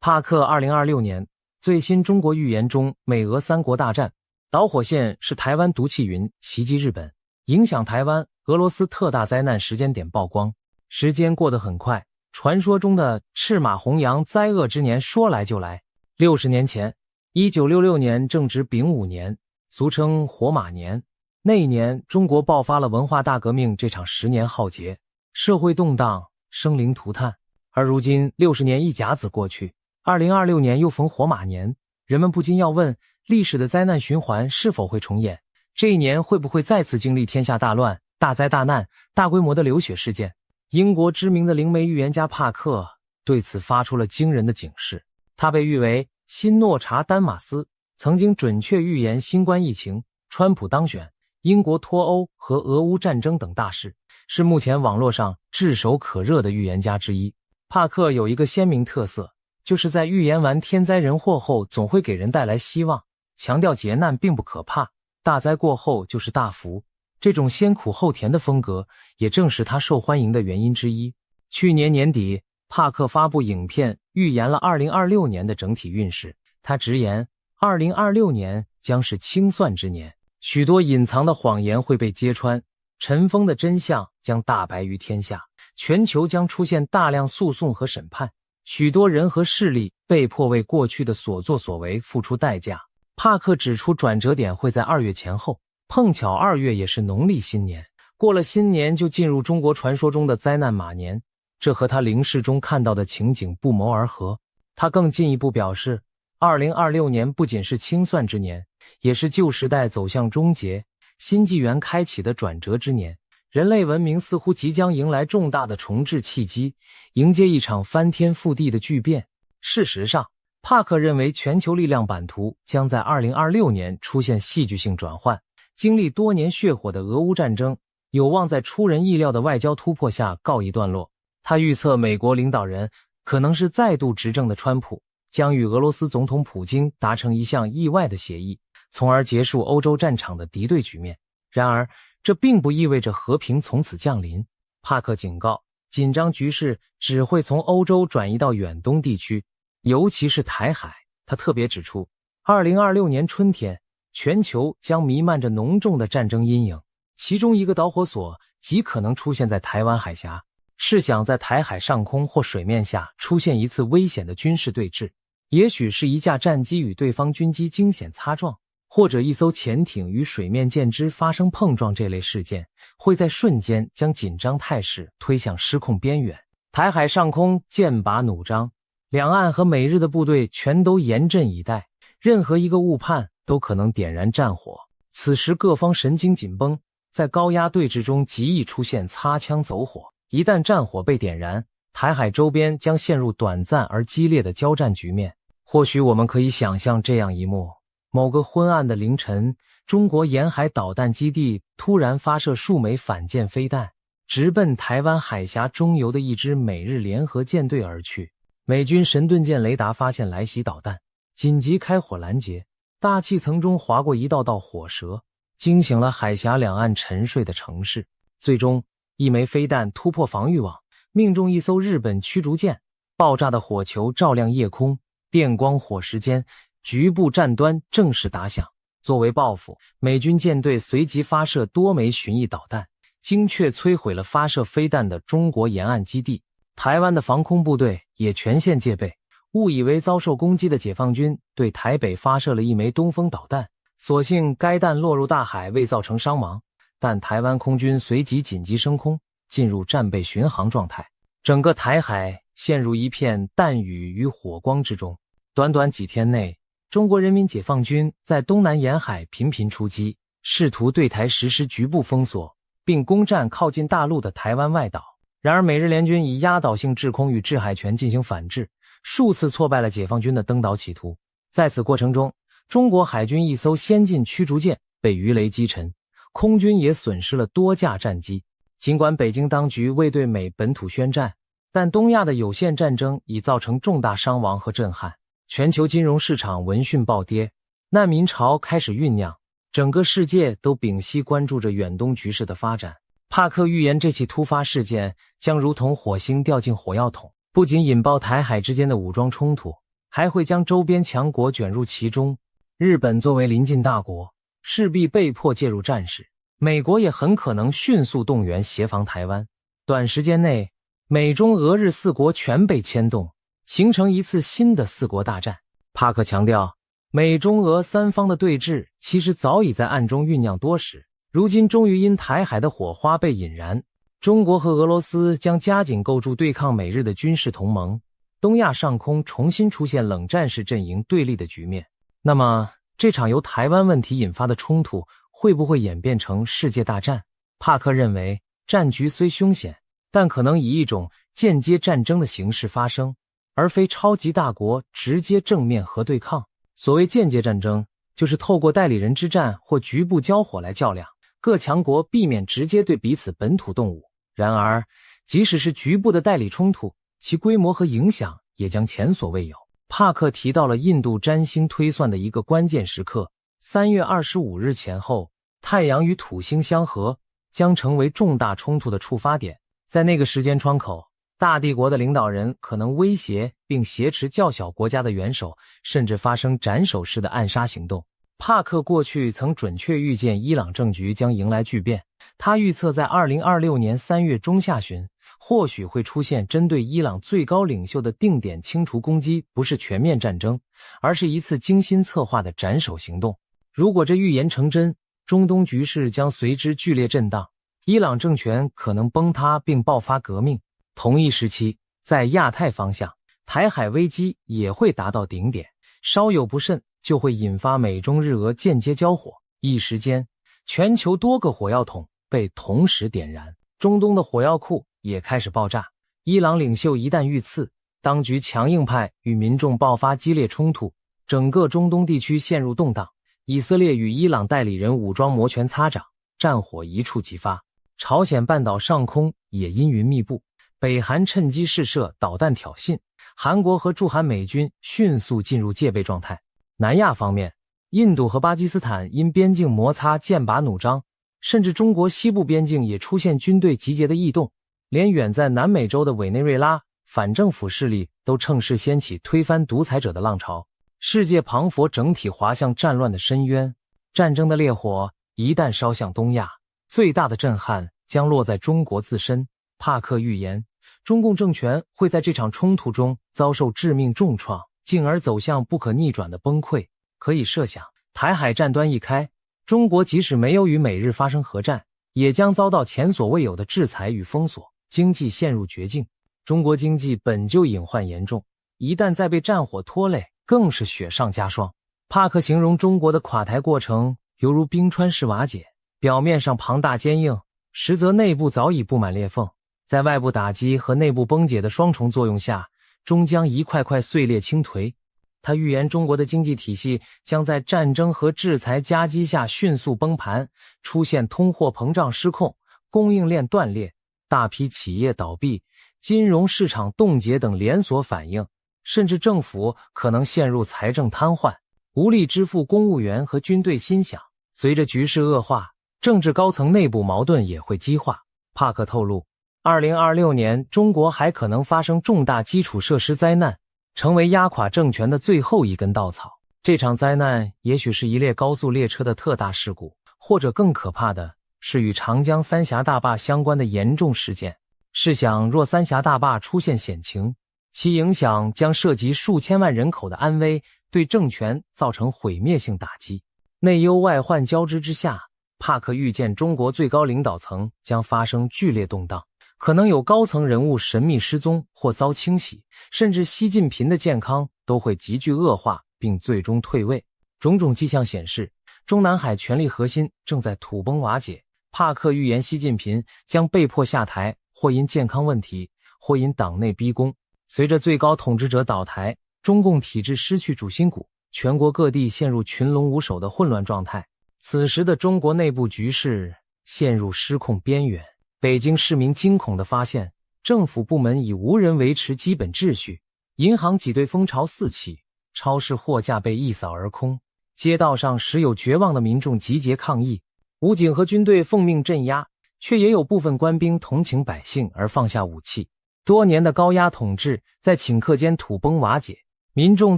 帕克2026年最新中国预言中，美俄三国大战导火线是台湾毒气云袭击日本，影响台湾俄罗斯特大灾难时间点曝光。时间过得很快，传说中的赤马红羊灾厄之年说来就来。60年前，1966年正值丙午年，俗称火马年。那一年，中国爆发了文化大革命这场10年浩劫，社会动荡，生灵涂炭。而如今60年一甲子过去，2026年又逢火马年，人们不禁要问，历史的灾难循环是否会重演？这一年会不会再次经历天下大乱、大灾大难、大规模的流血事件？英国知名的灵媒预言家帕克对此发出了惊人的警示。他被誉为新诺查丹马斯，曾经准确预言新冠疫情、川普当选、英国脱欧和俄乌战争等大事，是目前网络上炙手可热的预言家之一。帕克有一个鲜明特色，就是在预言完天灾人祸后，总会给人带来希望，强调劫难并不可怕，大灾过后就是大福。这种先苦后甜的风格，也正是他受欢迎的原因之一。去年年底，帕克发布影片，预言了2026年的整体运势。他直言，2026年将是清算之年，许多隐藏的谎言会被揭穿，尘封的真相将大白于天下，全球将出现大量诉讼和审判，许多人和势力被迫为过去的所作所为付出代价。帕克指出，转折点会在2月前后，碰巧2月也是农历新年，过了新年就进入中国传说中的灾难马年，这和他灵视中看到的情景不谋而合。他更进一步表示，2026年不仅是清算之年，也是旧时代走向终结、新纪元开启的转折之年。人类文明似乎即将迎来重大的重置契机，迎接一场翻天覆地的巨变。事实上，帕克认为全球力量版图将在2026年出现戏剧性转换，经历多年血火的俄乌战争有望在出人意料的外交突破下告一段落。他预测美国领导人，可能是再度执政的川普，将与俄罗斯总统普京达成一项意外的协议，从而结束欧洲战场的敌对局面。然而，这并不意味着和平从此降临。帕克警告，紧张局势只会从欧洲转移到远东地区，尤其是台海。他特别指出，2026年春天，全球将弥漫着浓重的战争阴影，其中一个导火索极可能出现在台湾海峡。试想在台海上空或水面下出现一次危险的军事对峙，也许是一架战机与对方军机惊险擦撞，或者一艘潜艇与水面舰只发生碰撞，这类事件会在瞬间将紧张态势推向失控边缘。台海上空剑拔弩张，两岸和美日的部队全都严阵以待，任何一个误判都可能点燃战火。此时各方神经紧绷，在高压对峙中极易出现擦枪走火。一旦战火被点燃，台海周边将陷入短暂而激烈的交战局面。或许我们可以想象这样一幕：某个昏暗的凌晨，中国沿海导弹基地突然发射数枚反舰飞弹，直奔台湾海峡中游的一支美日联合舰队而去。美军神盾舰雷达发现来袭导弹，紧急开火拦截，大气层中划过一道道火舌，惊醒了海峡两岸沉睡的城市。最终，一枚飞弹突破防御网，命中一艘日本驱逐舰，爆炸的火球照亮夜空，电光火石间，局部战端正式打响。作为报复，美军舰队随即发射多枚巡弋导弹，精确摧毁了发射飞弹的中国沿岸基地。台湾的防空部队也全线戒备，误以为遭受攻击的解放军对台北发射了一枚东风导弹，所幸该弹落入大海，未造成伤亡。但台湾空军随即紧急升空，进入战备巡航状态，整个台海陷入一片弹雨与火光之中。短短几天内，中国人民解放军在东南沿海频频出击，试图对台实施局部封锁，并攻占靠近大陆的台湾外岛。然而美日联军以压倒性制空与制海权进行反制，数次挫败了解放军的登岛企图。在此过程中，中国海军一艘先进驱逐舰被鱼雷击沉，空军也损失了多架战机。尽管北京当局未对美本土宣战，但东亚的有限战争已造成重大伤亡和震撼，全球金融市场闻讯暴跌，难民潮开始酝酿，整个世界都屏息关注着远东局势的发展。帕克预言这起突发事件将如同火星掉进火药桶，不仅引爆台海之间的武装冲突，还会将周边强国卷入其中。日本作为邻近大国，势必被迫介入战事，美国也很可能迅速动员协防台湾。短时间内，美中俄日四国全被牵动，形成一次新的四国大战。帕克强调，美中俄三方的对峙其实早已在暗中酝酿多时，如今终于因台海的火花被引燃。中国和俄罗斯将加紧构筑对抗美日的军事同盟，东亚上空重新出现冷战式阵营对立的局面。那么，这场由台湾问题引发的冲突会不会演变成世界大战？帕克认为，战局虽凶险，但可能以一种间接战争的形式发生，而非超级大国直接正面核对抗。所谓间接战争，就是透过代理人之战或局部交火来较量，各强国避免直接对彼此本土动武。然而，即使是局部的代理冲突，其规模和影响也将前所未有。帕克提到了印度占星推算的一个关键时刻，3月25日前后，太阳与土星相合，将成为重大冲突的触发点。在那个时间窗口，大帝国的领导人可能威胁并挟持较小国家的元首，甚至发生斩首式的暗杀行动。帕克过去曾准确预见伊朗政局将迎来巨变，他预测在2026年3月中下旬，或许会出现针对伊朗最高领袖的定点清除攻击，不是全面战争，而是一次精心策划的斩首行动。如果这预言成真，中东局势将随之剧烈震荡，伊朗政权可能崩塌并爆发革命。同一时期，在亚太方向，台海危机也会达到顶点，稍有不慎就会引发美中日俄间接交火。一时间，全球多个火药桶被同时点燃，中东的火药库也开始爆炸。伊朗领袖一旦遇刺，当局强硬派与民众爆发激烈冲突，整个中东地区陷入动荡。以色列与伊朗代理人武装摩拳擦掌，战火一触即发。朝鲜半岛上空也阴云密布，北韩趁机试射导弹挑衅，韩国和驻韩美军迅速进入戒备状态。南亚方面，印度和巴基斯坦因边境摩擦剑拔弩张，甚至中国西部边境也出现军队集结的异动，连远在南美洲的委内瑞拉反政府势力都趁势掀起推翻独裁者的浪潮。世界磅礴整体滑向战乱的深渊，战争的烈火一旦烧向东亚，最大的震撼将落在中国自身。帕克预言，中共政权会在这场冲突中遭受致命重创，进而走向不可逆转的崩溃。可以设想，台海战端一开，中国即使没有与美日发生核战，也将遭到前所未有的制裁与封锁，经济陷入绝境。中国经济本就隐患严重，一旦再被战火拖累，更是雪上加霜。帕克形容中国的垮台过程犹如冰川式瓦解，表面上庞大坚硬，实则内部早已布满裂缝，在外部打击和内部崩解的双重作用下，终将一块块碎裂倾颓。他预言中国的经济体系将在战争和制裁夹击下迅速崩盘，出现通货膨胀失控、供应链断裂、大批企业倒闭、金融市场冻结等连锁反应，甚至政府可能陷入财政瘫痪，无力支付公务员和军队薪饷。随着局势恶化，政治高层内部矛盾也会激化。帕克透露，2026年中国还可能发生重大基础设施灾难，成为压垮政权的最后一根稻草。这场灾难也许是一列高速列车的特大事故，或者更可怕的是与长江三峡大坝相关的严重事件。试想，若三峡大坝出现险情，其影响将涉及数千万人口的安危，对政权造成毁灭性打击。内忧外患交织之下，帕克预见中国最高领导层将发生剧烈动荡，可能有高层人物神秘失踪或遭清洗，甚至习近平的健康都会急剧恶化并最终退位。种种迹象显示，中南海权力核心正在土崩瓦解。帕克预言习近平将被迫下台，或因健康问题，或因党内逼宫。随着最高统治者倒台，中共体制失去主心骨，全国各地陷入群龙无首的混乱状态。此时的中国内部局势陷入失控边缘。北京市民惊恐地发现，政府部门已无人维持基本秩序，银行挤兑风潮四起，超市货架被一扫而空，街道上时有绝望的民众集结抗议，武警和军队奉命镇压，却也有部分官兵同情百姓而放下武器。多年的高压统治在顷刻间土崩瓦解，民众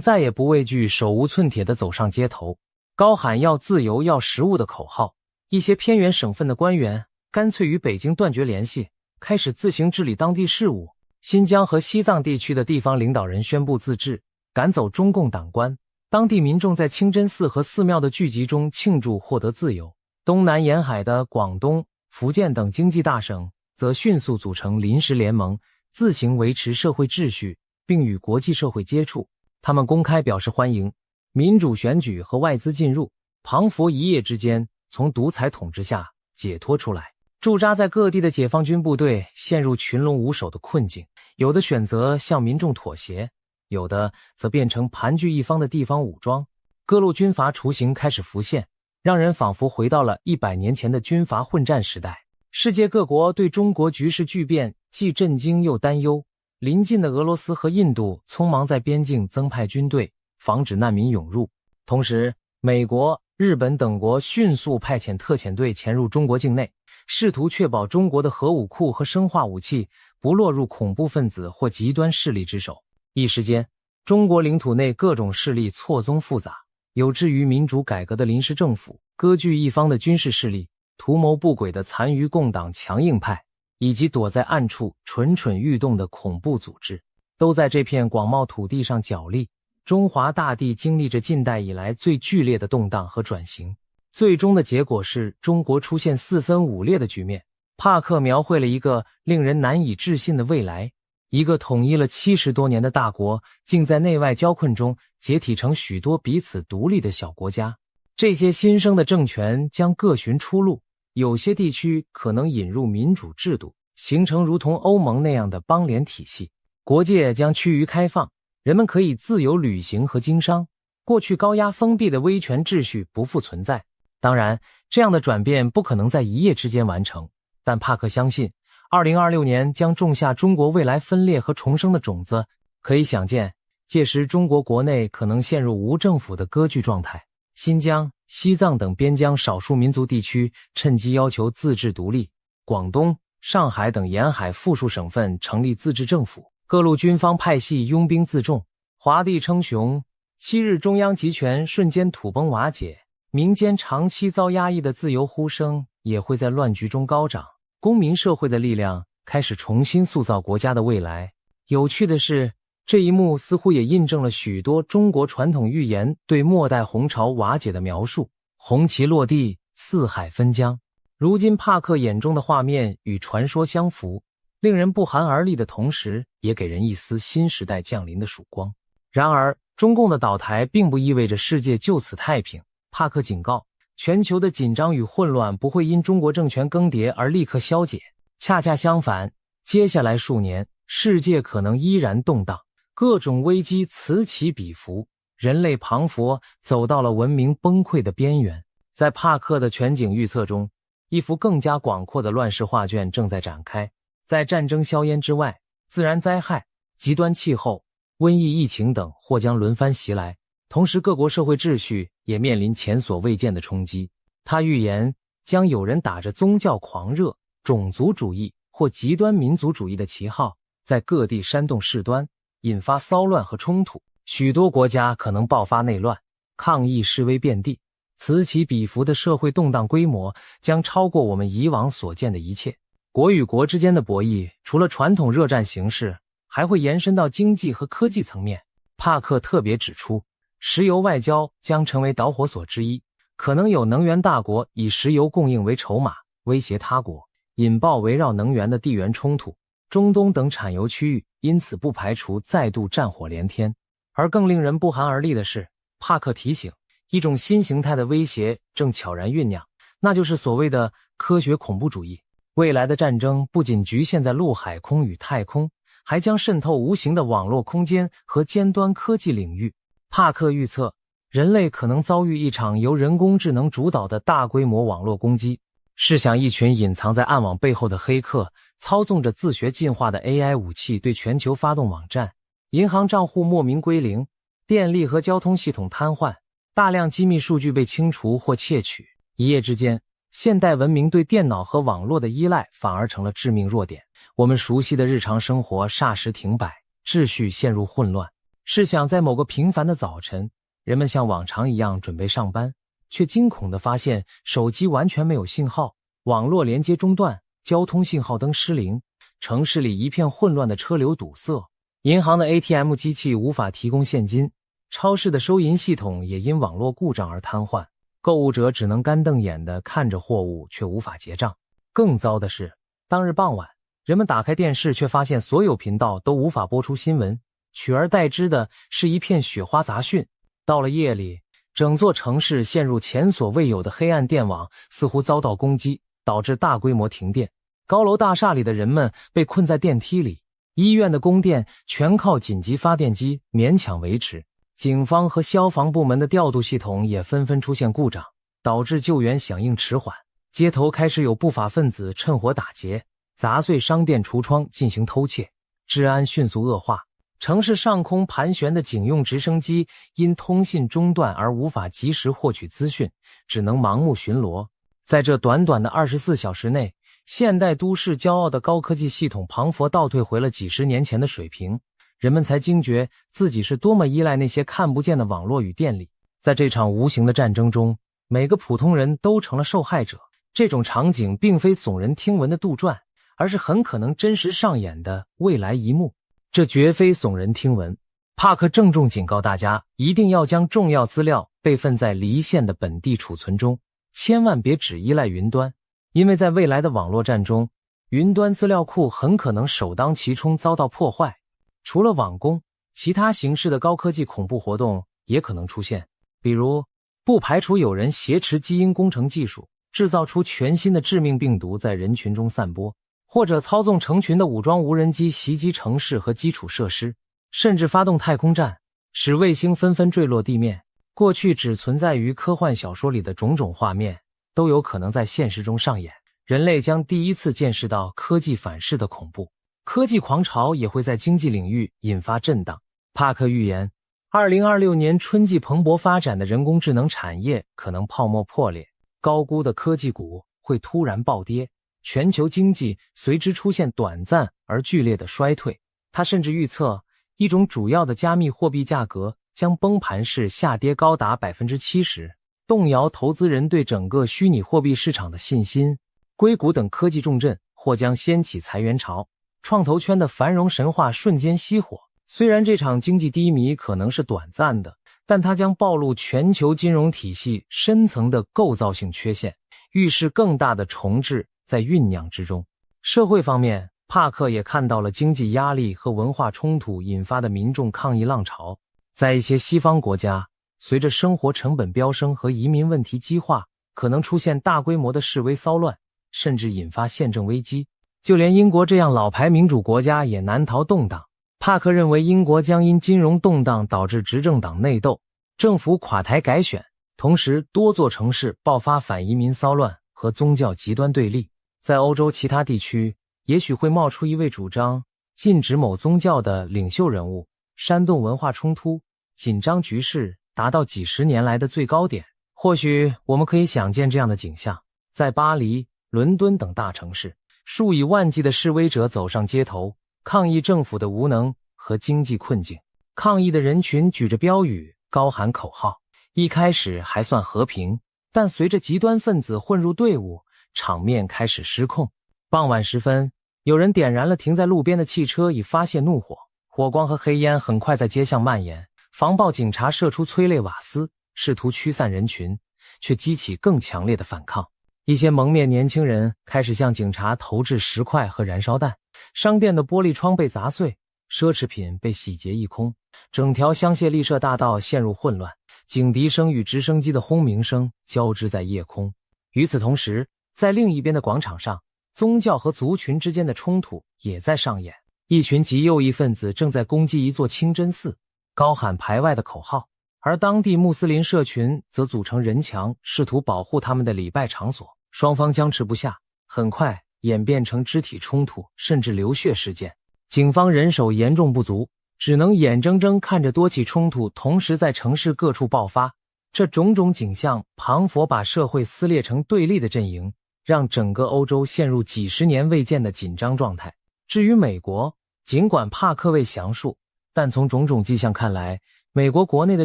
再也不畏惧，手无寸铁地走上街头，高喊要自由、要食物的口号。一些偏远省份的官员干脆与北京断绝联系，开始自行治理当地事务。新疆和西藏地区的地方领导人宣布自治，赶走中共党官。当地民众在清真寺和寺庙的聚集中庆祝获得自由。东南沿海的广东、福建等经济大省则迅速组成临时联盟，自行维持社会秩序，并与国际社会接触。他们公开表示欢迎民主选举和外资进入，庞佛一夜之间从独裁统治下解脱出来。驻扎在各地的解放军部队陷入群龙无首的困境，有的选择向民众妥协，有的则变成盘踞一方的地方武装。各路军阀雏形开始浮现，让人仿佛回到了100年前的军阀混战时代。世界各国对中国局势巨变既震惊又担忧。邻近的俄罗斯和印度匆忙在边境增派军队，防止难民涌入。同时，美国、日本等国迅速派遣特遣队潜入中国境内，试图确保中国的核武库和生化武器不落入恐怖分子或极端势力之手。一时间，中国领土内各种势力错综复杂，有志于民主改革的临时政府，割据一方的军事势力，图谋不轨的残余共党强硬派，以及躲在暗处蠢蠢欲动的恐怖组织，都在这片广袤土地上角力。中华大地经历着近代以来最剧烈的动荡和转型，最终的结果是中国出现4分5裂的局面。帕克描绘了一个令人难以置信的未来，一个统一了70多年的大国，竟在内外交困中解体成许多彼此独立的小国家。这些新生的政权将各寻出路，有些地区可能引入民主制度，形成如同欧盟那样的邦联体系。国界将趋于开放，人们可以自由旅行和经商，过去高压封闭的威权秩序不复存在。当然，这样的转变不可能在一夜之间完成，但帕克相信2026年将种下中国未来分裂和重生的种子。可以想见，届时中国国内可能陷入无政府的割据状态。新疆、西藏等边疆少数民族地区趁机要求自治独立，广东、上海等沿海富庶省份成立自治政府，各路军方派系拥兵自重，华帝称雄。昔日中央集权瞬间土崩瓦解，民间长期遭压抑的自由呼声也会在乱局中高涨。公民社会的力量开始重新塑造国家的未来。有趣的是，这一幕似乎也印证了许多中国传统寓言对末代洪朝瓦解的描述。红旗落地，四海分疆。如今帕克眼中的画面与传说相符，令人不寒而栗的同时，也给人一丝新时代降临的曙光。然而，中共的倒台并不意味着世界就此太平。帕克警告，全球的紧张与混乱不会因中国政权更迭而立刻消解，恰恰相反，接下来数年，世界可能依然动荡，各种危机此起彼伏，人类庞佛走到了文明崩溃的边缘。在帕克的全景预测中，一幅更加广阔的乱世画卷正在展开。在战争硝烟之外，自然灾害、极端气候、瘟疫、疫情等或将轮番袭来，同时各国社会秩序也面临前所未见的冲击。他预言将有人打着宗教狂热、种族主义或极端民族主义的旗号，在各地煽动事端，引发骚乱和冲突。许多国家可能爆发内乱，抗议示威遍地。此起彼伏的社会动荡规模将超过我们以往所见的一切。国与国之间的博弈，除了传统热战形式，还会延伸到经济和科技层面。帕克特别指出，石油外交将成为导火索之一，可能有能源大国以石油供应为筹码，威胁他国，引爆围绕能源的地缘冲突。中东等产油区域因此不排除再度战火连天。而更令人不寒而栗的是，帕克提醒，一种新形态的威胁正悄然酝酿，那就是所谓的科学恐怖主义。未来的战争不仅局限在陆海空与太空，还将渗透无形的网络空间和尖端科技领域。帕克预测，人类可能遭遇一场由人工智能主导的大规模网络攻击。试想一群隐藏在暗网背后的黑客，操纵着自学进化的 AI 武器对全球发动网战，银行账户莫名归零，电力和交通系统瘫痪，大量机密数据被清除或窃取。一夜之间，现代文明对电脑和网络的依赖反而成了致命弱点。我们熟悉的日常生活霎时停摆，秩序陷入混乱。试想在某个平凡的早晨，人们像往常一样准备上班，却惊恐地发现手机完全没有信号，网络连接中断，交通信号灯失灵，城市里一片混乱的车流堵塞，银行的 ATM 机器无法提供现金，超市的收银系统也因网络故障而瘫痪，购物者只能干瞪眼地看着货物却无法结账。更糟的是，当日傍晚，人们打开电视却发现所有频道都无法播出新闻，取而代之的是一片雪花杂讯。到了夜里，整座城市陷入前所未有的黑暗，电网似乎遭到攻击，导致大规模停电。高楼大厦里的人们被困在电梯里，医院的供电全靠紧急发电机勉强维持，警方和消防部门的调度系统也纷纷出现故障，导致救援响应迟缓。街头开始有不法分子趁火打劫，砸碎商店橱窗进行偷窃，治安迅速恶化。城市上空盘旋的警用直升机因通信中断而无法及时获取资讯，只能盲目巡逻。在这短短的24小时内，现代都市骄傲的高科技系统庞佛倒退回了几十年前的水平，人们才惊觉自己是多么依赖那些看不见的网络与电力。在这场无形的战争中，每个普通人都成了受害者。这种场景并非耸人听闻的杜撰，而是很可能真实上演的未来一幕。这绝非耸人听闻。帕克郑重警告大家，一定要将重要资料备份在离线的本地储存中，千万别只依赖云端，因为在未来的网络战中，云端资料库很可能首当其冲遭到破坏。除了网攻，其他形式的高科技恐怖活动也可能出现，比如不排除有人挟持基因工程技术，制造出全新的致命病毒在人群中散播，或者操纵成群的武装无人机袭击城市和基础设施，甚至发动太空战，使卫星纷纷坠落地面。过去只存在于科幻小说里的种种画面，都有可能在现实中上演。人类将第一次见识到科技反噬的恐怖，科技狂潮也会在经济领域引发震荡。帕克预言，2026年春季蓬勃发展的人工智能产业可能泡沫破裂，高估的科技股会突然暴跌，全球经济随之出现短暂而剧烈的衰退。他甚至预测，一种主要的加密货币价格将崩盘式下跌高达 70%， 动摇投资人对整个虚拟货币市场的信心。硅谷等科技重镇或将掀起裁员潮，创投圈的繁荣神话瞬间熄火。虽然这场经济低迷可能是短暂的，但它将暴露全球金融体系深层的构造性缺陷，预示更大的重置在酝酿之中。社会方面，帕克也看到了经济压力和文化冲突引发的民众抗议浪潮。在一些西方国家，随着生活成本飙升和移民问题激化，可能出现大规模的示威骚乱，甚至引发宪政危机。就连英国这样老牌民主国家也难逃动荡。帕克认为英国将因金融动荡导致执政党内斗，政府垮台改选，同时多座城市爆发反移民骚乱和宗教极端对立。在欧洲其他地区，也许会冒出一位主张禁止某宗教的领袖人物，煽动文化冲突，紧张局势达到几十年来的最高点。或许我们可以想见这样的景象，在巴黎、伦敦等大城市，数以万计的示威者走上街头，抗议政府的无能和经济困境。抗议的人群举着标语，高喊口号，一开始还算和平，但随着极端分子混入队伍，场面开始失控。傍晚时分，有人点燃了停在路边的汽车以发泄怒火，火光和黑烟很快在街巷蔓延。防暴警察射出催泪瓦斯，试图驱散人群，却激起更强烈的反抗。一些蒙面年轻人开始向警察投掷石块和燃烧弹，商店的玻璃窗被砸碎，奢侈品被洗劫一空，整条香榭丽舍大道陷入混乱，警笛声与直升机的轰鸣声交织在夜空。与此同时，在另一边的广场上，宗教和族群之间的冲突也在上演。一群极右翼分子正在攻击一座清真寺，高喊排外的口号，而当地穆斯林社群则组成人墙，试图保护他们的礼拜场所。双方僵持不下，很快演变成肢体冲突，甚至流血事件。警方人手严重不足，只能眼睁睁看着多起冲突同时在城市各处爆发。这种种景象庞佛把社会撕裂成对立的阵营，让整个欧洲陷入几十年未见的紧张状态。至于美国，尽管帕克未详述，但从种种迹象看来，美国国内的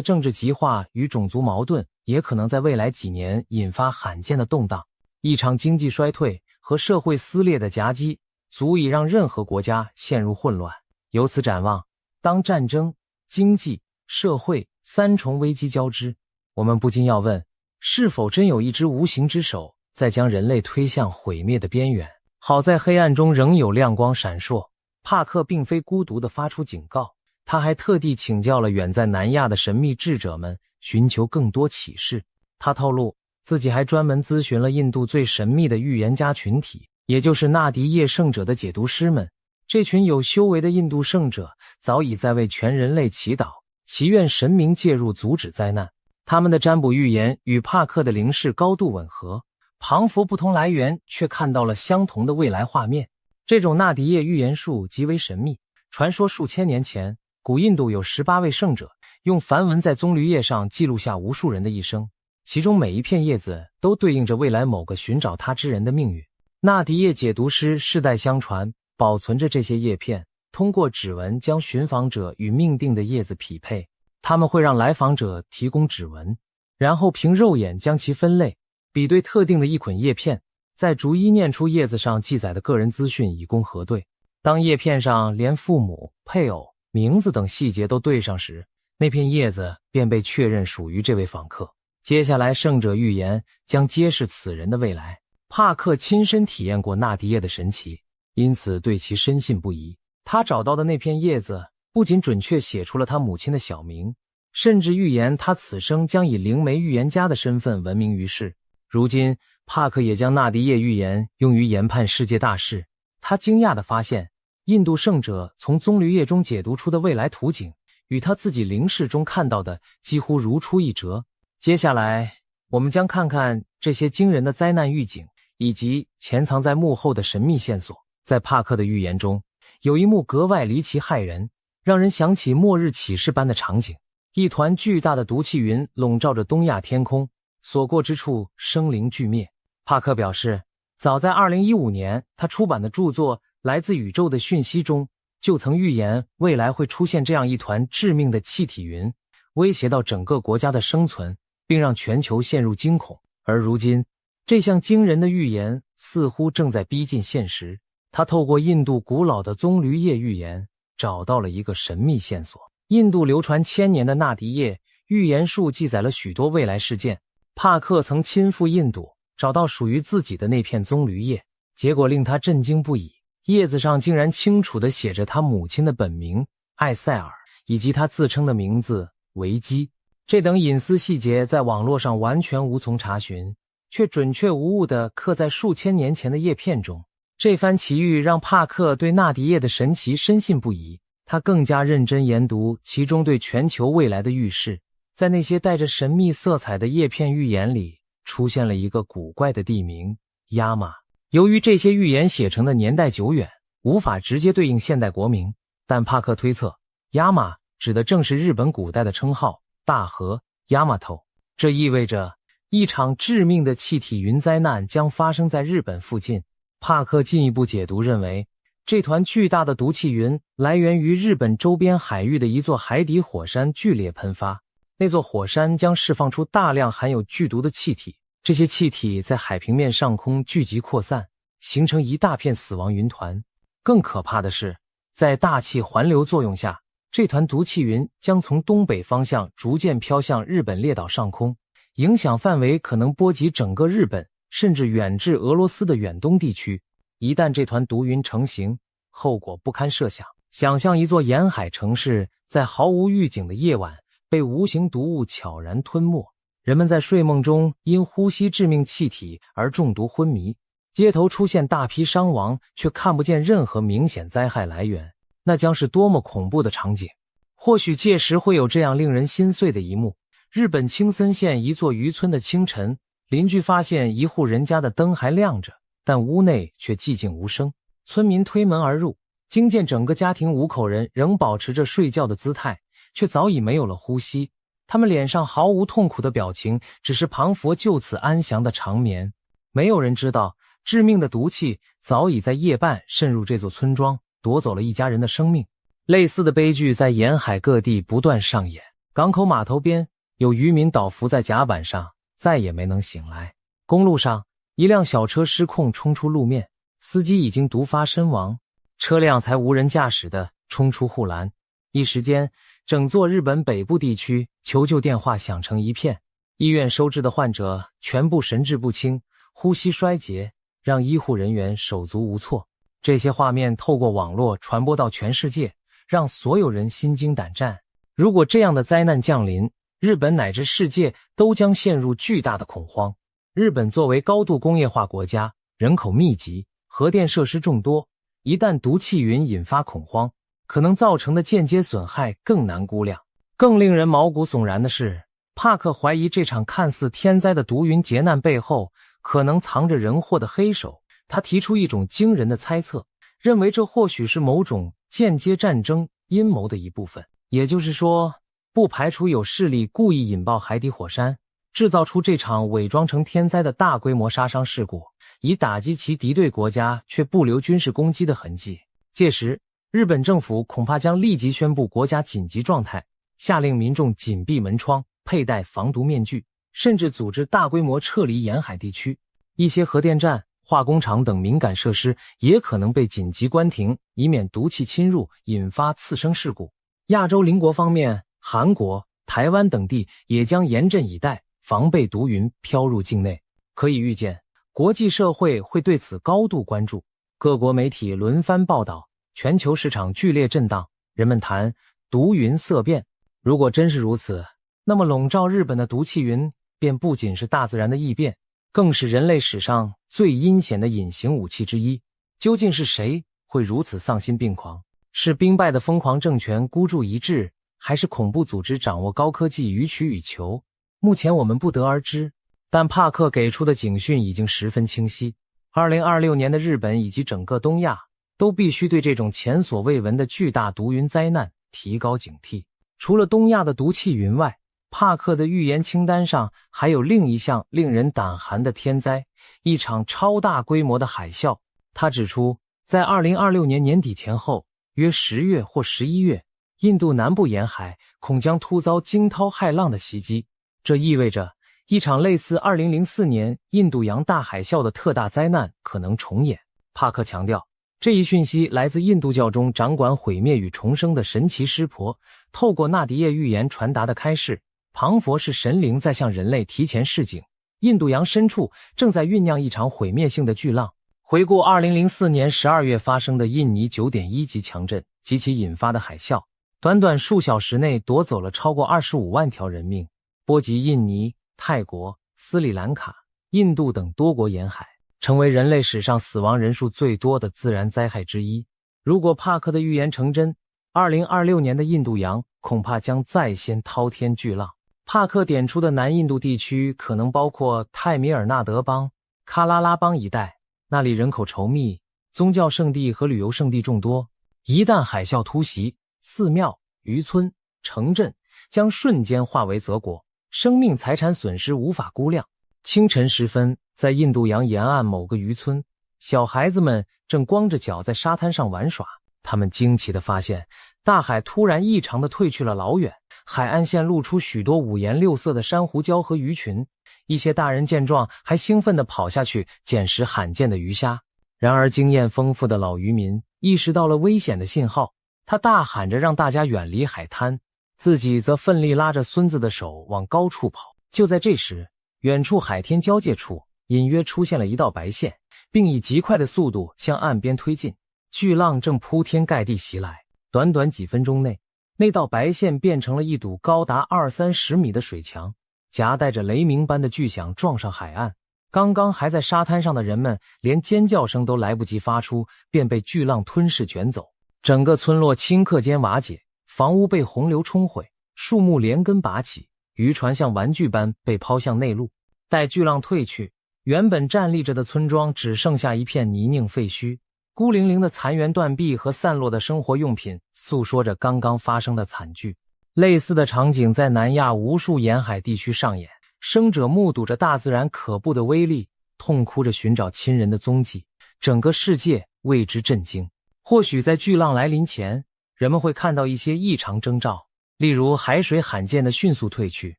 政治极化与种族矛盾也可能在未来几年引发罕见的动荡。一场经济衰退和社会撕裂的夹击，足以让任何国家陷入混乱。由此展望，当战争、经济、社会三重危机交织，我们不禁要问，是否真有一只无形之手在将人类推向毁灭的边缘？好在黑暗中仍有亮光闪烁，帕克并非孤独地发出警告，他还特地请教了远在南亚的神秘智者们，寻求更多启示。他透露，自己还专门咨询了印度最神秘的预言家群体，也就是纳迪叶圣者的解读师们。这群有修为的印度圣者早已在为全人类祈祷，祈愿神明介入阻止灾难。他们的占卜预言与帕克的灵视高度吻合，庞佛不同来源却看到了相同的未来画面。这种纳迪叶预言术极为神秘，传说数千年前，古印度有18位圣者，用梵文在棕榈叶上记录下无数人的一生，其中每一片叶子都对应着未来某个寻找他之人的命运。纳迪叶解读师世代相传，保存着这些叶片，通过指纹将寻访者与命定的叶子匹配。他们会让来访者提供指纹，然后凭肉眼将其分类，比对特定的一捆叶片，再逐一念出叶子上记载的个人资讯以供核对。当叶片上连父母、配偶、名字等细节都对上时，那片叶子便被确认属于这位访客。接下来圣者预言将揭示此人的未来。帕克亲身体验过纳迪叶的神奇，因此对其深信不疑。他找到的那片叶子不仅准确写出了他母亲的小名，甚至预言他此生将以灵媒预言家的身份闻名于世。如今帕克也将纳迪叶预言用于研判世界大事。他惊讶地发现，印度圣者从棕榈叶中解读出的未来图景与他自己灵视中看到的几乎如出一辙。接下来我们将看看这些惊人的灾难预警以及潜藏在幕后的神秘线索。在帕克的预言中，有一幕格外离奇骇人，让人想起末日启示般的场景。一团巨大的毒气云笼罩着东亚天空，所过之处生灵俱灭。帕克表示，早在2015年他出版的著作《来自宇宙的讯息》中，就曾预言未来会出现这样一团致命的气体云，威胁到整个国家的生存，并让全球陷入惊恐。而如今，这项惊人的预言似乎正在逼近现实。他透过印度古老的棕榈叶预言，找到了一个神秘线索。印度流传千年的纳迪叶预言术记载了许多未来事件。帕克曾亲赴印度，找到属于自己的那片棕榈叶，结果令他震惊不已。叶子上竟然清楚地写着他母亲的本名艾塞尔，以及他自称的名字维基。这等隐私细节在网络上完全无从查询，却准确无误地刻在数千年前的叶片中。这番奇遇让帕克对纳迪叶的神奇深信不疑，他更加认真研读其中对全球未来的预示。在那些带着神秘色彩的叶片预言里，出现了一个古怪的地名亚马。由于这些预言写成的年代久远，无法直接对应现代国名，但帕克推测亚马指的正是日本古代的称号大和 Yamato。 这意味着一场致命的气体云灾难将发生在日本附近。帕克进一步解读认为，这团巨大的毒气云来源于日本周边海域的一座海底火山剧烈喷发。那座火山将释放出大量含有剧毒的气体，这些气体在海平面上空聚集扩散，形成一大片死亡云团。更可怕的是，在大气环流作用下，这团毒气云将从东北方向逐渐飘向日本列岛上空，影响范围可能波及整个日本，甚至远至俄罗斯的远东地区。一旦这团毒云成型，后果不堪设想。想象一座沿海城市在毫无预警的夜晚被无形毒物悄然吞没，人们在睡梦中因呼吸致命气体而中毒昏迷，街头出现大批伤亡，却看不见任何明显灾害来源，那将是多么恐怖的场景。或许届时会有这样令人心碎的一幕：日本青森县一座渔村的清晨，邻居发现一户人家的灯还亮着，但屋内却寂静无声。村民推门而入，惊见整个家庭5口人仍保持着睡觉的姿态，却早已没有了呼吸。他们脸上毫无痛苦的表情，只是庞佛就此安详的长眠。没有人知道，致命的毒气早已在夜半渗入这座村庄，夺走了一家人的生命。类似的悲剧在沿海各地不断上演。港口码头边有渔民倒伏在甲板上，再也没能醒来。公路上，一辆小车失控冲出路面，司机已经毒发身亡，车辆才无人驾驶地冲出护栏。一时间，整座日本北部地区求救电话响成一片，医院收治的患者全部神志不清，呼吸衰竭，让医护人员手足无措。这些画面透过网络传播到全世界，让所有人心惊胆战。如果这样的灾难降临，日本乃至世界都将陷入巨大的恐慌。日本作为高度工业化国家，人口密集，核电设施众多，一旦毒气云引发恐慌，可能造成的间接损害更难估量。更令人毛骨悚然的是，帕克怀疑这场看似天灾的毒云劫难背后可能藏着人祸的黑手。他提出一种惊人的猜测，认为这或许是某种间接战争阴谋的一部分。也就是说，不排除有势力故意引爆海底火山，制造出这场伪装成天灾的大规模杀伤事故，以打击其敌对国家却不留军事攻击的痕迹。届时，日本政府恐怕将立即宣布国家紧急状态，下令民众紧闭门窗，佩戴防毒面具，甚至组织大规模撤离沿海地区。一些核电站、化工厂等敏感设施也可能被紧急关停，以免毒气侵入引发次生事故。亚洲邻国方面，韩国、台湾等地也将严阵以待，防备毒云飘入境内。可以预见，国际社会会对此高度关注，各国媒体轮番报道，全球市场剧烈震荡，人们谈毒云色变。如果真是如此，那么笼罩日本的毒气云便不仅是大自然的异变，更是人类史上最阴险的隐形武器之一。究竟是谁会如此丧心病狂？是兵败的疯狂政权孤注一掷，还是恐怖组织掌握高科技予取予求？目前我们不得而知，但帕克给出的警讯已经十分清晰。2026年的日本以及整个东亚都必须对这种前所未闻的巨大毒云灾难提高警惕。除了东亚的毒气云外，帕克的预言清单上还有另一项令人胆寒的天灾，一场超大规模的海啸。他指出，在2026年年底前后，约10月或11月，印度南部沿海恐将突遭惊涛骇浪的袭击。这意味着一场类似2004年印度洋大海啸的特大灾难可能重演。帕克强调，这一讯息来自印度教中掌管毁灭与重生的神奇湿婆透过纳迪叶预言传达的开示。庞佛是神灵在向人类提前示警，印度洋深处正在酝酿一场毁灭性的巨浪。回顾2004年12月发生的印尼 9.1 级强震及其引发的海啸，短短数小时内夺走了超过25万条人命，波及印尼、泰国、斯里兰卡、印度等多国沿海，成为人类史上死亡人数最多的自然灾害之一。如果帕克的预言成真，2026年的印度洋恐怕将再掀滔天巨浪。帕克点出的南印度地区可能包括泰米尔纳德邦、喀拉拉邦一带，那里人口稠密，宗教圣地和旅游胜地众多。一旦海啸突袭，寺庙、渔村、城镇将瞬间化为泽国，生命财产损失无法估量。清晨时分，在印度洋沿岸某个渔村，小孩子们正光着脚在沙滩上玩耍。他们惊奇地发现，大海突然异常地退去了老远，海岸线露出许多五颜六色的珊瑚礁和鱼群。一些大人见状还兴奋地跑下去捡拾罕见的鱼虾。然而经验丰富的老渔民意识到了危险的信号，他大喊着让大家远离海滩，自己则奋力拉着孙子的手往高处跑。就在这时，远处海天交界处隐约出现了一道白线，并以极快的速度向岸边推进。巨浪正铺天盖地袭来，短短几分钟内，那道白线变成了一堵高达20-30米的水墙，夹带着雷鸣般的巨响撞上海岸。刚刚还在沙滩上的人们连尖叫声都来不及发出，便被巨浪吞噬卷走。整个村落顷刻间瓦解，房屋被洪流冲毁，树木连根拔起，渔船像玩具般被抛向内陆。待巨浪退去，原本站立着的村庄只剩下一片泥泞废墟，孤零零的残垣断壁和散落的生活用品诉说着刚刚发生的惨剧。类似的场景在南亚无数沿海地区上演，生者目睹着大自然可怖的威力，痛哭着寻找亲人的踪迹，整个世界为之震惊。或许在巨浪来临前，人们会看到一些异常征兆，例如海水罕见的迅速退去，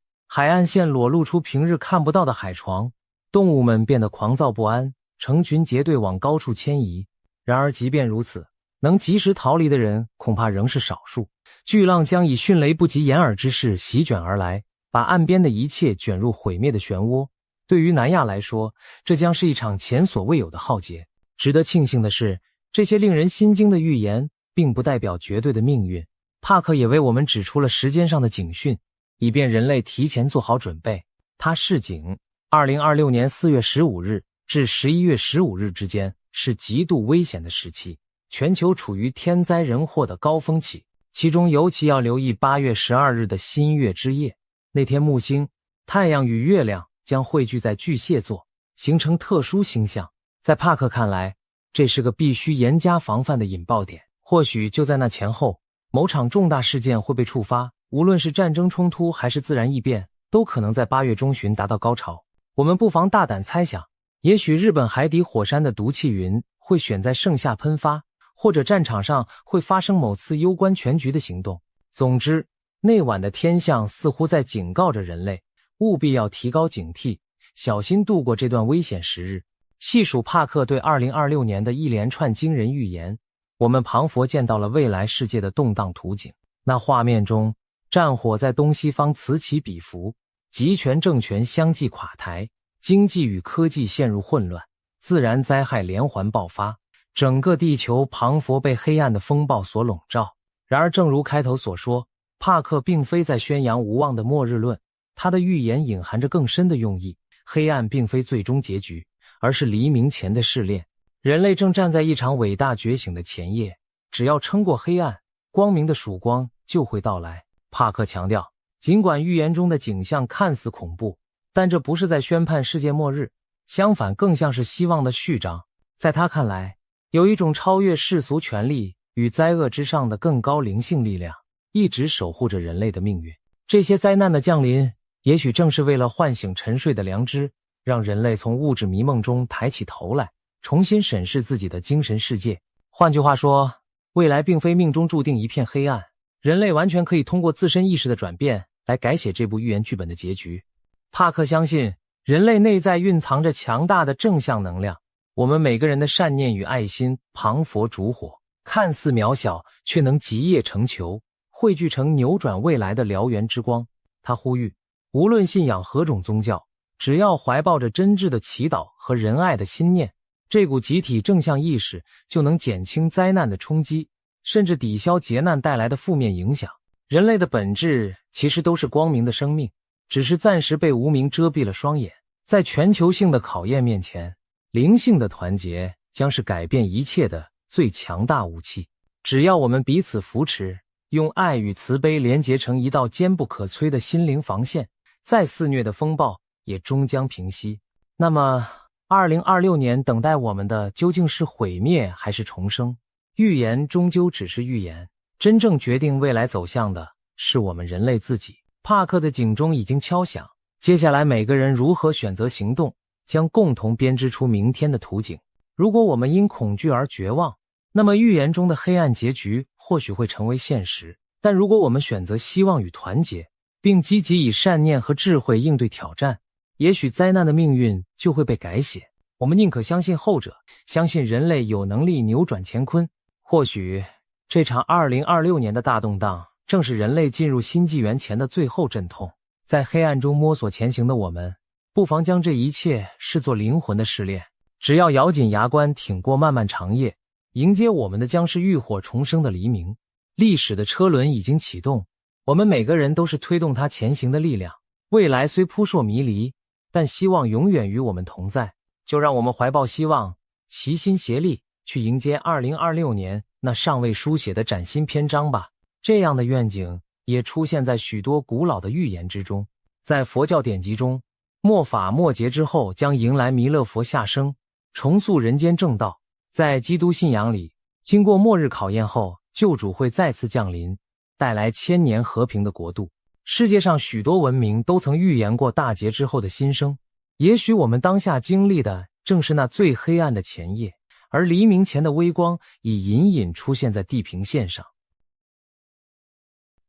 海岸线裸露出平日看不到的海床，动物们变得狂躁不安，成群结队往高处迁移。然而即便如此，能及时逃离的人恐怕仍是少数。巨浪将以迅雷不及掩耳之势席卷而来，把岸边的一切卷入毁灭的漩涡。对于南亚来说，这将是一场前所未有的浩劫。值得庆幸的是，这些令人心惊的预言并不代表绝对的命运。帕克也为我们指出了时间上的警讯，以便人类提前做好准备。他示警，2026年4月15日至11月15日之间是极度危险的时期，全球处于天灾人祸的高峰期，其中尤其要留意8月12日的新月之夜。那天木星、太阳与月亮将汇聚在巨蟹座，形成特殊星象。在帕克看来，这是个必须严加防范的引爆点。或许就在那前后，某场重大事件会被触发，无论是战争冲突还是自然异变，都可能在8月中旬达到高潮。我们不妨大胆猜想，也许日本海底火山的毒气云会选在盛夏喷发，或者战场上会发生某次攸关全局的行动。总之，那晚的天象似乎在警告着人类，务必要提高警惕，小心度过这段危险时日。细数帕克对2026年的一连串惊人预言，我们彷佛见到了未来世界的动荡图景。那画面中，战火在东西方此起彼伏，集权政权相继垮台，经济与科技陷入混乱，自然灾害连环爆发，整个地球彷佛被黑暗的风暴所笼罩。然而正如开头所说，帕克并非在宣扬无望的末日论，他的预言隐含着更深的用意。黑暗并非最终结局，而是黎明前的试炼。人类正站在一场伟大觉醒的前夜，只要撑过黑暗，光明的曙光就会到来。帕克强调，尽管预言中的景象看似恐怖，但这不是在宣判世界末日，相反更像是希望的序章。在他看来，有一种超越世俗权力与灾厄之上的更高灵性力量，一直守护着人类的命运。这些灾难的降临，也许正是为了唤醒沉睡的良知，让人类从物质迷梦中抬起头来，重新审视自己的精神世界。换句话说，未来并非命中注定一片黑暗，人类完全可以通过自身意识的转变来改写这部预言剧本的结局。帕克相信，人类内在蕴藏着强大的正向能量，我们每个人的善念与爱心磅礴烛火，看似渺小，却能集腋成裘，汇聚成扭转未来的燎原之光。他呼吁，无论信仰何种宗教，只要怀抱着真挚的祈祷和仁爱的心念，这股集体正向意识就能减轻灾难的冲击，甚至抵消劫难带来的负面影响。人类的本质其实都是光明的生命，只是暂时被无明遮蔽了双眼。在全球性的考验面前，灵性的团结将是改变一切的最强大武器。只要我们彼此扶持，用爱与慈悲连结成一道坚不可摧的心灵防线，再肆虐的风暴也终将平息。那么2026年等待我们的究竟是毁灭还是重生？预言终究只是预言，真正决定未来走向的是我们人类自己。帕克的警钟已经敲响，接下来每个人如何选择行动，将共同编织出明天的图景。如果我们因恐惧而绝望，那么预言中的黑暗结局或许会成为现实。但如果我们选择希望与团结，并积极以善念和智慧应对挑战，也许灾难的命运就会被改写。我们宁可相信后者，相信人类有能力扭转乾坤。或许这场2026年的大动荡，正是人类进入新纪元前的最后阵痛。在黑暗中摸索前行的我们，不妨将这一切视作灵魂的试炼。只要咬紧牙关，挺过漫漫长夜，迎接我们的将是浴火重生的黎明。历史的车轮已经启动，我们每个人都是推动它前行的力量。未来虽扑朔迷离，但希望永远与我们同在。就让我们怀抱希望，齐心协力，去迎接2026年那尚未书写的崭新篇章吧。这样的愿景也出现在许多古老的预言之中。在佛教典籍中，末法末劫之后将迎来弥勒佛下生，重塑人间正道。在基督信仰里，经过末日考验后，救主会再次降临，带来千年和平的国度。世界上许多文明都曾预言过大劫之后的新生，也许我们当下经历的正是那最黑暗的前夜，而黎明前的微光已隐隐出现在地平线上。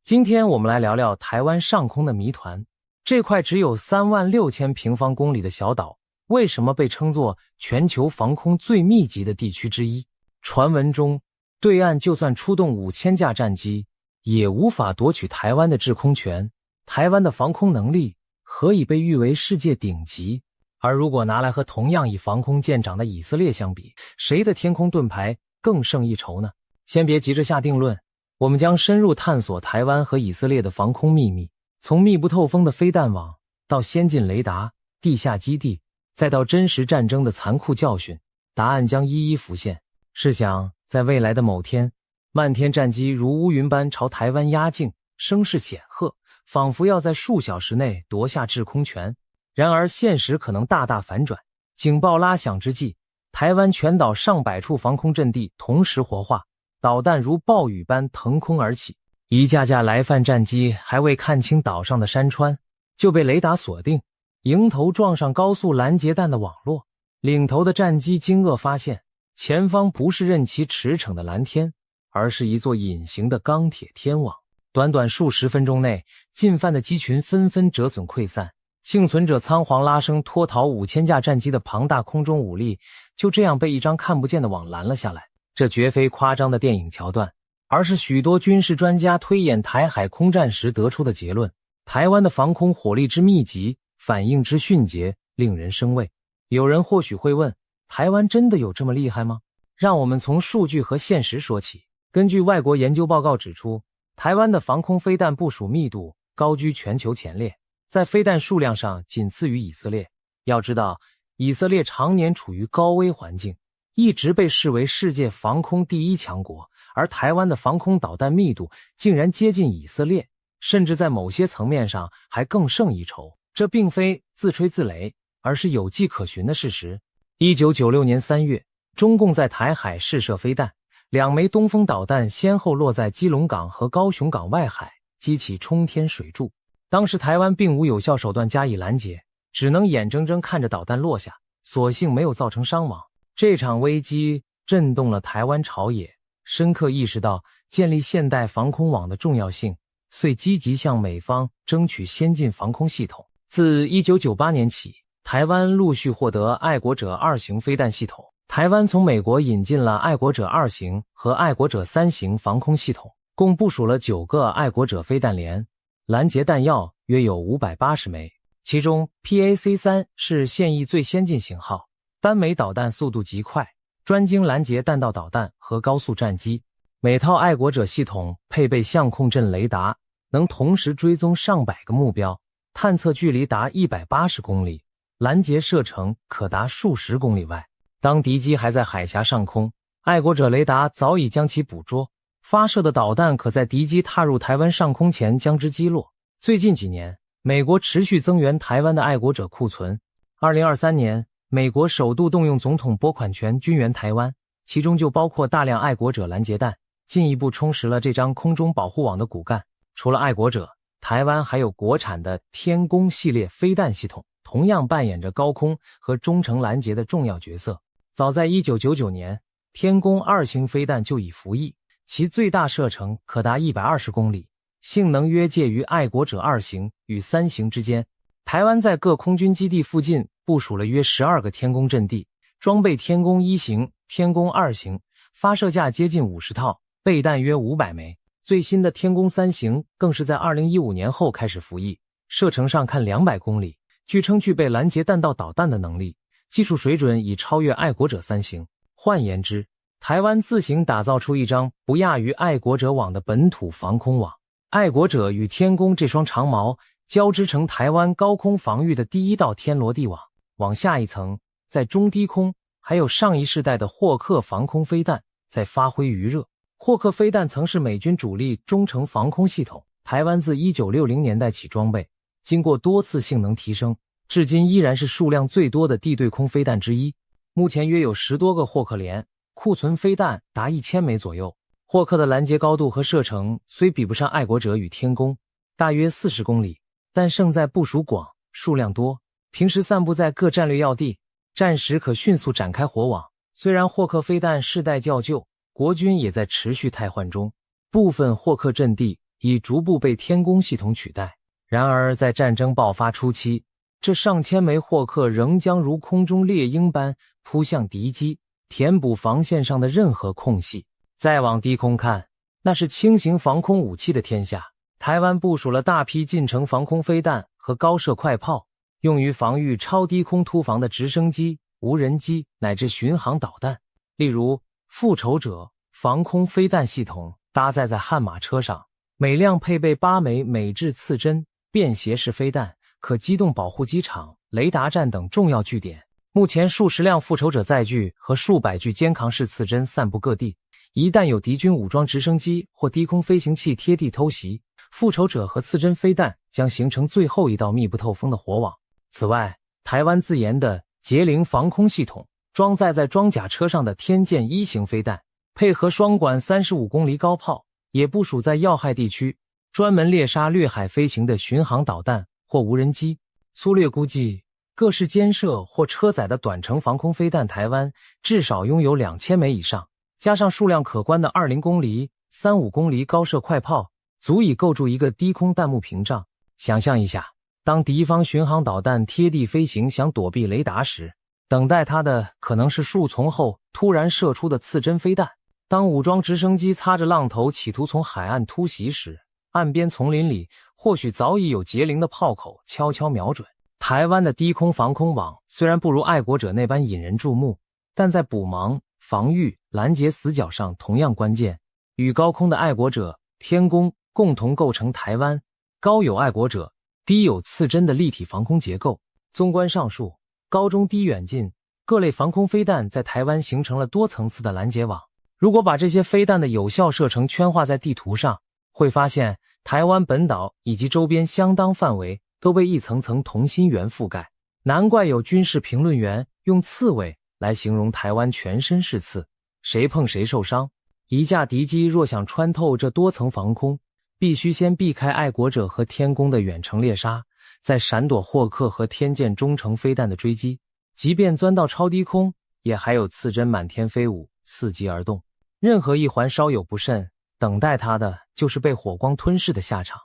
今天我们来聊聊台湾上空的谜团。这块只有36000平方公里的小岛，为什么被称作全球防空最密集的地区之一？传闻中，对岸就算出动5000架战机，也无法夺取台湾的制空权。台湾的防空能力何以被誉为世界顶级？而如果拿来和同样以防空见长的以色列相比，谁的天空盾牌更胜一筹呢？先别急着下定论，我们将深入探索台湾和以色列的防空秘密，从密不透风的飞弹网，到先进雷达、地下基地，再到真实战争的残酷教训，答案将一一浮现。试想，在未来的某天，漫天战机如乌云般朝台湾压境，声势显赫，仿佛要在数小时内夺下制空权。然而现实可能大大反转，警报拉响之际，台湾全岛上百处防空阵地同时活化，导弹如暴雨般腾空而起，一架架来犯战机还未看清岛上的山川，就被雷达锁定，迎头撞上高速拦截弹的网络。领头的战机惊愕发现，前方不是任其驰骋的蓝天，而是一座隐形的钢铁天网。短短数十分钟内，进犯的机群纷纷折损溃散，幸存者仓皇拉升脱逃5000架战机的庞大空中武力，就这样被一张看不见的网拦了下来。这绝非夸张的电影桥段，而是许多军事专家推演台海空战时得出的结论。台湾的防空火力之密集，反应之迅捷，令人生畏。有人或许会问，台湾真的有这么厉害吗？让我们从数据和现实说起。根据外国研究报告指出，台湾的防空飞弹部署密度高居全球前列，在飞弹数量上仅次于以色列。要知道，以色列常年处于高危环境，一直被视为世界防空第一强国，而台湾的防空导弹密度竟然接近以色列，甚至在某些层面上还更胜一筹。这并非自吹自擂，而是有迹可循的事实。1996年3月，中共在台海试射飞弹，2枚东风导弹先后落在基隆港和高雄港外海，激起冲天水柱。当时台湾并无有效手段加以拦截，只能眼睁睁看着导弹落下，所幸没有造成伤亡。这场危机震动了台湾朝野，深刻意识到建立现代防空网的重要性，遂积极向美方争取先进防空系统。自1998年起，台湾陆续获得爱国者2型飞弹系统。台湾从美国引进了爱国者2型和爱国者3型防空系统，共部署了9个爱国者飞弹连，拦截弹药约有580枚，其中 PAC-3 是现役最先进型号，单枚导弹速度极快，专精拦截弹道导弹和高速战机。每套爱国者系统配备相控阵雷达，能同时追踪上百个目标，探测距离达180公里，拦截射程可达数十公里外。当敌机还在海峡上空，爱国者雷达早已将其捕捉，发射的导弹可在敌机踏入台湾上空前将之击落。最近几年，美国持续增援台湾的爱国者库存。2023年，美国首度动用总统拨款权军援台湾，其中就包括大量爱国者拦截弹，进一步充实了这张空中保护网的骨干。除了爱国者，台湾还有国产的天弓系列飞弹系统，同样扮演着高空和中程拦截的重要角色。早在1999年，天弓2型飞弹就已服役，其最大射程可达120公里，性能约介于爱国者2型与3型之间。台湾在各空军基地附近部署了约12个天弓阵地，装备天弓1型、天弓2型，发射架接近50套，备弹约500枚。最新的天弓3型更是在2015年后开始服役，射程上看200公里，据称具备拦截弹道导弹的能力，技术水准已超越爱国者3型。换言之，台湾自行打造出一张不亚于爱国者网的本土防空网。爱国者与天弓这双长矛交织成台湾高空防御的第一道天罗地网。往下一层，在中低空还有上一世代的霍克防空飞弹在发挥余热。霍克飞弹曾是美军主力中程防空系统，台湾自1960年代起装备，经过多次性能提升，至今依然是数量最多的地对空飞弹之一。目前约有10多个霍克连，库存飞弹达1000枚左右。霍克的拦截高度和射程虽比不上爱国者与天弓，大约40公里，但胜在部署广、数量多，平时散布在各战略要地，战时可迅速展开火网。虽然霍克飞弹世代较旧，国军也在持续汰换中，部分霍克阵地已逐步被天宫系统取代。然而在战争爆发初期，这上千枚霍克仍将如空中猎鹰般扑向敌机，填补防线上的任何空隙。再往低空看，那是轻型防空武器的天下。台湾部署了大批近程防空飞弹和高射快炮，用于防御超低空突防的直升机、无人机乃至巡航导弹。例如复仇者防空飞弹系统搭载在悍马车上，每辆配备8枚美制刺针便携式飞弹，可机动保护机场、雷达站等重要据点。目前数十辆复仇者载具和数百具肩扛式刺针散布各地，一旦有敌军武装直升机或低空飞行器贴地偷袭，复仇者和刺针飞弹将形成最后一道密不透风的火网。此外，台湾自研的捷羚防空系统，装载在装甲车上的天剑1型飞弹，配合双管35公里高炮，也部署在要害地区，专门猎杀掠海飞行的巡航导弹或无人机。粗略估计，各式肩射或车载的短程防空飞弹，台湾至少拥有2000枚以上，加上数量可观的20公里、35公里高射快炮，足以构筑一个低空弹幕屏障。想象一下，当敌方巡航导弹贴地飞行想躲避雷达时，等待它的可能是树丛后突然射出的刺针飞弹。当武装直升机擦着浪头企图从海岸突袭时，岸边丛林里或许早已有捷羚的炮口悄悄瞄准。台湾的低空防空网虽然不如爱国者那般引人注目，但在补盲、防御、拦截死角上同样关键。与高空的爱国者、天宫共同构成台湾高有爱国者、低有刺针的立体防空结构。纵观上述，高中低远近各类防空飞弹在台湾形成了多层次的拦截网。如果把这些飞弹的有效射程圈画在地图上，会发现台湾本岛以及周边相当范围都被一层层同心圆覆盖。难怪有军事评论员用刺猬来形容台湾全身是刺，谁碰谁受伤。一架敌机若想穿透这多层防空，必须先避开爱国者和天宫的远程猎杀，再闪躲霍克和天剑中程飞弹的追击，即便钻到超低空，也还有刺针满天飞舞，伺机而动。任何一环稍有不慎，等待他的就是被火光吞噬的下场。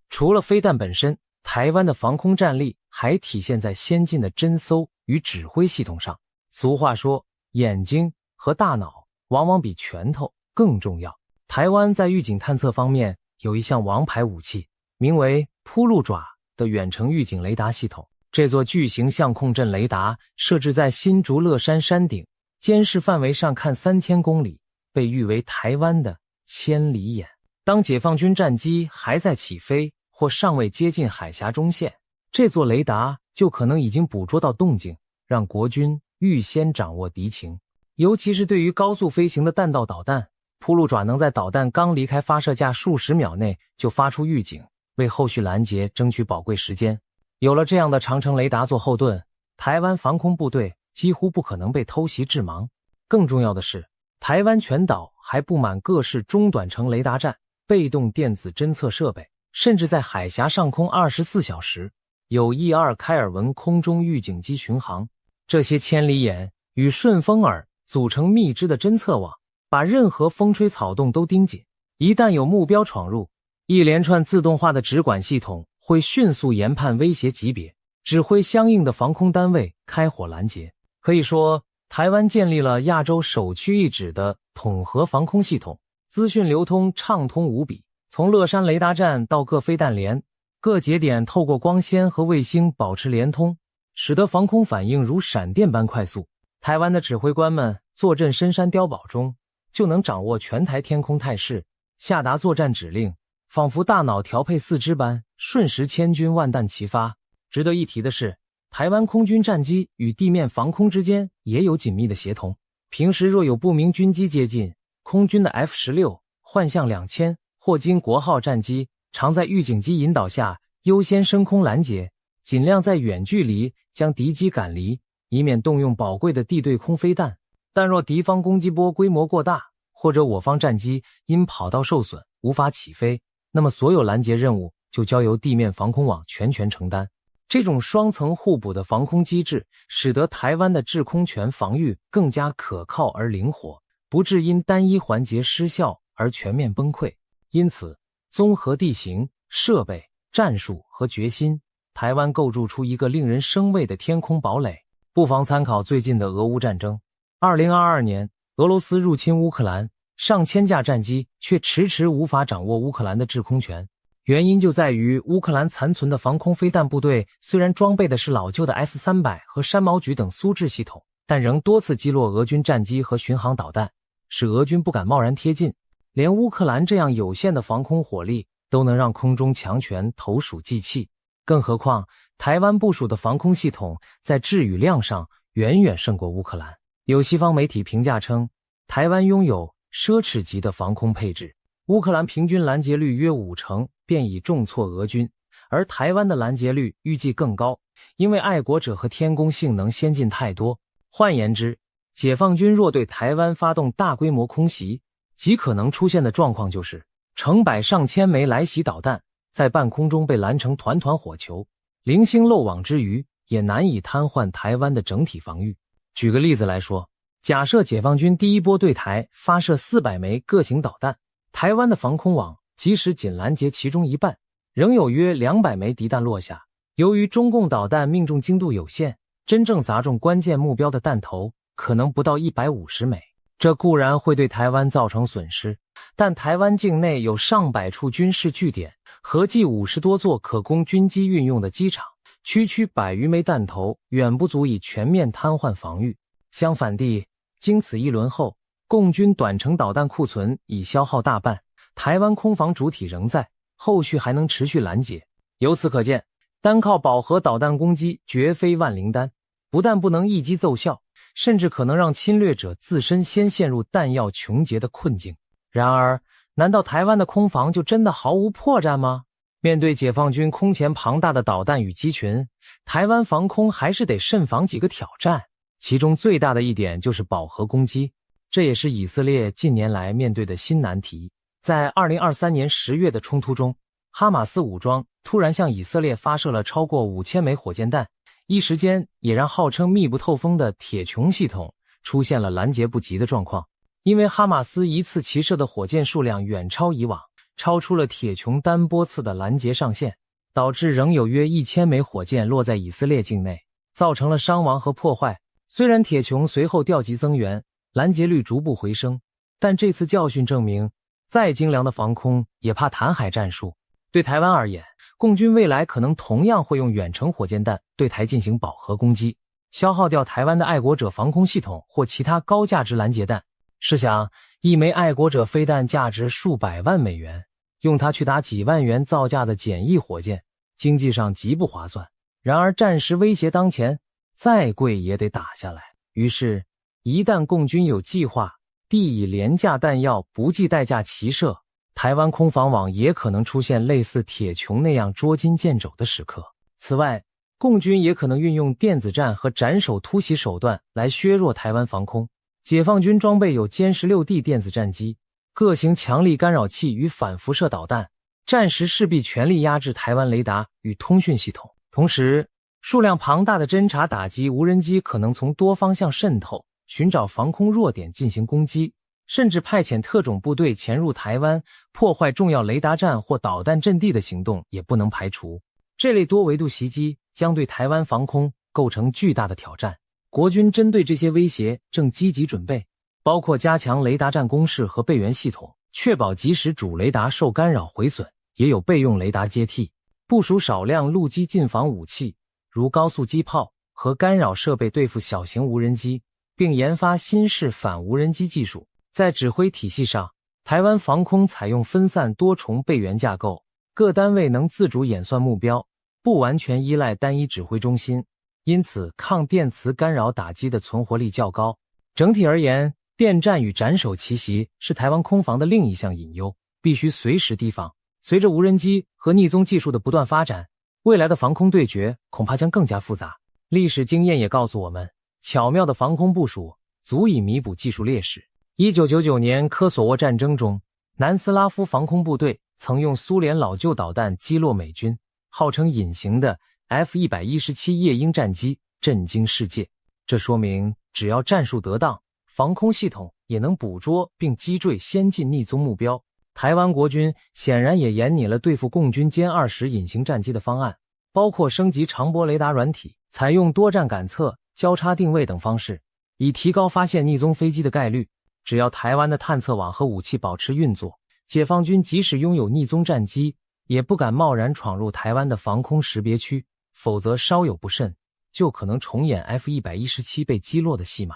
除了飞弹本身，台湾的防空战力还体现在先进的侦搜与指挥系统上。俗话说，眼睛和大脑往往比拳头更重要。台湾在预警探测方面有一项王牌武器，名为扑鹿爪的远程预警雷达系统。这座巨型相控阵雷达设置在新竹乐山山顶，监视范围上看3000公里，被誉为台湾的千里眼。当解放军战机还在起飞或尚未接近海峡中线，这座雷达就可能已经捕捉到动静，让国军预先掌握敌情。尤其是对于高速飞行的弹道导弹，扑鹿爪能在导弹刚离开发射架数十秒内就发出预警，为后续拦截争取宝贵时间。有了这样的长程雷达做后盾，台湾防空部队几乎不可能被偷袭致盲。更重要的是，台湾全岛还布满各式中短程雷达站、被动电子侦测设备，甚至在海峡上空24小时有E2开尔文空中预警机巡航。这些千里眼与顺风耳组成密织的侦测网，把任何风吹草动都盯紧。一旦有目标闯入，一连串自动化的直管系统会迅速研判威胁级别，指挥相应的防空单位开火拦截。可以说，台湾建立了亚洲首屈一指的统合防空系统，资讯流通畅通无比。从乐山雷达站到各飞弹连，各节点透过光纤和卫星保持连通，使得防空反应如闪电般快速。台湾的指挥官们坐镇深山碉堡中，就能掌握全台天空态势，下达作战指令，仿佛大脑调配四肢般，瞬时千军万弹齐发。值得一提的是，台湾空军战机与地面防空之间也有紧密的协同。平时若有不明军机接近，空军的 F-16、幻象2000、霍金国号战机常在预警机引导下优先升空拦截，尽量在远距离将敌机赶离，以免动用宝贵的地对空飞弹。但若敌方攻击波规模过大，或者我方战机因跑道受损无法起飞，那么所有拦截任务就交由地面防空网全权承担。这种双层互补的防空机制，使得台湾的制空权防御更加可靠而灵活，不致因单一环节失效而全面崩溃。因此，综合地形、设备、战术和决心，台湾构筑出一个令人生畏的天空堡垒。不妨参考最近的俄乌战争。2022年，俄罗斯入侵乌克兰，上千架战机却迟迟无法掌握乌克兰的制空权。原因就在于乌克兰残存的防空飞弹部队虽然装备的是老旧的 S-300和山毛榉等苏制系统，但仍多次击落俄军战机和巡航导弹，使俄军不敢贸然贴近。连乌克兰这样有限的防空火力都能让空中强权投鼠忌器，更何况台湾部署的防空系统在质与量上远远胜过乌克兰。有西方媒体评价称，台湾拥有奢侈级的防空配置，乌克兰平均拦截率约50%便已重挫俄军，而台湾的拦截率预计更高，因为爱国者和天宫性能先进太多。换言之，解放军若对台湾发动大规模空袭，极可能出现的状况就是成百上千枚来袭导弹在半空中被拦成团团火球，零星漏网之鱼也难以瘫痪台湾的整体防御。举个例子来说，假设解放军第一波对台发射400枚各型导弹，台湾的防空网即使仅拦截其中一半，仍有约200枚敌弹落下。由于中共导弹命中精度有限，真正砸中关键目标的弹头可能不到150枚。这固然会对台湾造成损失，但台湾境内有上百处军事据点，合计50多座可供军机运用的机场，区区100余枚弹头远不足以全面瘫痪防御。相反地，经此一轮后，共军短程导弹库存已消耗大半，台湾空防主体仍在，后续还能持续拦截。由此可见，单靠饱和导弹攻击绝非万灵丹，不但不能一击奏效，甚至可能让侵略者自身先陷入弹药穷竭的困境。然而，难道台湾的空防就真的毫无破绽吗？面对解放军空前庞大的导弹与机群，台湾防空还是得慎防几个挑战，其中最大的一点就是饱和攻击，这也是以色列近年来面对的新难题。在2023年10月的冲突中，哈马斯武装突然向以色列发射了超过5000枚火箭弹，一时间也让号称密不透风的铁穹系统出现了拦截不及的状况。因为哈马斯一次齐射的火箭数量远超以往，超出了铁穹单波次的拦截上限，导致仍有约1000枚火箭落在以色列境内，造成了伤亡和破坏。虽然铁穹随后调集增援，拦截率逐步回升，但这次教训证明，再精良的防空也怕弹海战术。对台湾而言，共军未来可能同样会用远程火箭弹对台进行饱和攻击，消耗掉台湾的爱国者防空系统或其他高价值拦截弹。试想，一枚爱国者飞弹价值数百万美元，用它去打几万元造价的简易火箭，经济上极不划算。然而战时威胁当前，再贵也得打下来。于是，一旦共军有计划地以廉价弹药不计代价齐射，台湾空防网也可能出现类似铁穹那样捉襟见肘的时刻。此外，共军也可能运用电子战和斩首突袭手段来削弱台湾防空。解放军装备有歼 16D 电子战机、各型强力干扰器与反辐射导弹，战时势必全力压制台湾雷达与通讯系统。同时，数量庞大的侦察打击无人机可能从多方向渗透，寻找防空弱点进行攻击，甚至派遣特种部队潜入台湾，破坏重要雷达站或导弹阵地的行动也不能排除。这类多维度袭击将对台湾防空构成巨大的挑战。国军针对这些威胁正积极准备，包括加强雷达站工事和备援系统，确保即使主雷达受干扰毁损，也有备用雷达接替，部署少量陆基近防武器，如高速机炮和干扰设备对付小型无人机，并研发新式反无人机技术。在指挥体系上，台湾防空采用分散多重备援架构，各单位能自主演算目标，不完全依赖单一指挥中心，因此抗电磁干扰打击的存活力较高。整体而言，电战与斩首奇袭是台湾空防的另一项隐忧，必须随时提防。随着无人机和匿踪技术的不断发展，未来的防空对决恐怕将更加复杂。历史经验也告诉我们，巧妙的防空部署足以弥补技术劣势。1999年科索沃战争中，南斯拉夫防空部队曾用苏联老旧导弹击落美军号称隐形的 F-117夜鹰战机，震惊世界。这说明只要战术得当，防空系统也能捕捉并击坠先进匿踪目标。台湾国军显然也研拟了对付共军歼20隐形战机的方案，包括升级长波雷达软体，采用多站感测、交叉定位等方式，以提高发现逆踪飞机的概率。只要台湾的探测网和武器保持运作，解放军即使拥有逆踪战机，也不敢贸然闯入台湾的防空识别区，否则稍有不慎，就可能重演 F-117被击落的戏码。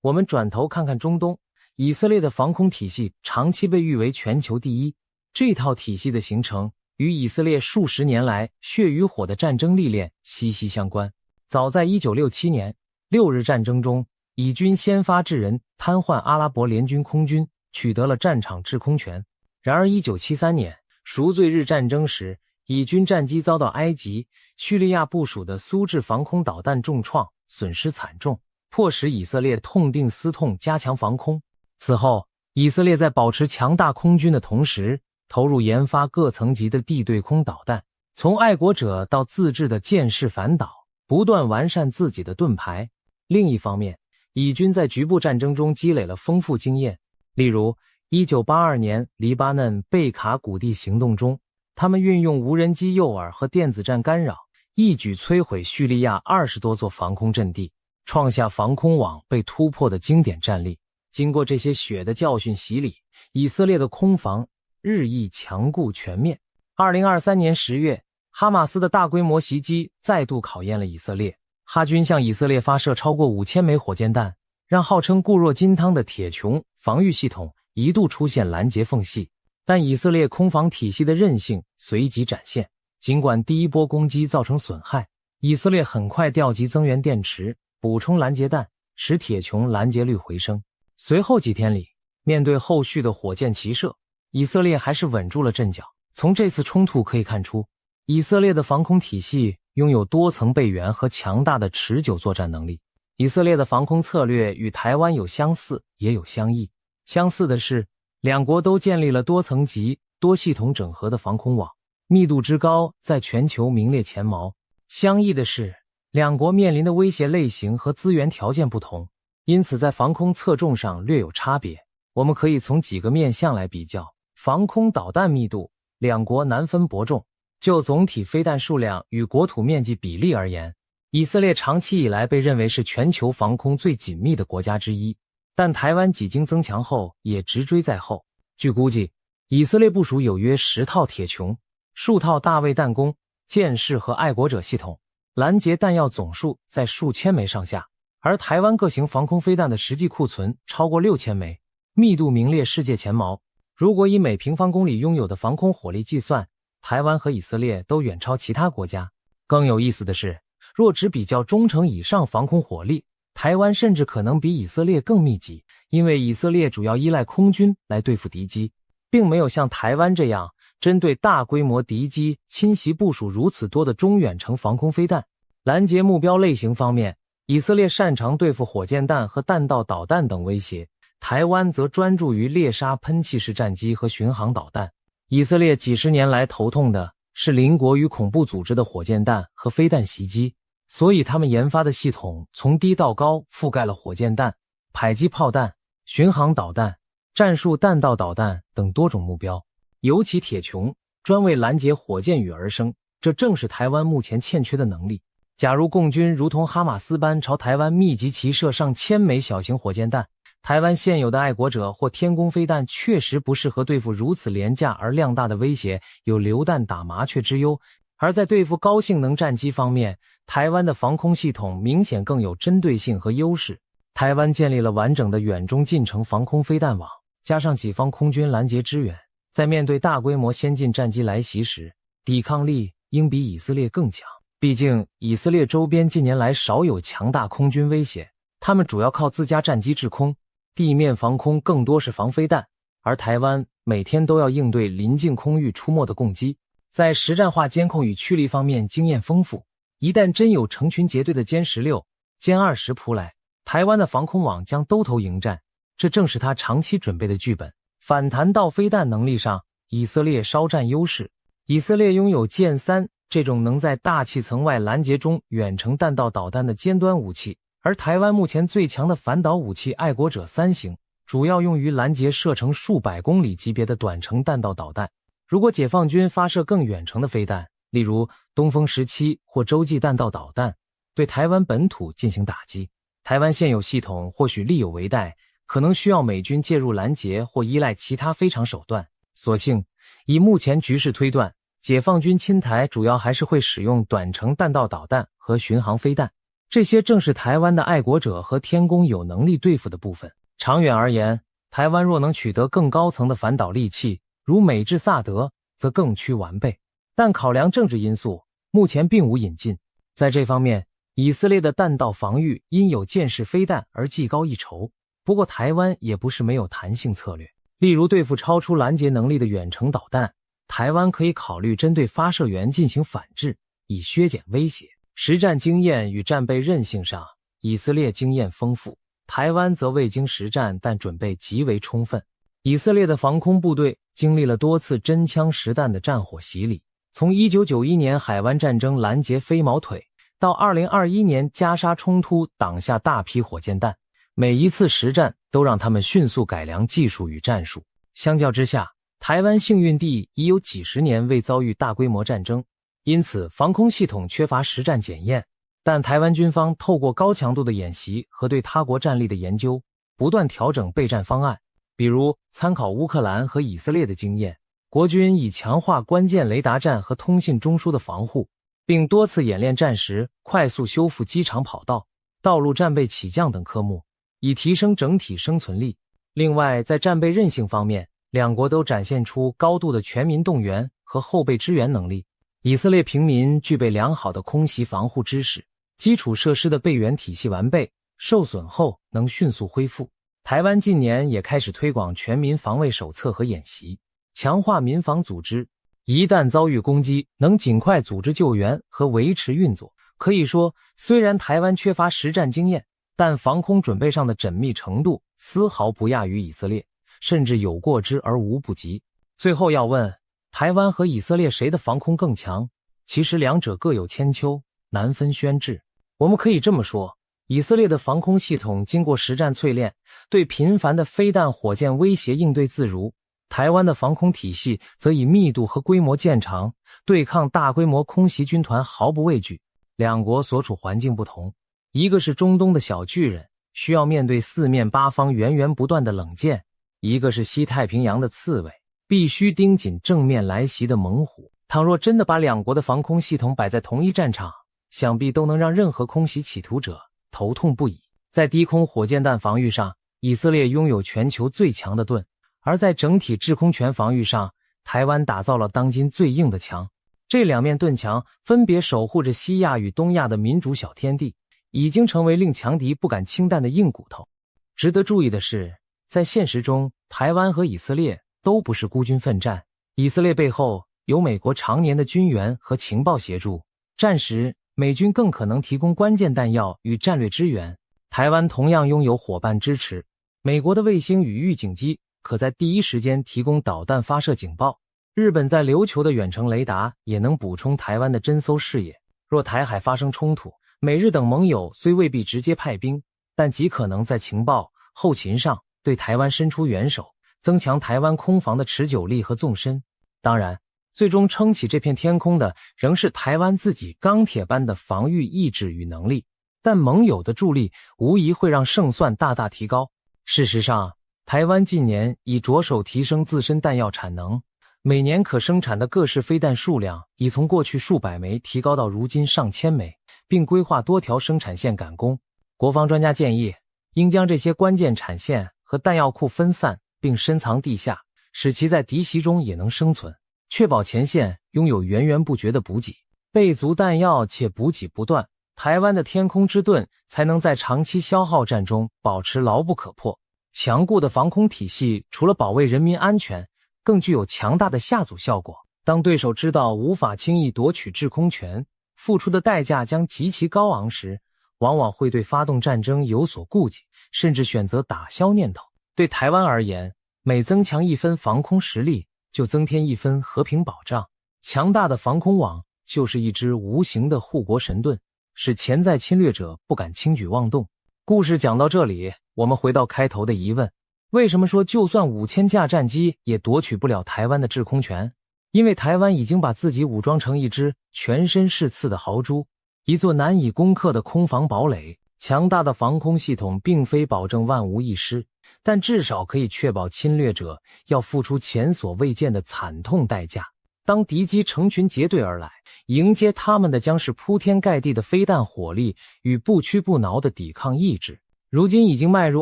我们转头看看中东，以色列的防空体系长期被誉为全球第一，这套体系的形成与以色列数十年来血与火的战争历练息息相关。早在1967年六日战争中，以军先发制人，瘫痪阿拉伯联军空军，取得了战场制空权。然而1973年赎罪日战争时，以军战机遭到埃及、叙利亚部署的苏制防空导弹重创，损失惨重，迫使以色列痛定思痛，加强防空。此后，以色列在保持强大空军的同时，投入研发各层级的地对空导弹，从爱国者到自制的箭式反导，不断完善自己的盾牌。另一方面，以军在局部战争中积累了丰富经验，例如1982年黎巴嫩贝卡谷地行动中，他们运用无人机诱饵和电子战干扰，一举摧毁叙利亚20多座防空阵地，创下防空网被突破的经典战例。经过这些血的教训洗礼，以色列的空防日益强固全面。2023年10月，哈马斯的大规模袭击再度考验了以色列。哈军向以色列发射超过5000枚火箭弹，让号称固若金汤的铁穹防御系统一度出现拦截缝隙。但以色列空防体系的韧性随即展现，尽管第一波攻击造成损害，以色列很快调集增援电池，补充拦截弹，使铁穹拦截率回升。随后几天里，面对后续的火箭齐射，以色列还是稳住了阵脚。从这次冲突可以看出，以色列的防空体系拥有多层备援和强大的持久作战能力。以色列的防空策略与台湾有相似，也有相异。相似的是，两国都建立了多层级、多系统整合的防空网，密度之高在全球名列前茅。相异的是，两国面临的威胁类型和资源条件不同，因此在防空侧重上略有差别。我们可以从几个面向来比较。防空导弹密度，两国难分伯仲。就总体飞弹数量与国土面积比例而言，以色列长期以来被认为是全球防空最紧密的国家之一，但台湾几经增强后也直追在后。据估计，以色列部署有约10套铁穹、数套大卫弹弓、箭式和爱国者系统，拦截弹药总数在数千枚上下，而台湾各型防空飞弹的实际库存超过6000枚，密度名列世界前茅。如果以每平方公里拥有的防空火力计算，台湾和以色列都远超其他国家。更有意思的是，若只比较中程以上防空火力，台湾甚至可能比以色列更密集，因为以色列主要依赖空军来对付敌机，并没有像台湾这样针对大规模敌机侵袭部署如此多的中远程防空飞弹。拦截目标类型方面，以色列擅长对付火箭弹和弹道导弹等威胁，台湾则专注于猎杀喷气式战机和巡航导弹。以色列几十年来头痛的是邻国与恐怖组织的火箭弹和飞弹袭击，所以他们研发的系统从低到高覆盖了火箭弹、迫击炮弹、巡航导弹、战术弹道导弹等多种目标。尤其铁穹专为拦截火箭雨而生，这正是台湾目前欠缺的能力。假如共军如同哈马斯般朝台湾密集齐射上千枚小型火箭弹，台湾现有的爱国者或天弓飞弹确实不适合对付如此廉价而量大的威胁，有流弹打麻雀之忧。而在对付高性能战机方面，台湾的防空系统明显更有针对性和优势。台湾建立了完整的远中近程防空飞弹网，加上己方空军拦截支援，在面对大规模先进战机来袭时，抵抗力应比以色列更强。毕竟以色列周边近年来少有强大空军威胁，他们主要靠自家战机制空，地面防空更多是防飞弹，而台湾每天都要应对临近空域出没的共机，在实战化监控与驱离方面经验丰富。一旦真有成群结队的歼16、歼20扑来，台湾的防空网将兜头迎战，这正是他长期准备的剧本。反弹道飞弹能力上，以色列稍占优势。以色列拥有剑3这种能在大气层外拦截中远程弹道导弹的尖端武器，而台湾目前最强的反导武器爱国者3型，主要用于拦截射程数百公里级别的短程弹道导弹。如果解放军发射更远程的飞弹，例如东风17或洲际弹道导弹，对台湾本土进行打击，台湾现有系统或许力有为待，可能需要美军介入拦截或依赖其他非常手段。所幸，以目前局势推断，解放军侵台主要还是会使用短程弹道导弹和巡航飞弹，这些正是台湾的爱国者和天宫有能力对付的部分。长远而言，台湾若能取得更高层的反导利器，如美制萨德，则更趋完备。但考量政治因素，目前并无引进。在这方面，以色列的弹道防御因有箭式飞弹而技高一筹。不过台湾也不是没有弹性策略，例如对付超出拦截能力的远程导弹，台湾可以考虑针对发射源进行反制，以削减威胁。实战经验与战备韧性上，以色列经验丰富，台湾则未经实战但准备极为充分。以色列的防空部队经历了多次真枪实弹的战火洗礼，从1991年海湾战争拦截飞毛腿，到2021年加沙冲突挡下大批火箭弹，每一次实战都让他们迅速改良技术与战术。相较之下，台湾幸运地已有几十年未遭遇大规模战争，因此防空系统缺乏实战检验。但台湾军方透过高强度的演习和对他国战力的研究，不断调整备战方案。比如参考乌克兰和以色列的经验，国军以强化关键雷达站和通信中枢的防护，并多次演练战时快速修复机场跑道、道路战备起降等科目，以提升整体生存力。另外，在战备韧性方面，两国都展现出高度的全民动员和后备支援能力。以色列平民具备良好的空袭防护知识，基础设施的备援体系完备，受损后能迅速恢复。台湾近年也开始推广全民防卫手册和演习，强化民防组织，一旦遭遇攻击，能尽快组织救援和维持运作。可以说，虽然台湾缺乏实战经验，但防空准备上的缜密程度丝毫不亚于以色列，甚至有过之而无不及。最后要问，台湾和以色列谁的防空更强？其实两者各有千秋，难分轩轾。我们可以这么说，以色列的防空系统经过实战淬炼，对频繁的飞弹火箭威胁应对自如。台湾的防空体系则以密度和规模见长，对抗大规模空袭军团毫不畏惧。两国所处环境不同，一个是中东的小巨人，需要面对四面八方源源不断的冷箭；一个是西太平洋的刺猬，必须盯紧正面来袭的猛虎。倘若真的把两国的防空系统摆在同一战场，想必都能让任何空袭企图者头痛不已。在低空火箭弹防御上，以色列拥有全球最强的盾，而在整体制空权防御上，台湾打造了当今最硬的墙。这两面盾墙分别守护着西亚与东亚的民主小天地，已经成为令强敌不敢轻弹的硬骨头。值得注意的是，在现实中，台湾和以色列都不是孤军奋战，以色列背后有美国常年的军援和情报协助，战时美军更可能提供关键弹药与战略支援。台湾同样拥有伙伴支持，美国的卫星与预警机可在第一时间提供导弹发射警报，日本在琉球的远程雷达也能补充台湾的侦搜视野。若台海发生冲突，美日等盟友虽未必直接派兵，但极可能在情报、后勤上对台湾伸出援手，增强台湾空防的持久力和纵深。当然，最终撑起这片天空的仍是台湾自己钢铁般的防御意志与能力，但盟友的助力无疑会让胜算大大提高。事实上，台湾近年已着手提升自身弹药产能，每年可生产的各式飞弹数量已从过去数百枚提高到如今上千枚，并规划多条生产线赶工。国防专家建议，应将这些关键产线和弹药库分散并深藏地下，使其在敌袭中也能生存，确保前线拥有源源不绝的补给，备足弹药且补给不断，台湾的天空之盾才能在长期消耗战中保持牢不可破。强固的防空体系除了保卫人民安全，更具有强大的吓阻效果。当对手知道无法轻易夺取制空权，付出的代价将极其高昂时，往往会对发动战争有所顾忌，甚至选择打消念头。对台湾而言，每增强一分防空实力，就增添一分和平保障。强大的防空网就是一支无形的护国神盾，使潜在侵略者不敢轻举妄动。故事讲到这里，我们回到开头的疑问，为什么说就算5000架战机也夺取不了台湾的制空权？因为台湾已经把自己武装成一只全身是刺的豪猪，一座难以攻克的空防堡垒。强大的防空系统并非保证万无一失，但至少可以确保侵略者要付出前所未见的惨痛代价。当敌机成群结队而来，迎接他们的将是铺天盖地的飞弹火力与不屈不挠的抵抗意志。如今已经迈入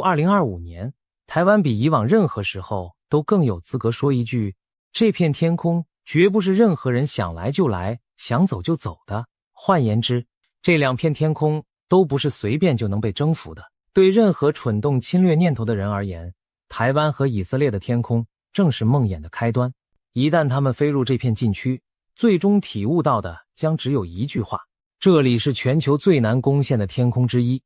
2025年，台湾比以往任何时候都更有资格说一句：这片天空绝不是任何人想来就来，想走就走的。换言之，这两片天空都不是随便就能被征服的。对任何蠢动侵略念头的人而言，台湾和以色列的天空正是梦魇的开端。一旦他们飞入这片禁区，最终体悟到的将只有一句话：这里是全球最难攻陷的天空之一。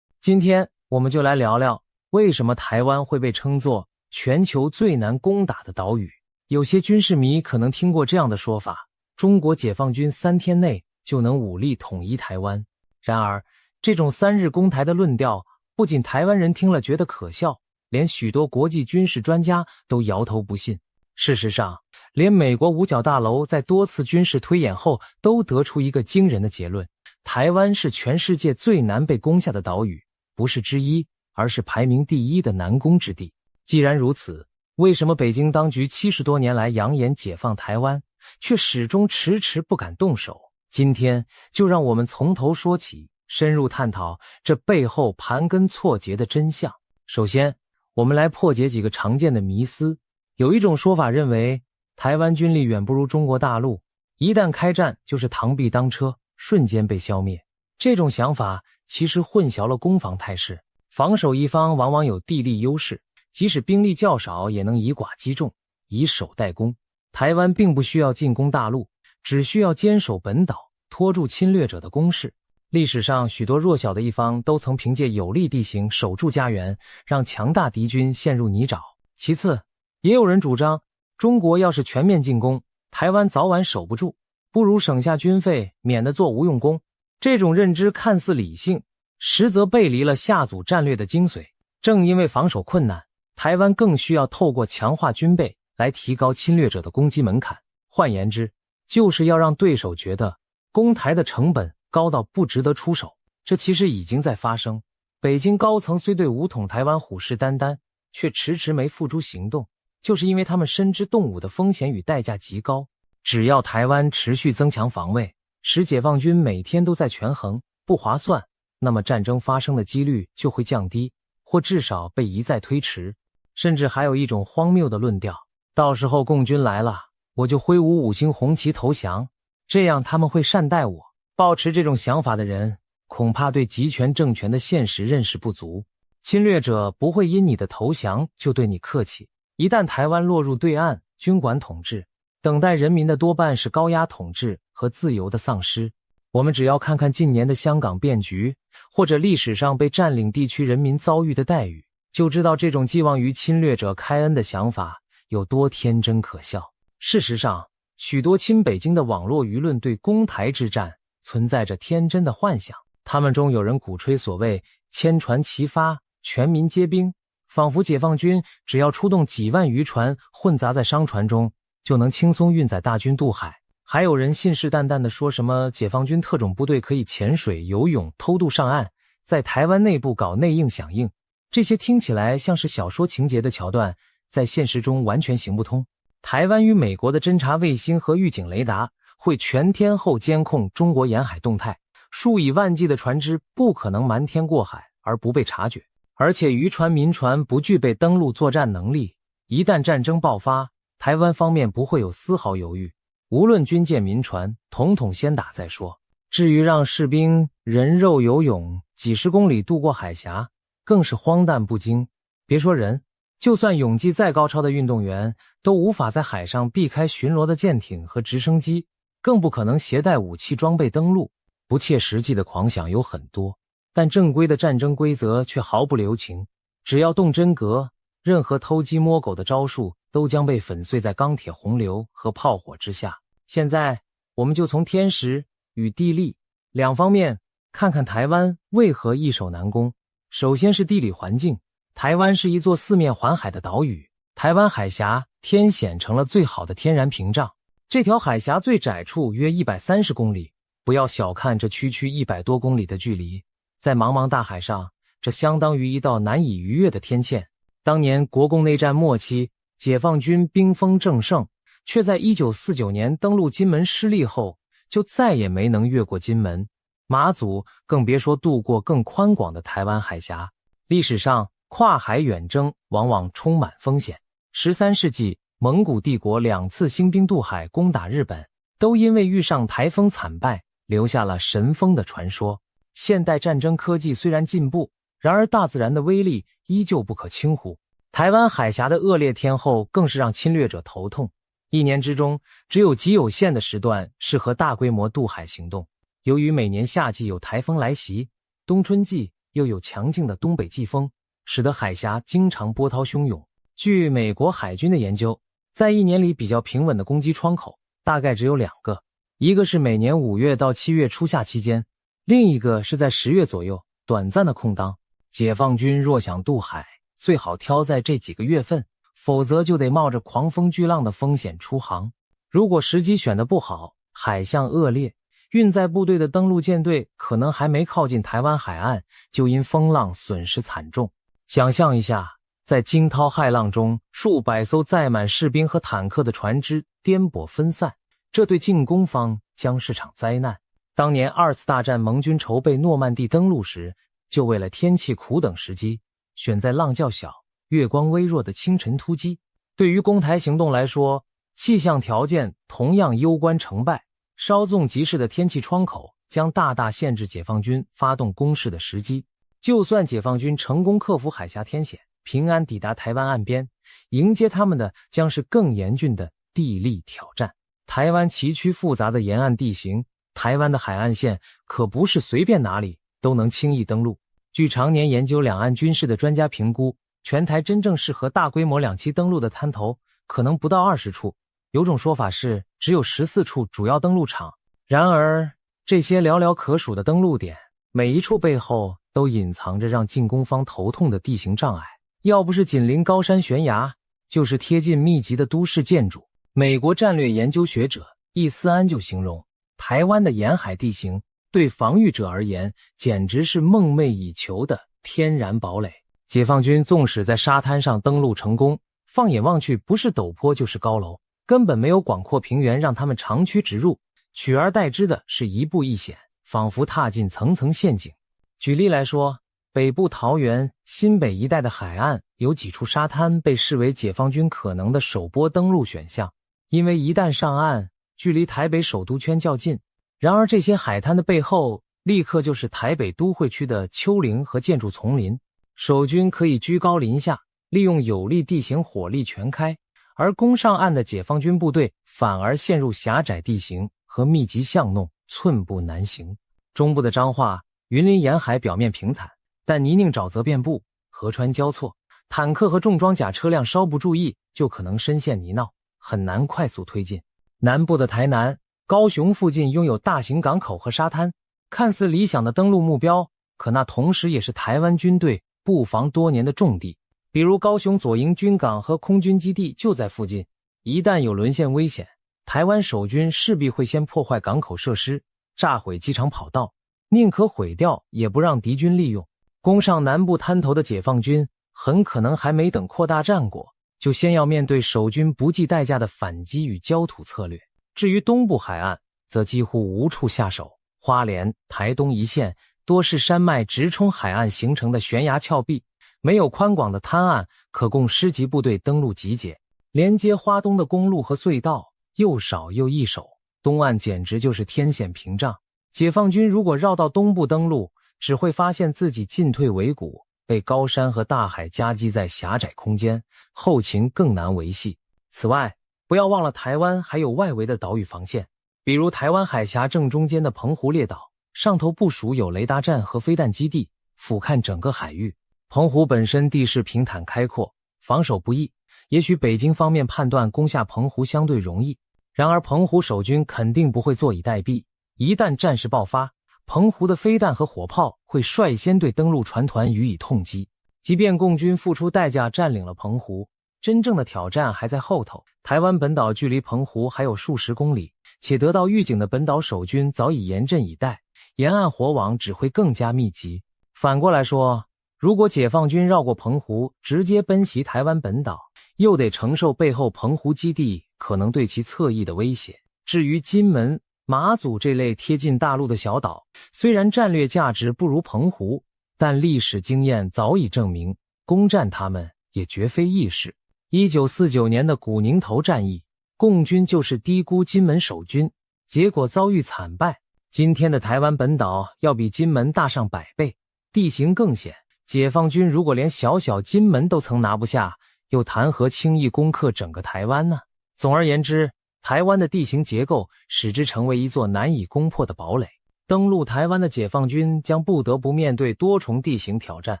今天我们就来聊聊，为什么台湾会被称作全球最难攻打的岛屿。有些军事迷可能听过这样的说法：中国解放军3天内就能武力统一台湾。然而，这种3日攻台的论调，不仅台湾人听了觉得可笑，连许多国际军事专家都摇头不信。事实上，连美国五角大楼在多次军事推演后都得出一个惊人的结论：台湾是全世界最难被攻下的岛屿，不是之一，而是排名第1的难攻之地。既然如此，为什么北京当局70多年来扬言解放台湾，却始终迟迟不敢动手？今天就让我们从头说起，深入探讨这背后盘根错节的真相。首先，我们来破解几个常见的迷思。有一种说法认为，台湾军力远不如中国大陆，一旦开战就是螳臂当车，瞬间被消灭。这种想法其实混淆了攻防态势。防守一方往往有地利优势，即使兵力较少也能以寡击众，以守待攻。台湾并不需要进攻大陆，只需要坚守本岛，拖住侵略者的攻势。历史上许多弱小的一方都曾凭借有利地形守住家园，让强大敌军陷入泥沼。其次，也有人主张，中国要是全面进攻，台湾早晚守不住，不如省下军费，免得做无用功。这种认知看似理性，实则背离了下组战略的精髓。正因为防守困难，台湾更需要透过强化军备来提高侵略者的攻击门槛。换言之，就是要让对手觉得攻台的成本高到不值得出手。这其实已经在发生。北京高层虽对武统台湾虎视眈眈，却迟迟没付诸行动，就是因为他们深知动武的风险与代价极高。只要台湾持续增强防卫，使解放军每天都在权衡，不划算，那么战争发生的几率就会降低，或至少被一再推迟。甚至还有一种荒谬的论调，到时候共军来了，我就挥舞5星红旗投降，这样他们会善待我。抱持这种想法的人，恐怕对集权政权的现实认识不足。侵略者不会因你的投降就对你客气。一旦台湾落入对岸军管统治，等待人民的多半是高压统治和自由的丧失。我们只要看看近年的香港变局，或者历史上被占领地区人民遭遇的待遇，就知道这种寄望于侵略者开恩的想法有多天真可笑。事实上，许多亲北京的网络舆论对攻台之战存在着天真的幻想，他们中有人鼓吹所谓千船齐发，全民皆兵，仿佛解放军只要出动几万渔船混杂在商船中，就能轻松运载大军渡海。还有人信誓旦旦地说什么解放军特种部队可以潜水、游泳、偷渡上岸，在台湾内部搞内应响应。这些听起来像是小说情节的桥段，在现实中完全行不通。台湾与美国的侦察卫星和预警雷达会全天候监控中国沿海动态，数以万计的船只不可能瞒天过海而不被察觉。而且渔船、民船不具备登陆作战能力，一旦战争爆发，台湾方面不会有丝毫犹豫，无论军舰、民船，统统先打再说。至于让士兵人肉游泳几十公里渡过海峡，更是荒诞不经。别说人，就算泳技再高超的运动员，都无法在海上避开巡逻的舰艇和直升机，更不可能携带武器装备登陆。不切实际的狂想有很多，但正规的战争规则却毫不留情。只要动真格，任何偷鸡摸狗的招数都将被粉碎在钢铁洪流和炮火之下。现在，我们就从天时与地利两方面看看台湾为何易守难攻。首先是地理环境，台湾是一座四面环海的岛屿，台湾海峡天险成了最好的天然屏障。这条海峡最窄处约130公里，不要小看这区100多公里的距离，在茫茫大海上，这相当于一道难以逾越的天堑。当年国共内战末期，解放军兵锋正盛，却在1949年登陆金门失利后，就再也没能越过金门、马祖，更别说渡过更宽广的台湾海峡。历史上，跨海远征往往充满风险。13世纪，蒙古帝国2次兴兵渡海攻打日本，都因为遇上台风惨败，留下了神风的传说。现代战争科技虽然进步，然而大自然的威力依旧不可轻忽。台湾海峡的恶劣天候更是让侵略者头痛，一年之中只有极有限的时段适合大规模渡海行动。由于每年夏季有台风来袭，冬春季又有强劲的东北季风，使得海峡经常波涛汹涌。据美国海军的研究，在一年里比较平稳的攻击窗口大概只有2个，一个是每年5月到7月初夏期间，另一个是在10月左右短暂的空当。解放军若想渡海，最好挑在这几个月份，否则就得冒着狂风巨浪的风险出航。如果时机选得不好，海象恶劣，运载部队的登陆舰队可能还没靠近台湾海岸，就因风浪损失惨重。想象一下，在惊涛骇浪中，数百艘载满士兵和坦克的船只颠簸分散，这对进攻方将是场灾难。当年2次大战盟军筹备诺曼底登陆时，就为了天气苦等时机，选在浪较小、月光微弱的清晨突击。对于攻台行动来说，气象条件同样攸关成败，稍纵即逝的天气窗口将大大限制解放军发动攻势的时机。就算解放军成功克服海峡天险，平安抵达台湾岸边，迎接他们的将是更严峻的地利挑战。台湾崎岖复杂的沿岸地形，台湾的海岸线可不是随便哪里都能轻易登陆。据常年研究两岸军事的专家评估，全台真正适合大规模2栖登陆的滩头可能不到20处，有种说法是只有14处主要登陆场。然而，这些寥寥可数的登陆点，每一处背后都隐藏着让进攻方头痛的地形障碍，要不是紧邻高山悬崖，就是贴近密集的都市建筑。美国战略研究学者易思安就形容，台湾的沿海地形对防御者而言简直是梦寐以求的天然堡垒。解放军纵使在沙滩上登陆成功，放眼望去不是陡坡就是高楼，根本没有广阔平原让他们长驱直入，取而代之的是一步一险，仿佛踏进层层陷阱。举例来说，北部桃园、新北一带的海岸有几处沙滩被视为解放军可能的首波登陆选项，因为一旦上岸，距离台北首都圈较近。然而这些海滩的背后，立刻就是台北都会区的丘陵和建筑丛林，守军可以居高临下，利用有利地形火力全开，而攻上岸的解放军部队反而陷入狭窄地形和密集巷弄，寸步难行。中部的彰化、云林沿海表面平坦，但泥泞沼泽遍布，河川交错，坦克和重装甲车辆稍不注意就可能深陷泥淖，很难快速推进。南部的台南、高雄附近拥有大型港口和沙滩，看似理想的登陆目标，可那同时也是台湾军队布防多年的重地。比如高雄左营军港和空军基地就在附近，一旦有沦陷危险，台湾守军势必会先破坏港口设施，炸毁机场跑道，宁可毁掉也不让敌军利用。攻上南部滩头的解放军很可能还没等扩大战果，就先要面对守军不计代价的反击与焦土策略。至于东部海岸，则几乎无处下手，花莲、台东一线多是山脉直冲海岸形成的悬崖峭壁，没有宽广的滩岸可供师级部队登陆集结，连接花东的公路和隧道又少又易守，东岸简直就是天险屏障。解放军如果绕到东部登陆，只会发现自己进退维谷，被高山和大海夹击在狭窄空间，后勤更难维系。此外，不要忘了台湾还有外围的岛屿防线，比如台湾海峡正中间的澎湖列岛，上头部署有雷达站和飞弹基地，俯瞰整个海域。澎湖本身地势平坦开阔，防守不易，也许北京方面判断攻下澎湖相对容易，然而澎湖守军肯定不会坐以待毙，一旦战事爆发，澎湖的飞弹和火炮会率先对登陆船团予以痛击。即便共军付出代价占领了澎湖，真正的挑战还在后头。台湾本岛距离澎湖还有数十公里，且得到预警的本岛守军早已严阵以待，沿岸火网只会更加密集。反过来说，如果解放军绕过澎湖，直接奔袭台湾本岛，又得承受背后澎湖基地可能对其侧翼的威胁。至于金门、马祖这类贴近大陆的小岛，虽然战略价值不如澎湖，但历史经验早已证明，攻占他们也绝非易事。1949年的古宁头战役，共军就是低估金门守军，结果遭遇惨败。今天的台湾本岛要比金门大上100倍，地形更险。解放军如果连小小金门都曾拿不下，又谈何轻易攻克整个台湾呢？总而言之，台湾的地形结构使之成为一座难以攻破的堡垒。登陆台湾的解放军将不得不面对多重地形挑战，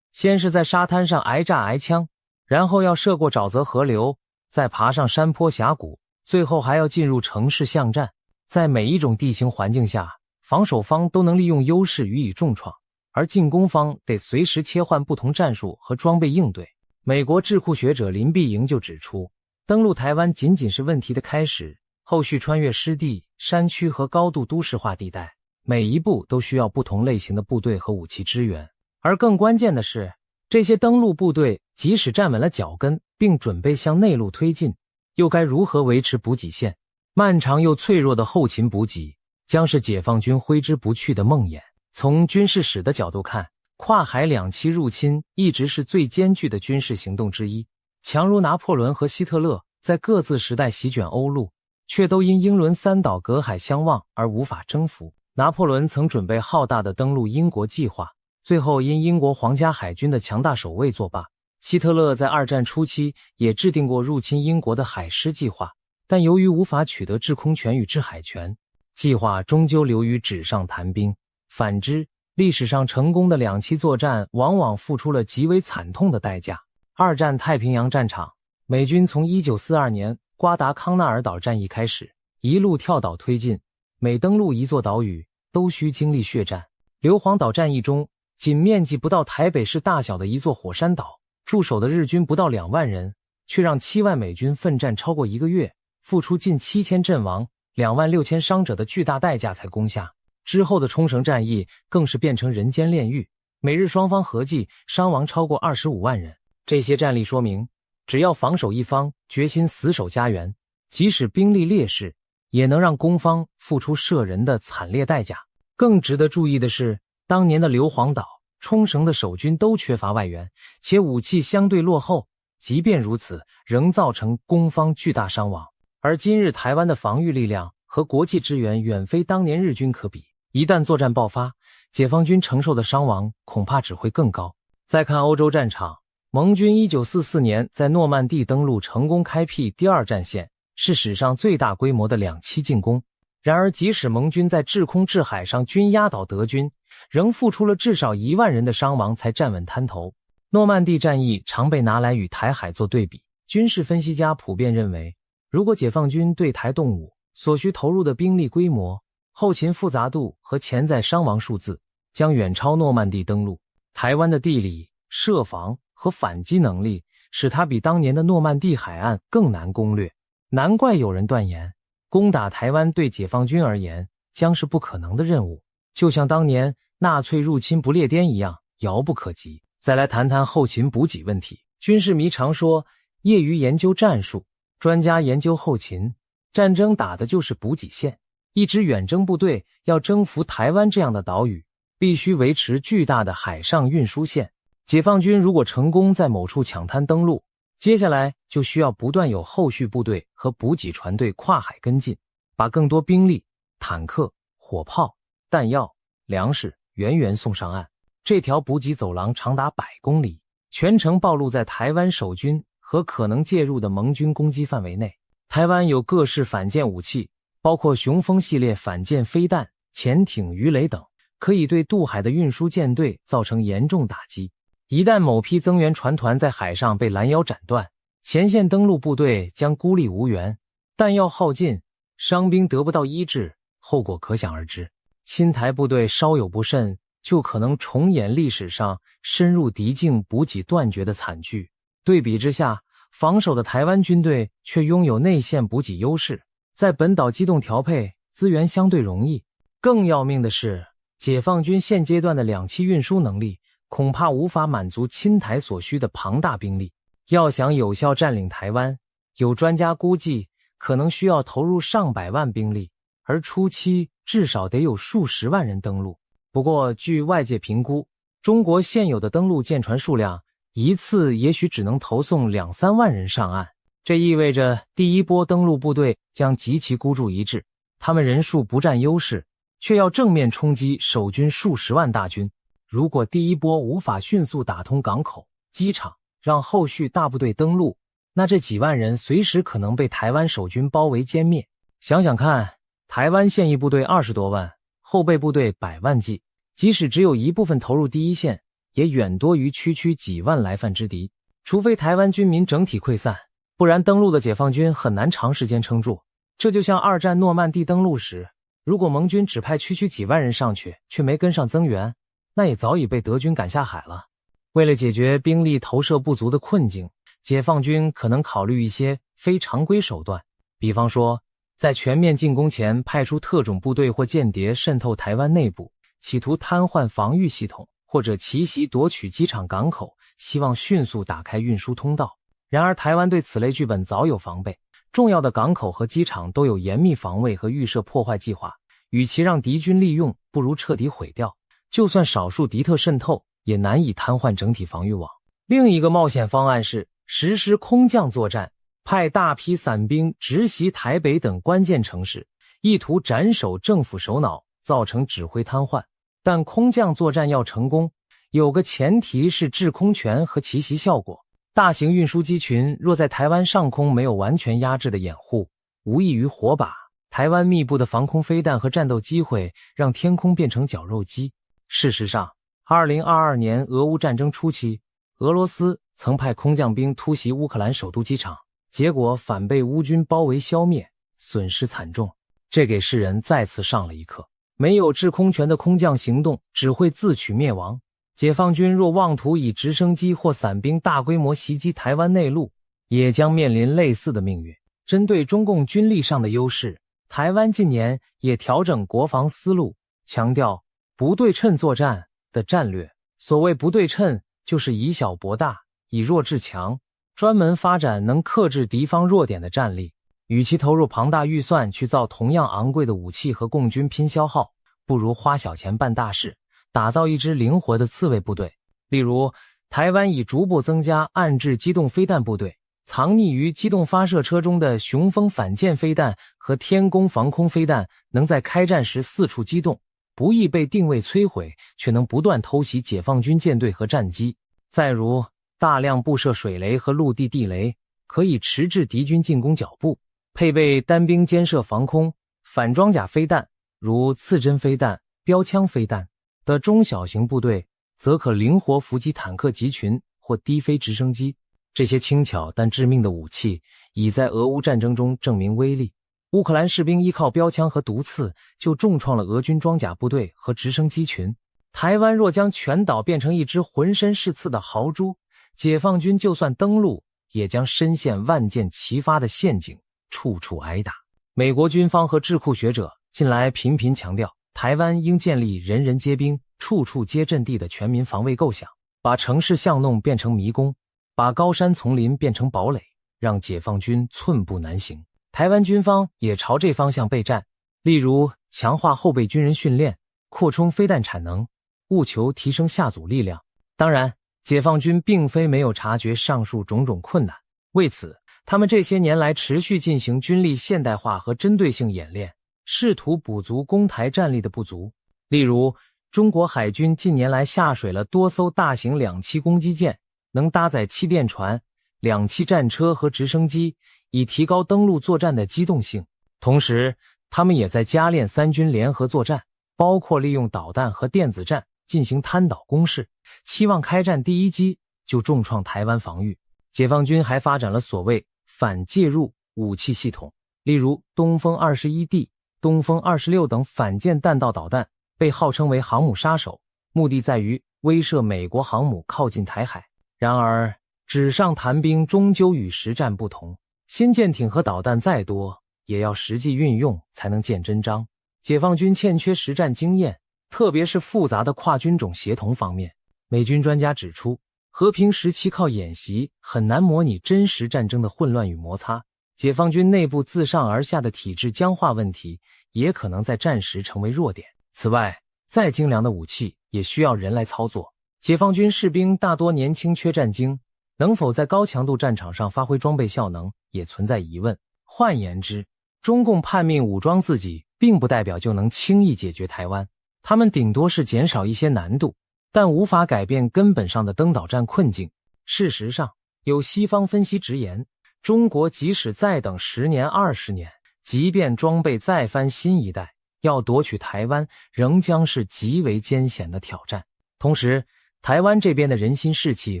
先是在沙滩上挨炸挨枪，然后要涉过沼泽河流，再爬上山坡峡谷，最后还要进入城市巷战。在每一种地形环境下，防守方都能利用优势予以重创，而进攻方得随时切换不同战术和装备应对。美国智库学者林碧莹就指出，登陆台湾仅仅是问题的开始，后续穿越湿地、山区和高度都市化地带，每一步都需要不同类型的部队和武器支援。而更关键的是，这些登陆部队即使站稳了脚跟，并准备向内陆推进，又该如何维持补给线？漫长又脆弱的后勤补给将是解放军挥之不去的梦魇。从军事史的角度看，跨海2栖入侵一直是最艰巨的军事行动之一。强如拿破仑和希特勒在各自时代席卷欧陆，却都因英伦三岛隔海相望而无法征服。拿破仑曾准备浩大的登陆英国计划，最后因英国皇家海军的强大守卫作罢。希特勒在二战初期也制定过入侵英国的海狮计划，但由于无法取得制空权与制海权，计划终究流于纸上谈兵。反之，历史上成功的2栖作战往往付出了极为惨痛的代价。二战太平洋战场，美军从1942年瓜达康纳尔岛战役开始，一路跳岛推进，每登陆一座岛屿都需经历血战。硫磺岛战役中，仅面积不到台北市大小的一座火山岛，驻守的日军不到2万人，却让7万美军奋战超过1个月，付出近7000阵亡、26000伤者的巨大代价才攻下。之后的冲绳战役更是变成人间炼狱，美日双方合计伤亡超过25万人。这些战例说明，只要防守一方决心死守家园，即使兵力劣势，也能让攻方付出射人的惨烈代价。更值得注意的是，当年的硫磺岛、冲绳的守军都缺乏外援，且武器相对落后，即便如此，仍造成攻方巨大伤亡。而今日台湾的防御力量和国际支援远非当年日军可比，一旦作战爆发，解放军承受的伤亡恐怕只会更高。再看欧洲战场，盟军1944年在诺曼底登陆，成功开辟第2战线，是史上最大规模的2栖进攻。然而即使盟军在制空制海上均压倒德军，仍付出了至少1万人的伤亡才站稳滩头。诺曼底战役常被拿来与台海做对比，军事分析家普遍认为，如果解放军对台动武，所需投入的兵力规模、后勤复杂度和潜在伤亡数字将远超诺曼底登陆。台湾的地理、设防和反击能力使它比当年的诺曼底海岸更难攻略，难怪有人断言，攻打台湾对解放军而言将是不可能的任务，就像当年纳粹入侵不列颠一样遥不可及。再来谈谈后勤补给问题。军事迷常说，业余研究战术，专家研究后勤。战争打的就是补给线，一支远征部队要征服台湾这样的岛屿，必须维持巨大的海上运输线。解放军如果成功在某处抢滩登陆，接下来就需要不断有后续部队和补给船队跨海跟进，把更多兵力、坦克、火炮、弹药、粮食源源送上岸。这条补给走廊长达100公里，全程暴露在台湾守军和可能介入的盟军攻击范围内。台湾有各式反舰武器，包括雄风系列反舰飞弹、潜艇、鱼雷等，可以对渡海的运输舰队造成严重打击。一旦某批增援船团在海上被拦腰斩断，前线登陆部队将孤立无援，弹药耗尽，伤兵得不到医治，后果可想而知。侵台部队稍有不慎，就可能重演历史上深入敌境补给断绝的惨剧。对比之下，防守的台湾军队却拥有内线补给优势，在本岛机动调配资源相对容易。更要命的是，解放军现阶段的两栖运输能力恐怕无法满足侵台所需的庞大兵力。要想有效占领台湾，有专家估计可能需要投入上百万兵力，而初期至少得有数十万人登陆。不过据外界评估，中国现有的登陆舰船数量一次也许只能投送2-3万人上岸，这意味着第一波登陆部队将极其孤注一掷，他们人数不占优势，却要正面冲击守军数十万大军。如果第一波无法迅速打通港口、机场，让后续大部队登陆，那这几万人随时可能被台湾守军包围歼灭。想想看，台湾现役部队20多万，后备部队100万计，即使只有一部分投入第一线，也远多于区区几万来犯之敌。除非台湾军民整体溃散，不然登陆的解放军很难长时间撑住。这就像二战诺曼底登陆时，如果盟军只派区几万人上去，却没跟上增援，那也早已被德军赶下海了。为了解决兵力投射不足的困境，解放军可能考虑一些非常规手段，比方说在全面进攻前派出特种部队或间谍渗透台湾内部，企图瘫痪防御系统，或者奇袭夺取机场港口，希望迅速打开运输通道。然而台湾对此类剧本早有防备，重要的港口和机场都有严密防卫和预设破坏计划，与其让敌军利用，不如彻底毁掉。就算少数敌特渗透，也难以瘫痪整体防御网。另一个冒险方案是实施空降作战，派大批伞兵直袭台北等关键城市，意图斩首政府首脑，造成指挥瘫痪。但空降作战要成功，有个前提是制空权和奇袭效果。大型运输机群若在台湾上空没有完全压制的掩护，无异于火把。台湾密布的防空飞弹和战斗机会让天空变成绞肉机。事实上，2022年俄乌战争初期，俄罗斯曾派空降兵突袭乌克兰首都机场，结果反被乌军包围消灭，损失惨重。这给世人再次上了一课，没有制空权的空降行动只会自取灭亡。解放军若妄图以直升机或伞兵大规模袭击台湾内陆，也将面临类似的命运。针对中共军力上的优势，台湾近年也调整国防思路，强调不对称作战的战略。所谓不对称，就是以小博大，以弱制强，专门发展能克制敌方弱点的战力。与其投入庞大预算去造同样昂贵的武器和共军拼消耗，不如花小钱办大事，打造一支灵活的刺猬部队。例如，台湾已逐步增加岸置机动飞弹部队，藏匿于机动发射车中的雄风反舰飞弹和天宫防空飞弹能在开战时四处机动，不易被定位摧毁，却能不断偷袭解放军舰队和战机。再如，大量布设水雷和陆地地雷，可以迟滞敌军进攻脚步。配备单兵肩射防空、反装甲飞弹，如刺针飞弹、标枪飞弹的中小型部队，则可灵活伏击坦克集群或低飞直升机。这些轻巧但致命的武器已在俄乌战争中证明威力。乌克兰士兵依靠标枪和毒刺就重创了俄军装甲部队和直升机群。台湾若将全岛变成一只浑身是刺的豪猪，解放军就算登陆，也将深陷万箭齐发的陷阱，处处挨打。美国军方和智库学者近来频频强调，台湾应建立人人皆兵、处处皆阵地的全民防卫构想，把城市巷弄变成迷宫，把高山丛林变成堡垒，让解放军寸步难行。台湾军方也朝这方向备战，例如强化后备军人训练，扩充飞弹产能，务求提升下组力量。当然，解放军并非没有察觉上述种种困难，为此他们这些年来持续进行军力现代化和针对性演练，试图补足攻台战力的不足。例如，中国海军近年来下水了多艘大型两栖攻击舰，能搭载气垫船、两栖战车和直升机，以提高登陆作战的机动性。同时，他们也在加练三军联合作战，包括利用导弹和电子战进行滩岛攻势，期望开战第一击就重创台湾防御。解放军还发展了所谓反介入武器系统，例如东风 21D、东风26等反舰弹道导弹，被号称为航母杀手，目的在于威慑美国航母靠近台海。然而，纸上谈兵终究与实战不同，新舰艇和导弹再多，也要实际运用才能见真章。解放军欠缺实战经验，特别是复杂的跨军种协同方面。美军专家指出，和平时期靠演习很难模拟真实战争的混乱与摩擦。解放军内部自上而下的体制僵化问题，也可能在战时成为弱点。此外，再精良的武器也需要人来操作。解放军士兵大多年轻缺战经，能否在高强度战场上发挥装备效能，也存在疑问。换言之，中共叛命武装自己，并不代表就能轻易解决台湾，他们顶多是减少一些难度，但无法改变根本上的登岛战困境。事实上，有西方分析直言，中国即使再等10年、20年，即便装备再翻新一代，要夺取台湾仍将是极为艰险的挑战。同时，台湾这边的人心士气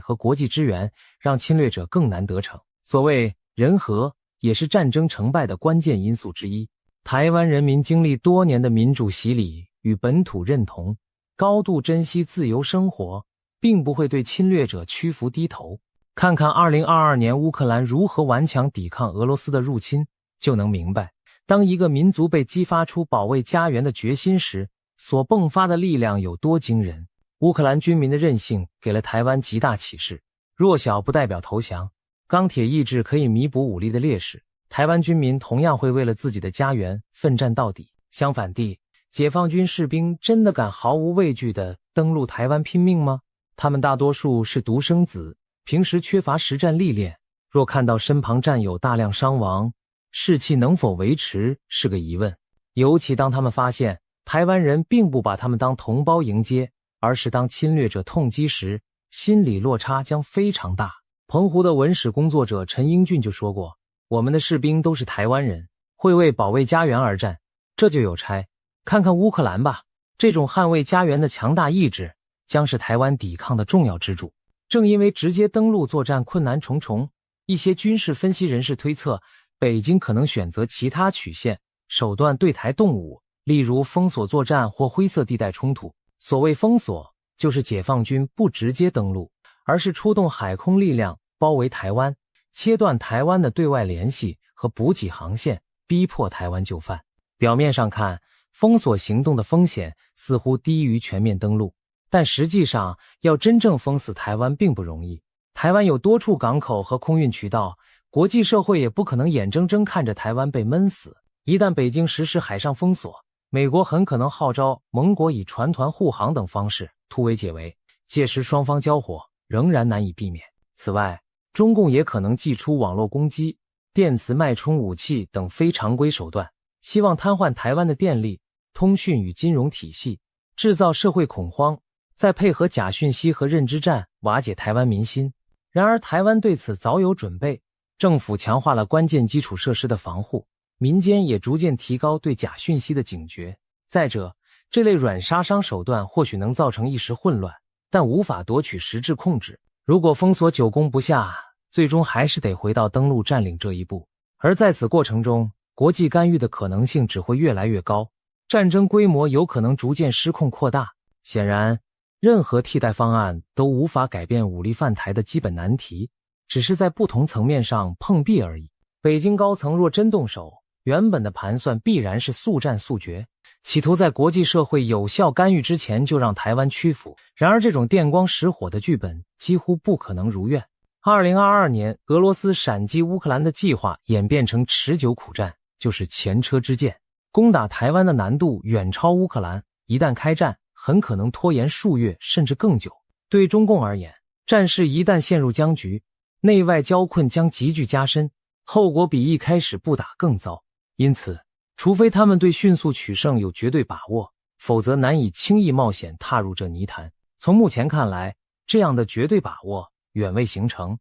和国际支援让侵略者更难得逞。所谓人和，也是战争成败的关键因素之一。台湾人民经历多年的民主洗礼与本土认同，高度珍惜自由生活，并不会对侵略者屈服低头。看看2022年乌克兰如何顽强抵抗俄罗斯的入侵，就能明白，当一个民族被激发出保卫家园的决心时，所迸发的力量有多惊人。乌克兰军民的韧性给了台湾极大启示，弱小不代表投降，钢铁意志可以弥补武力的劣势，台湾军民同样会为了自己的家园奋战到底。相反地，解放军士兵真的敢毫无畏惧地登陆台湾拼命吗？他们大多数是独生子，平时缺乏实战历练，若看到身旁战友大量伤亡，士气能否维持是个疑问。尤其当他们发现台湾人并不把他们当同胞迎接，而是当侵略者痛击时，心理落差将非常大。澎湖的文史工作者陈英俊就说过，我们的士兵都是台湾人，会为保卫家园而战，这就有差。看看乌克兰吧，这种捍卫家园的强大意志将是台湾抵抗的重要支柱。正因为直接登陆作战困难重重，一些军事分析人士推测，北京可能选择其他曲线手段对台动武，例如封锁作战或灰色地带冲突。所谓封锁，就是解放军不直接登陆，而是出动海空力量包围台湾，切断台湾的对外联系和补给航线，逼迫台湾就范。表面上看，封锁行动的风险似乎低于全面登陆，但实际上要真正封死台湾并不容易。台湾有多处港口和空运渠道，国际社会也不可能眼睁睁看着台湾被闷死。一旦北京实施海上封锁，美国很可能号召盟国以船团护航等方式突围解围，届时双方交火仍然难以避免。此外，中共也可能祭出网络攻击、电磁脉冲武器等非常规手段，希望瘫痪台湾的电力、通讯与金融体系，制造社会恐慌，再配合假讯息和认知战瓦解台湾民心。然而台湾对此早有准备，政府强化了关键基础设施的防护，民间也逐渐提高对假讯息的警觉。再者，这类软杀伤手段或许能造成一时混乱，但无法夺取实质控制。如果封锁久攻不下，最终还是得回到登陆占领这一步。而在此过程中，国际干预的可能性只会越来越高，战争规模有可能逐渐失控扩大。显然，任何替代方案都无法改变武力犯台的基本难题，只是在不同层面上碰壁而已。北京高层若真动手，原本的盘算必然是速战速决，企图在国际社会有效干预之前就让台湾屈服。然而这种电光石火的剧本几乎不可能如愿。2022年，俄罗斯闪击乌克兰的计划演变成持久苦战，就是前车之鉴。攻打台湾的难度远超乌克兰，一旦开战，很可能拖延数月甚至更久。对中共而言，战事一旦陷入僵局，内外交困将急剧加深，后果比一开始不打更糟。因此，除非他们对迅速取胜有绝对把握，否则难以轻易冒险踏入这泥潭。从目前看来，这样的绝对把握远未形成。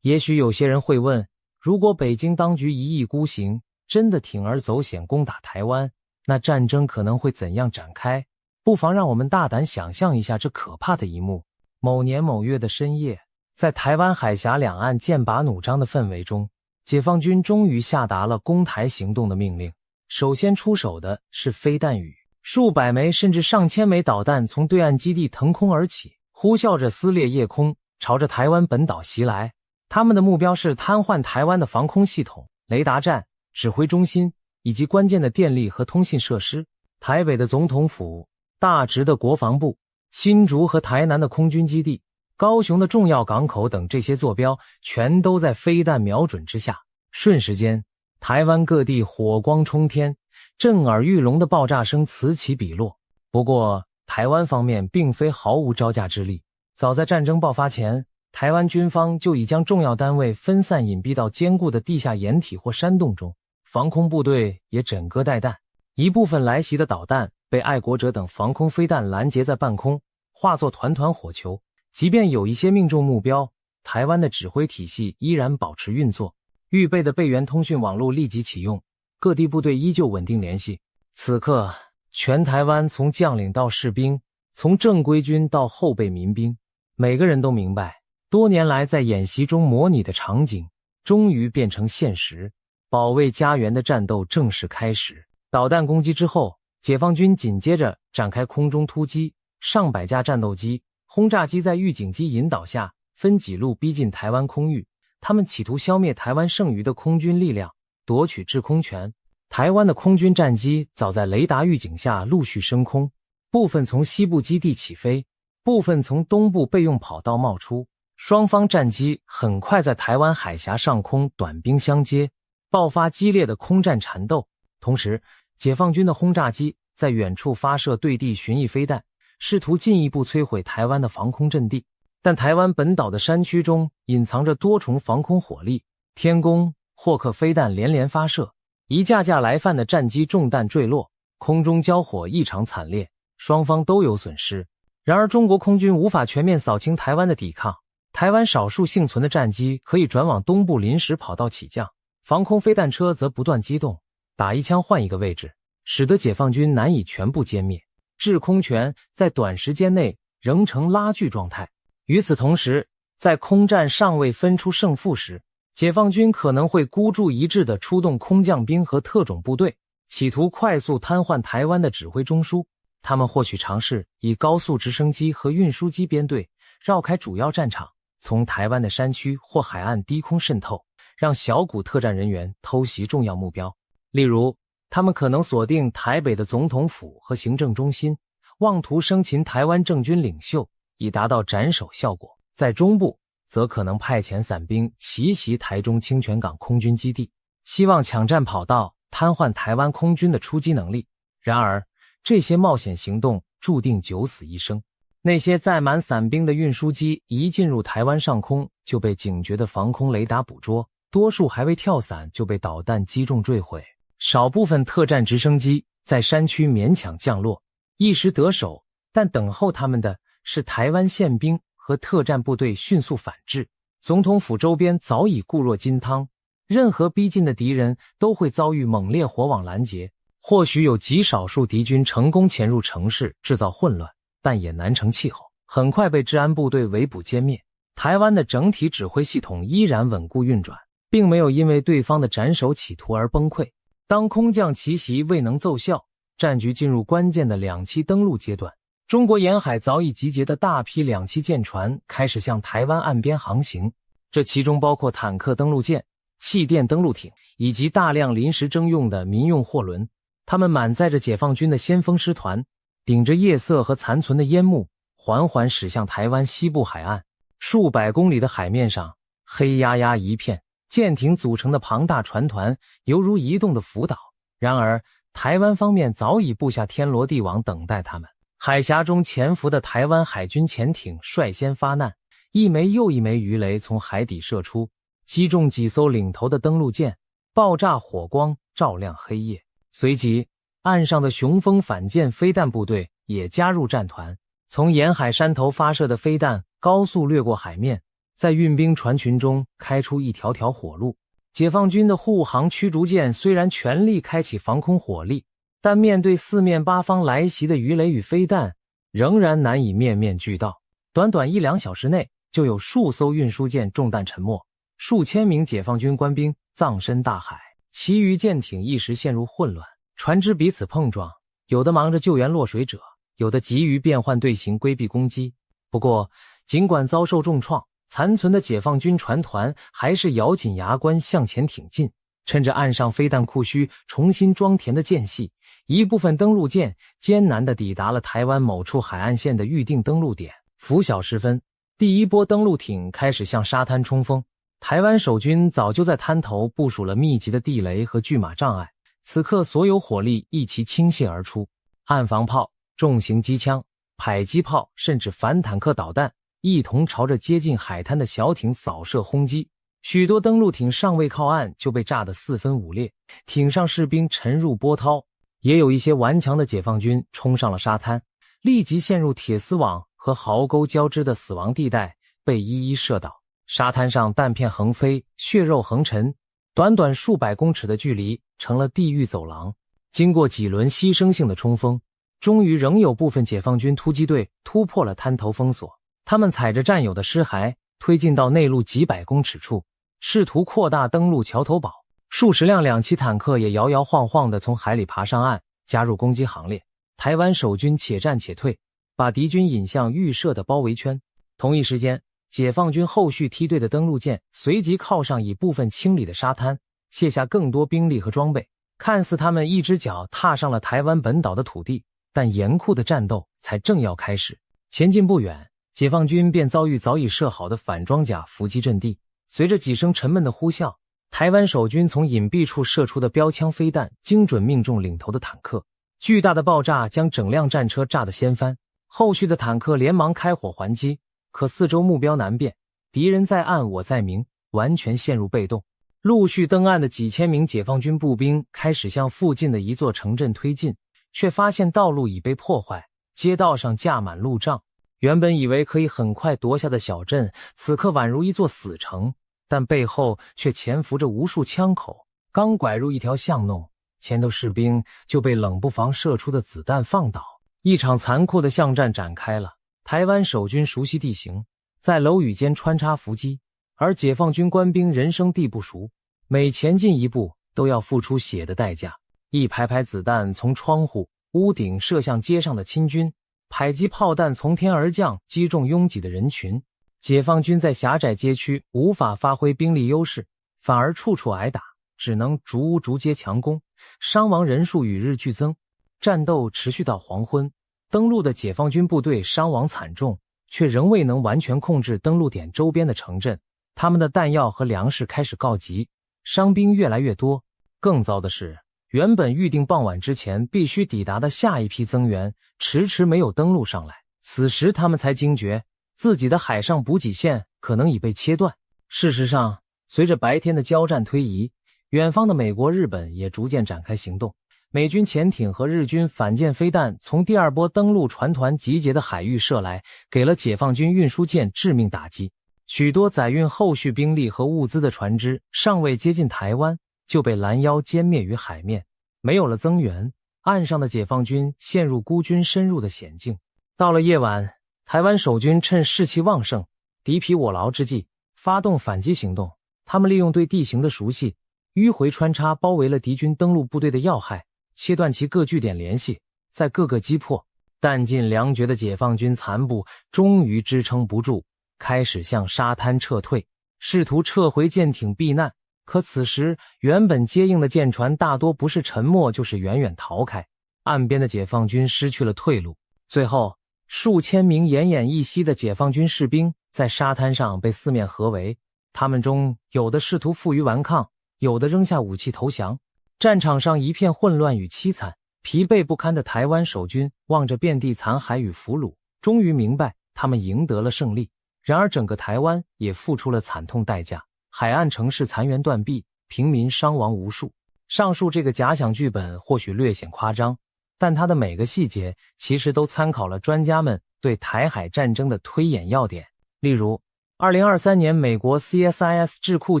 也许有些人会问，如果北京当局一意孤行，真的铤而走险攻打台湾，那战争可能会怎样展开？不妨让我们大胆想象一下这可怕的一幕。某年某月的深夜，在台湾海峡两岸剑拔弩张的氛围中，解放军终于下达了攻台行动的命令。首先出手的是飞弹雨。数百枚甚至上千枚导弹从对岸基地腾空而起，呼啸着撕裂夜空，朝着台湾本岛袭来。他们的目标是瘫痪台湾的防空系统、雷达站、指挥中心以及关键的电力和通信设施。台北的总统府、大直的国防部、新竹和台南的空军基地、高雄的重要港口等这些坐标全都在飞弹瞄准之下。瞬时间，台湾各地火光冲天，震耳欲聋的爆炸声此起彼落。不过，台湾方面并非毫无招架之力。早在战争爆发前，台湾军方就已将重要单位分散隐蔽到坚固的地下掩体或山洞中，防空部队也枕戈待旦。一部分来袭的导弹被爱国者等防空飞弹拦截在半空，化作团团火球。即便有一些命中目标，台湾的指挥体系依然保持运作，预备的备援通讯网络立即启用，各地部队依旧稳定联系。此刻，全台湾从将领到士兵，从正规军到后备民兵，每个人都明白，多年来在演习中模拟的场景终于变成现实，保卫家园的战斗正式开始。导弹攻击之后，解放军紧接着展开空中突击，上百架战斗机、轰炸机在预警机引导下分几路逼近台湾空域，他们企图消灭台湾剩余的空军力量，夺取制空权。台湾的空军战机早在雷达预警下陆续升空，部分从西部基地起飞，部分从东部备用跑道冒出。双方战机很快在台湾海峡上空短兵相接，爆发激烈的空战缠斗。同时，解放军的轰炸机在远处发射对地巡弋飞弹，试图进一步摧毁台湾的防空阵地。但台湾本岛的山区中隐藏着多重防空火力，天弓、霍克飞弹连连发射，一架架来犯的战机中弹坠落，空中交火异常惨烈，双方都有损失。然而中国空军无法全面扫清台湾的抵抗，台湾少数幸存的战机可以转往东部临时跑道起降，防空飞弹车则不断机动，打一枪换一个位置，使得解放军难以全部歼灭，制空权在短时间内仍呈拉锯状态。与此同时，在空战尚未分出胜负时，解放军可能会孤注一掷地出动空降兵和特种部队，企图快速瘫痪台湾的指挥中枢。他们或许尝试以高速直升机和运输机编队绕开主要战场，从台湾的山区或海岸低空渗透，让小股特战人员偷袭重要目标。例如，他们可能锁定台北的总统府和行政中心，妄图生擒台湾政军领袖，以达到斩首效果。在中部，则可能派遣伞兵奇袭台中清泉港空军基地，希望抢占跑道，瘫痪台湾空军的出击能力。然而，这些冒险行动注定九死一生。那些载满伞兵的运输机一进入台湾上空，就被警觉的防空雷达捕捉，多数还未跳伞就被导弹击中坠毁。少部分特战直升机在山区勉强降落，一时得手，但等候他们的是台湾宪兵和特战部队迅速反制。总统府周边早已固若金汤，任何逼近的敌人都会遭遇猛烈火网拦截。或许有极少数敌军成功潜入城市制造混乱，但也难成气候，很快被治安部队围捕歼灭。台湾的整体指挥系统依然稳固运转，并没有因为对方的斩首企图而崩溃。当空降奇袭未能奏效，战局进入关键的两栖登陆阶段。中国沿海早已集结的大批两栖舰船开始向台湾岸边航行，这其中包括坦克登陆舰、气垫登陆艇以及大量临时征用的民用货轮。他们满载着解放军的先锋师团，顶着夜色和残存的烟幕，缓缓驶向台湾西部海岸。数百公里的海面上，黑压压一片，舰艇组成的庞大船团犹如移动的浮岛。然而，台湾方面早已布下天罗地网等待他们。海峡中潜伏的台湾海军潜艇率先发难，一枚又一枚鱼雷从海底射出，击中几艘领头的登陆舰，爆炸火光照亮黑夜。随即，岸上的雄风反舰飞弹部队也加入战团，从沿海山头发射的飞弹高速掠过海面，在运兵船群中开出一条条火路。解放军的护航驱逐舰虽然全力开启防空火力，但面对四面八方来袭的鱼雷与飞弹，仍然难以面面俱到。短短1-2小时内，就有数艘运输舰中弹沉没，数千名解放军官兵葬身大海。其余舰艇一时陷入混乱，船只彼此碰撞，有的忙着救援落水者，有的急于变换队形规避攻击。不过，尽管遭受重创，残存的解放军船团还是咬紧牙关向前挺进。趁着岸上飞弹库区重新装填的间隙，一部分登陆舰艰难地抵达了台湾某处海岸线的预定登陆点。拂晓时分，第一波登陆艇开始向沙滩冲锋。台湾守军早就在滩头部署了密集的地雷和拒马障碍，此刻所有火力一齐倾泻而出，岸防炮、重型机枪、迫击炮甚至反坦克导弹一同朝着接近海滩的小艇扫射轰击。许多登陆艇尚未靠岸就被炸得四分五裂，艇上士兵沉入波涛，也有一些顽强的解放军冲上了沙滩，立即陷入铁丝网和壕沟交织的死亡地带，被一一射倒。沙滩上弹片横飞，血肉横陈，短短数百公尺的距离成了地狱走廊。经过几轮牺牲性的冲锋，终于仍有部分解放军突击队突破了滩头封锁，他们踩着战友的尸骸推进到内陆几百公尺处，试图扩大登陆桥头堡。数十辆两栖坦克也摇摇晃晃地从海里爬上岸，加入攻击行列。台湾守军且战且退，把敌军引向预设的包围圈。同一时间，解放军后续梯队的登陆舰随即靠上已部分清理的沙滩，卸下更多兵力和装备。看似他们一只脚踏上了台湾本岛的土地，但严酷的战斗才正要开始。前进不远，解放军便遭遇早已设好的反装甲伏击阵地。随着几声沉闷的呼啸，台湾守军从隐蔽处射出的标枪飞弹精准命中领头的坦克，巨大的爆炸将整辆战车炸得掀翻。后续的坦克连忙开火还击，可四周目标难辨，敌人在暗我在明，完全陷入被动。陆续登岸的几千名解放军步兵开始向附近的一座城镇推进，却发现道路已被破坏，街道上架满路障。原本以为可以很快夺下的小镇，此刻宛如一座死城，但背后却潜伏着无数枪口。刚拐入一条巷弄，前头士兵就被冷不防射出的子弹放倒，一场残酷的巷战展开了。台湾守军熟悉地形，在楼宇间穿插伏击，而解放军官兵人生地不熟，每前进一步都要付出血的代价。一排排子弹从窗户、屋顶射向街上的亲军，迫击炮弹从天而降，击中拥挤的人群。解放军在狭窄街区无法发挥兵力优势，反而处处挨打，只能逐屋逐街强攻，伤亡人数与日俱增。战斗持续到黄昏，登陆的解放军部队伤亡惨重，却仍未能完全控制登陆点周边的城镇，他们的弹药和粮食开始告急，伤兵越来越多。更糟的是，原本预定傍晚之前必须抵达的下一批增援迟迟没有登陆上来。此时他们才惊觉自己的海上补给线可能已被切断。事实上，随着白天的交战推移，远方的美国、日本也逐渐展开行动。美军潜艇和日军反舰飞弹从第二波登陆船团集结的海域射来，给了解放军运输舰致命打击。许多载运后续兵力和物资的船只尚未接近台湾，就被拦腰歼灭于海面。没有了增援，岸上的解放军陷入孤军深入的险境。到了夜晚，台湾守军趁士气旺盛、敌疲我劳之际，发动反击行动。他们利用对地形的熟悉，迂回穿插，包围了敌军登陆部队的要害，切断其各据点联系，在各个击破。弹尽粮绝的解放军残部终于支撑不住，开始向沙滩撤退，试图撤回舰艇避难。可此时原本接应的舰船大多不是沉没就是远远逃开，岸边的解放军失去了退路。最后数千名奄奄一息的解放军士兵在沙滩上被四面合围，他们中有的试图负隅顽抗，有的扔下武器投降。战场上一片混乱与凄惨，疲惫不堪的台湾守军望着遍地残骸与俘虏，终于明白他们赢得了胜利。然而整个台湾也付出了惨痛代价，海岸城市残垣断壁，平民伤亡无数。上述这个假想剧本或许略显夸张，但它的每个细节其实都参考了专家们对台海战争的推演要点。例如2023年美国 CSIS 智库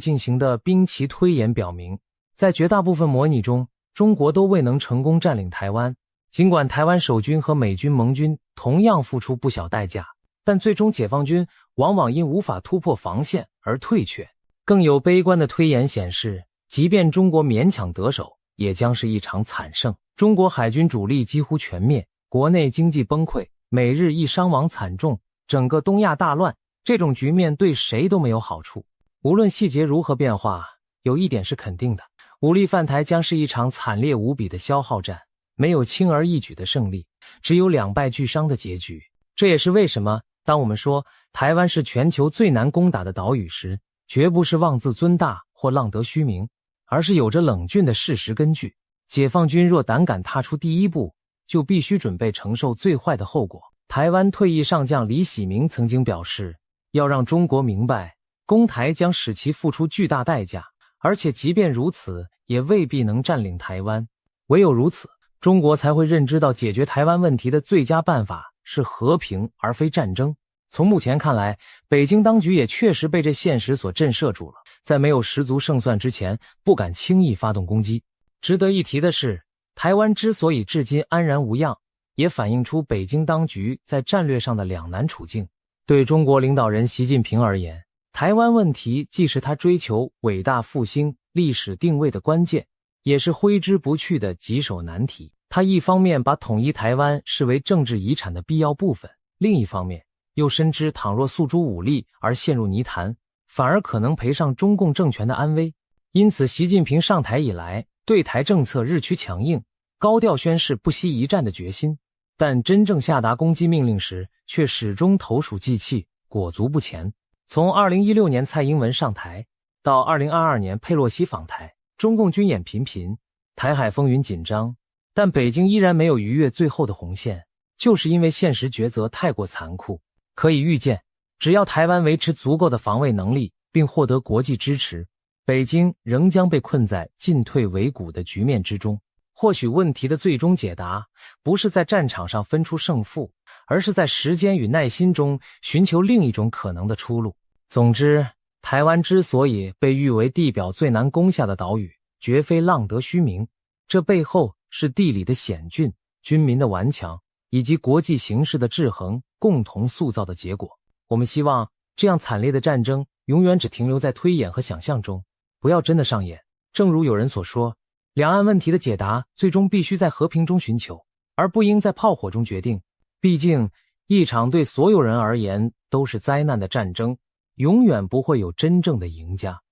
进行的兵棋推演表明，在绝大部分模拟中，中国都未能成功占领台湾。尽管台湾守军和美军盟军同样付出不小代价，但最终解放军往往因无法突破防线而退却。更有悲观的推演显示，即便中国勉强得手，也将是一场惨胜。中国海军主力几乎全灭，国内经济崩溃，美日亦伤亡惨重，整个东亚大乱。这种局面对谁都没有好处。无论细节如何变化，有一点是肯定的，武力犯台将是一场惨烈无比的消耗战，没有轻而易举的胜利，只有两败俱伤的结局。这也是为什么当我们说台湾是全球最难攻打的岛屿时，绝不是妄自尊大或浪得虚名，而是有着冷峻的事实根据。解放军若胆敢踏出第一步，就必须准备承受最坏的后果。台湾退役上将李喜明曾经表示，要让中国明白，攻台将使其付出巨大代价，而且即便如此，也未必能占领台湾。唯有如此，中国才会认知到解决台湾问题的最佳办法是和平而非战争。从目前看来，北京当局也确实被这现实所震慑住了，在没有十足胜算之前，不敢轻易发动攻击。值得一提的是，台湾之所以至今安然无恙，也反映出北京当局在战略上的两难处境。对中国领导人习近平而言，台湾问题既是他追求伟大复兴历史定位的关键，也是挥之不去的棘手难题。他一方面把统一台湾视为政治遗产的必要部分，另一方面又深知倘若诉诸武力而陷入泥潭，反而可能赔上中共政权的安危。因此，习近平上台以来，对台政策日趋强硬，高调宣示不惜一战的决心，但真正下达攻击命令时，却始终投鼠忌器，裹足不前。从2016年蔡英文上台到2022年佩洛西访台，中共军演频频，台海风云紧张，但北京依然没有逾越最后的红线，就是因为现实抉择太过残酷。可以预见，只要台湾维持足够的防卫能力并获得国际支持，北京仍将被困在进退维谷的局面之中。或许问题的最终解答不是在战场上分出胜负，而是在时间与耐心中寻求另一种可能的出路。总之，台湾之所以被誉为地表最难攻下的岛屿，绝非浪得虚名，这背后是地理的险峻、军民的顽强以及国际形势的制衡共同塑造的结果。我们希望这样惨烈的战争永远只停留在推演和想象中，不要真的上演。正如有人所说，两岸问题的解答最终必须在和平中寻求，而不应在炮火中决定。毕竟，一场对所有人而言都是灾难的战争，永远不会有真正的赢家。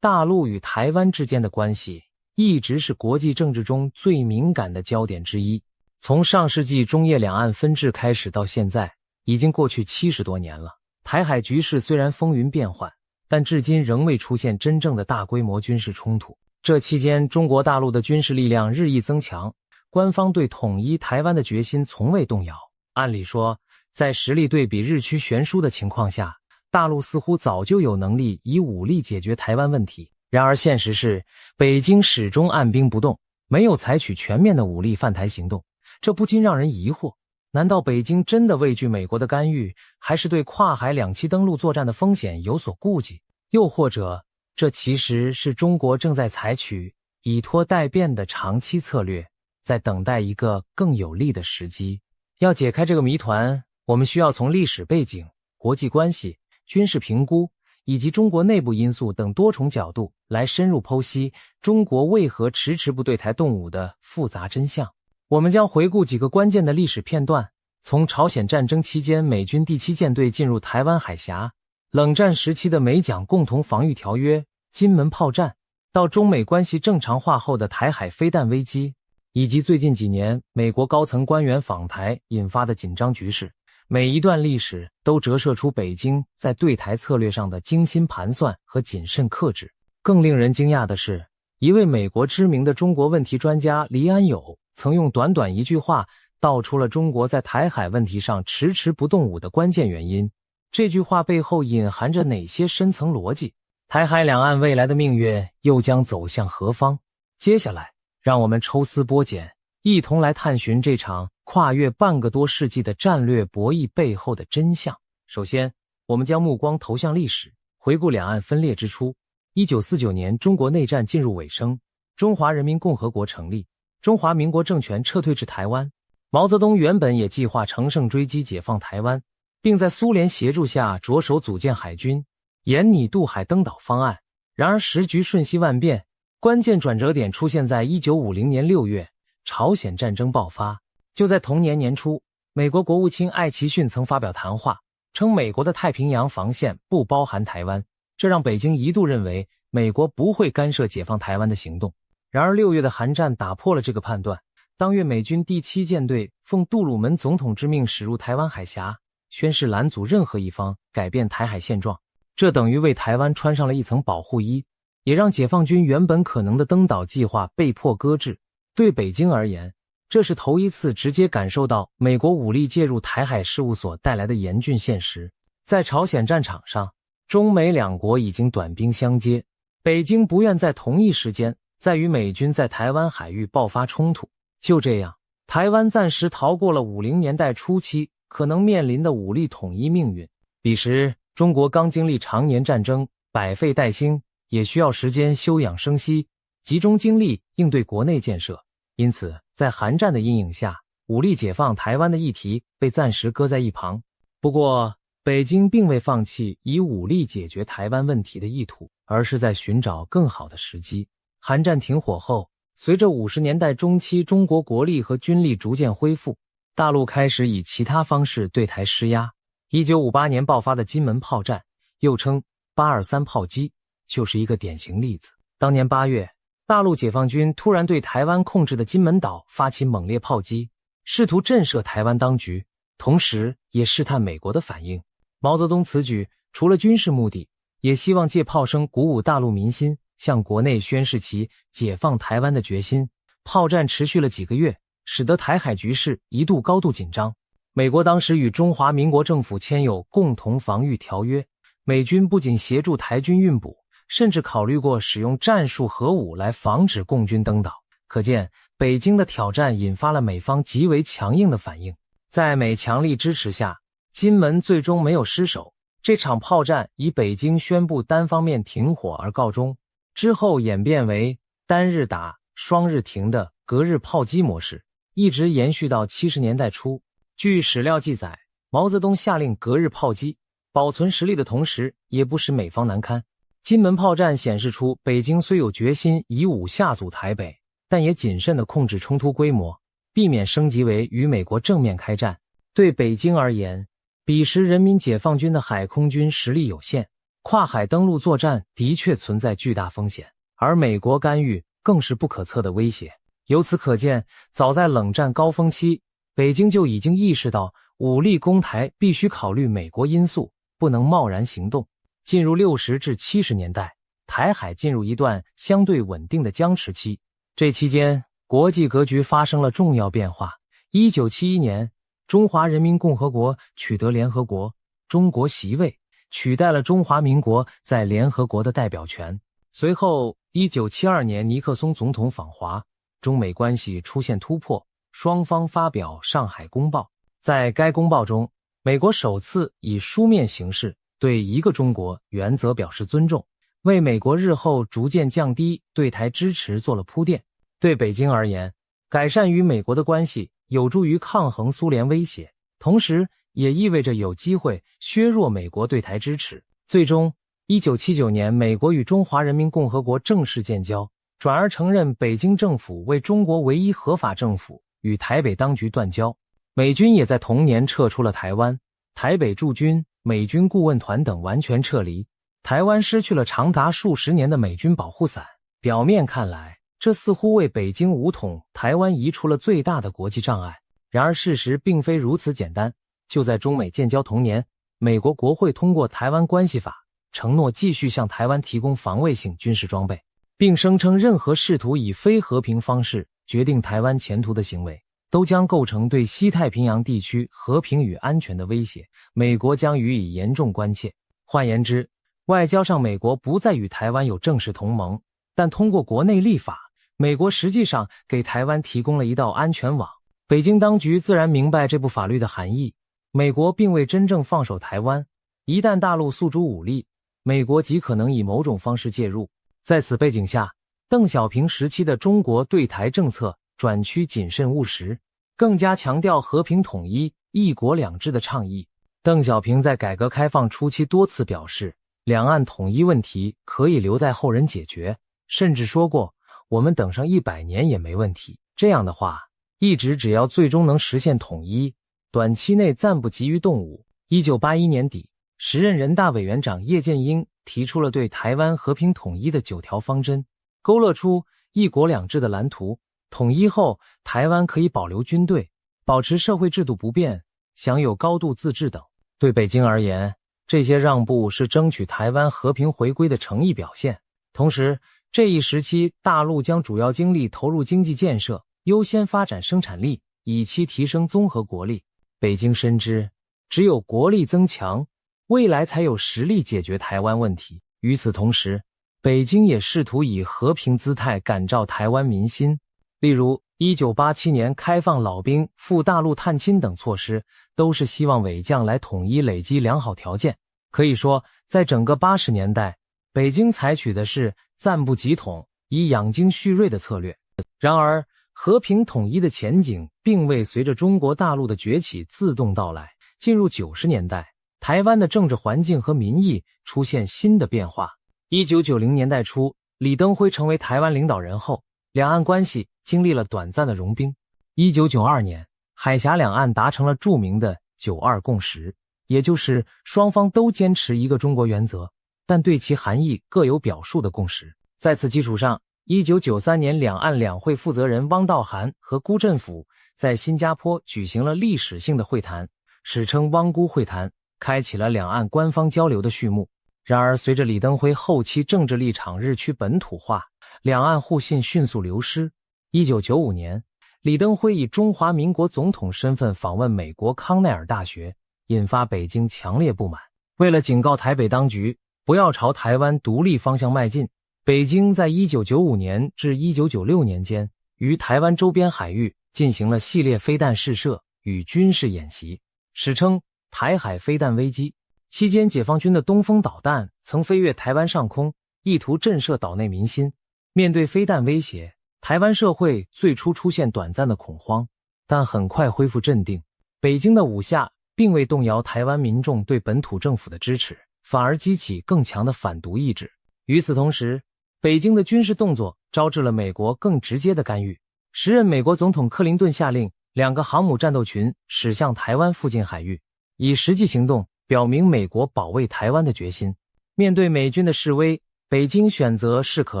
大陆与台湾之间的关系一直是国际政治中最敏感的焦点之一。从上世纪中叶两岸分治开始到现在，已经过去70多年了。台海局势虽然风云变幻，但至今仍未出现真正的大规模军事冲突。这期间，中国大陆的军事力量日益增强，官方对统一台湾的决心从未动摇。按理说，在实力对比日趋悬殊的情况下，大陆似乎早就有能力以武力解决台湾问题。然而现实是，北京始终按兵不动，没有采取全面的武力犯台行动。这不禁让人疑惑，难道北京真的畏惧美国的干预，还是对跨海两栖登陆作战的风险有所顾忌？又或者，这其实是中国正在采取以拖待变的长期策略，在等待一个更有利的时机？要解开这个谜团，我们需要从历史背景、国际关系、军事评估以及中国内部因素等多重角度来深入剖析中国为何迟迟不对台动武的复杂真相。我们将回顾几个关键的历史片段，从朝鲜战争期间美军第7舰队进入台湾海峡，冷战时期的美蒋共同防御条约、金门炮战，到中美关系正常化后的台海飞弹危机，以及最近几年美国高层官员访台引发的紧张局势。每一段历史都折射出北京在对台策略上的精心盘算和谨慎克制。更令人惊讶的是，一位美国知名的中国问题专家黎安友曾用短短一句话道出了中国在台海问题上迟迟不动武的关键原因。这句话背后隐含着哪些深层逻辑？台海两岸未来的命运又将走向何方？接下来，让我们抽丝剥茧，一同来探寻这场跨越半个多世纪的战略博弈背后的真相。首先，我们将目光投向历史，回顾两岸分裂之初。1949年，中国内战进入尾声，中华人民共和国成立，中华民国政权撤退至台湾。毛泽东原本也计划乘胜追击解放台湾，并在苏联协助下着手组建海军，研拟渡海登岛方案。然而时局瞬息万变，关键转折点出现在1950年6月，朝鲜战争爆发。就在同年年初，美国国务卿艾奇逊曾发表谈话，称美国的太平洋防线不包含台湾，这让北京一度认为美国不会干涉解放台湾的行动。然而6月的韩战打破了这个判断，当月美军第7舰队奉杜鲁门总统之命驶入台湾海峡，宣誓拦阻任何一方改变台海现状，这等于为台湾穿上了一层保护衣，也让解放军原本可能的登岛计划被迫搁置。对北京而言，这是头一次直接感受到美国武力介入台海事务所带来的严峻现实。在朝鲜战场上，中美两国已经短兵相接，北京不愿在同一时间再与美军在台湾海域爆发冲突。就这样，台湾暂时逃过了50年代初期可能面临的武力统一命运。彼时，中国刚经历常年战争，百废待兴，也需要时间休养生息，集中精力应对国内建设。因此，在韩战的阴影下，武力解放台湾的议题被暂时搁在一旁。不过，北京并未放弃以武力解决台湾问题的意图，而是在寻找更好的时机。韩战停火后，随着50年代中期中国国力和军力逐渐恢复，大陆开始以其他方式对台施压。1958年爆发的金门炮战，又称823炮击，就是一个典型例子。当年8月，大陆解放军突然对台湾控制的金门岛发起猛烈炮击，试图震慑台湾当局，同时也试探美国的反应。毛泽东此举除了军事目的，也希望借炮声鼓舞大陆民心，向国内宣示其解放台湾的决心。炮战持续了几个月，使得台海局势一度高度紧张。美国当时与中华民国政府签有共同防御条约，美军不仅协助台军运补，甚至考虑过使用战术核武来防止共军登岛。可见，北京的挑战引发了美方极为强硬的反应。在美强力支持下，金门最终没有失守。这场炮战以北京宣布单方面停火而告终，之后演变为单日打、双日停的隔日炮击模式，一直延续到70年代初。据史料记载，毛泽东下令隔日炮击，保存实力的同时，也不使美方难堪。金门炮战显示出北京虽有决心以武下阻台北，但也谨慎地控制冲突规模，避免升级为与美国正面开战。对北京而言，彼时人民解放军的海空军实力有限，跨海登陆作战的确存在巨大风险，而美国干预更是不可测的威胁。由此可见，早在冷战高峰期，北京就已经意识到武力攻台必须考虑美国因素，不能贸然行动。进入60至70年代，台海进入一段相对稳定的僵持期。这期间，国际格局发生了重要变化。1971年，中华人民共和国取得联合国中国席位，取代了中华民国在联合国的代表权。随后，1972年尼克松总统访华，中美关系出现突破，双方发表《上海公报》。在该公报中，美国首次以书面形式对一个中国原则表示尊重，为美国日后逐渐降低对台支持做了铺垫。对北京而言，改善与美国的关系有助于抗衡苏联威胁，同时也意味着有机会削弱美国对台支持。最终，1979年美国与中华人民共和国正式建交，转而承认北京政府为中国唯一合法政府，与台北当局断交。美军也在同年撤出了台湾，台北驻军、美军顾问团等完全撤离，台湾失去了长达数十年的美军保护伞。表面看来，这似乎为北京武统台湾移除了最大的国际障碍。然而事实并非如此简单。就在中美建交同年，美国国会通过《台湾关系法》，承诺继续向台湾提供防卫性军事装备，并声称任何试图以非和平方式决定台湾前途的行为，都将构成对西太平洋地区和平与安全的威胁，美国将予以严重关切。换言之，外交上美国不再与台湾有正式同盟，但通过国内立法，美国实际上给台湾提供了一道安全网。北京当局自然明白这部法律的含义，美国并未真正放手台湾，一旦大陆诉诸武力，美国极可能以某种方式介入。在此背景下，邓小平时期的中国对台政策转趋谨慎务实，更加强调和平统一、一国两制的倡议。邓小平在改革开放初期多次表示，两岸统一问题可以留待后人解决，甚至说过我们等上100年也没问题。这样的话，一直只要最终能实现统一，短期内暂不急于动武。1981年底，时任人大委员长叶剑英提出了对台湾和平统一的9条方针，勾勒出一国两制的蓝图。统一后，台湾可以保留军队，保持社会制度不变，享有高度自治等。对北京而言，这些让步是争取台湾和平回归的诚意表现。同时，这一时期大陆将主要精力投入经济建设，优先发展生产力，以期提升综合国力。北京深知，只有国力增强，未来才有实力解决台湾问题。与此同时，北京也试图以和平姿态感召台湾民心，例如1987年开放老兵赴大陆探亲等措施，都是希望伪将来统一累积良好条件。可以说，在整个80年代，北京采取的是暂不急统，以养精蓄锐的策略。然而，和平统一的前景并未随着中国大陆的崛起自动到来。进入90年代，台湾的政治环境和民意出现新的变化。1990年代初，李登辉成为台湾领导人后，两岸关系经历了短暂的融冰。1992年，海峡两岸达成了著名的9·2共识，也就是双方都坚持一个中国原则，但对其含义各有表述的共识。在此基础上，1993年两岸两会负责人汪道涵和辜振甫在新加坡举行了历史性的会谈，史称汪辜会谈，开启了两岸官方交流的序幕。然而，随着李登辉后期政治立场日趋本土化，两岸互信迅速流失。1995年，李登辉以中华民国总统身份访问美国康奈尔大学，引发北京强烈不满。为了警告台北当局不要朝台湾独立方向迈进，北京在1995年至1996年间，于台湾周边海域进行了系列飞弹试射与军事演习，史称台海飞弹危机。期间，解放军的东风导弹曾飞越台湾上空，意图震慑岛内民心。面对飞弹威胁，台湾社会最初出现短暂的恐慌，但很快恢复镇定。北京的武下并未动摇台湾民众对本土政府的支持，反而激起更强的反独意志。与此同时，北京的军事动作招致了美国更直接的干预。时任美国总统克林顿下令2个航母战斗群驶向台湾附近海域，以实际行动表明美国保卫台湾的决心。面对美军的示威，北京选择适可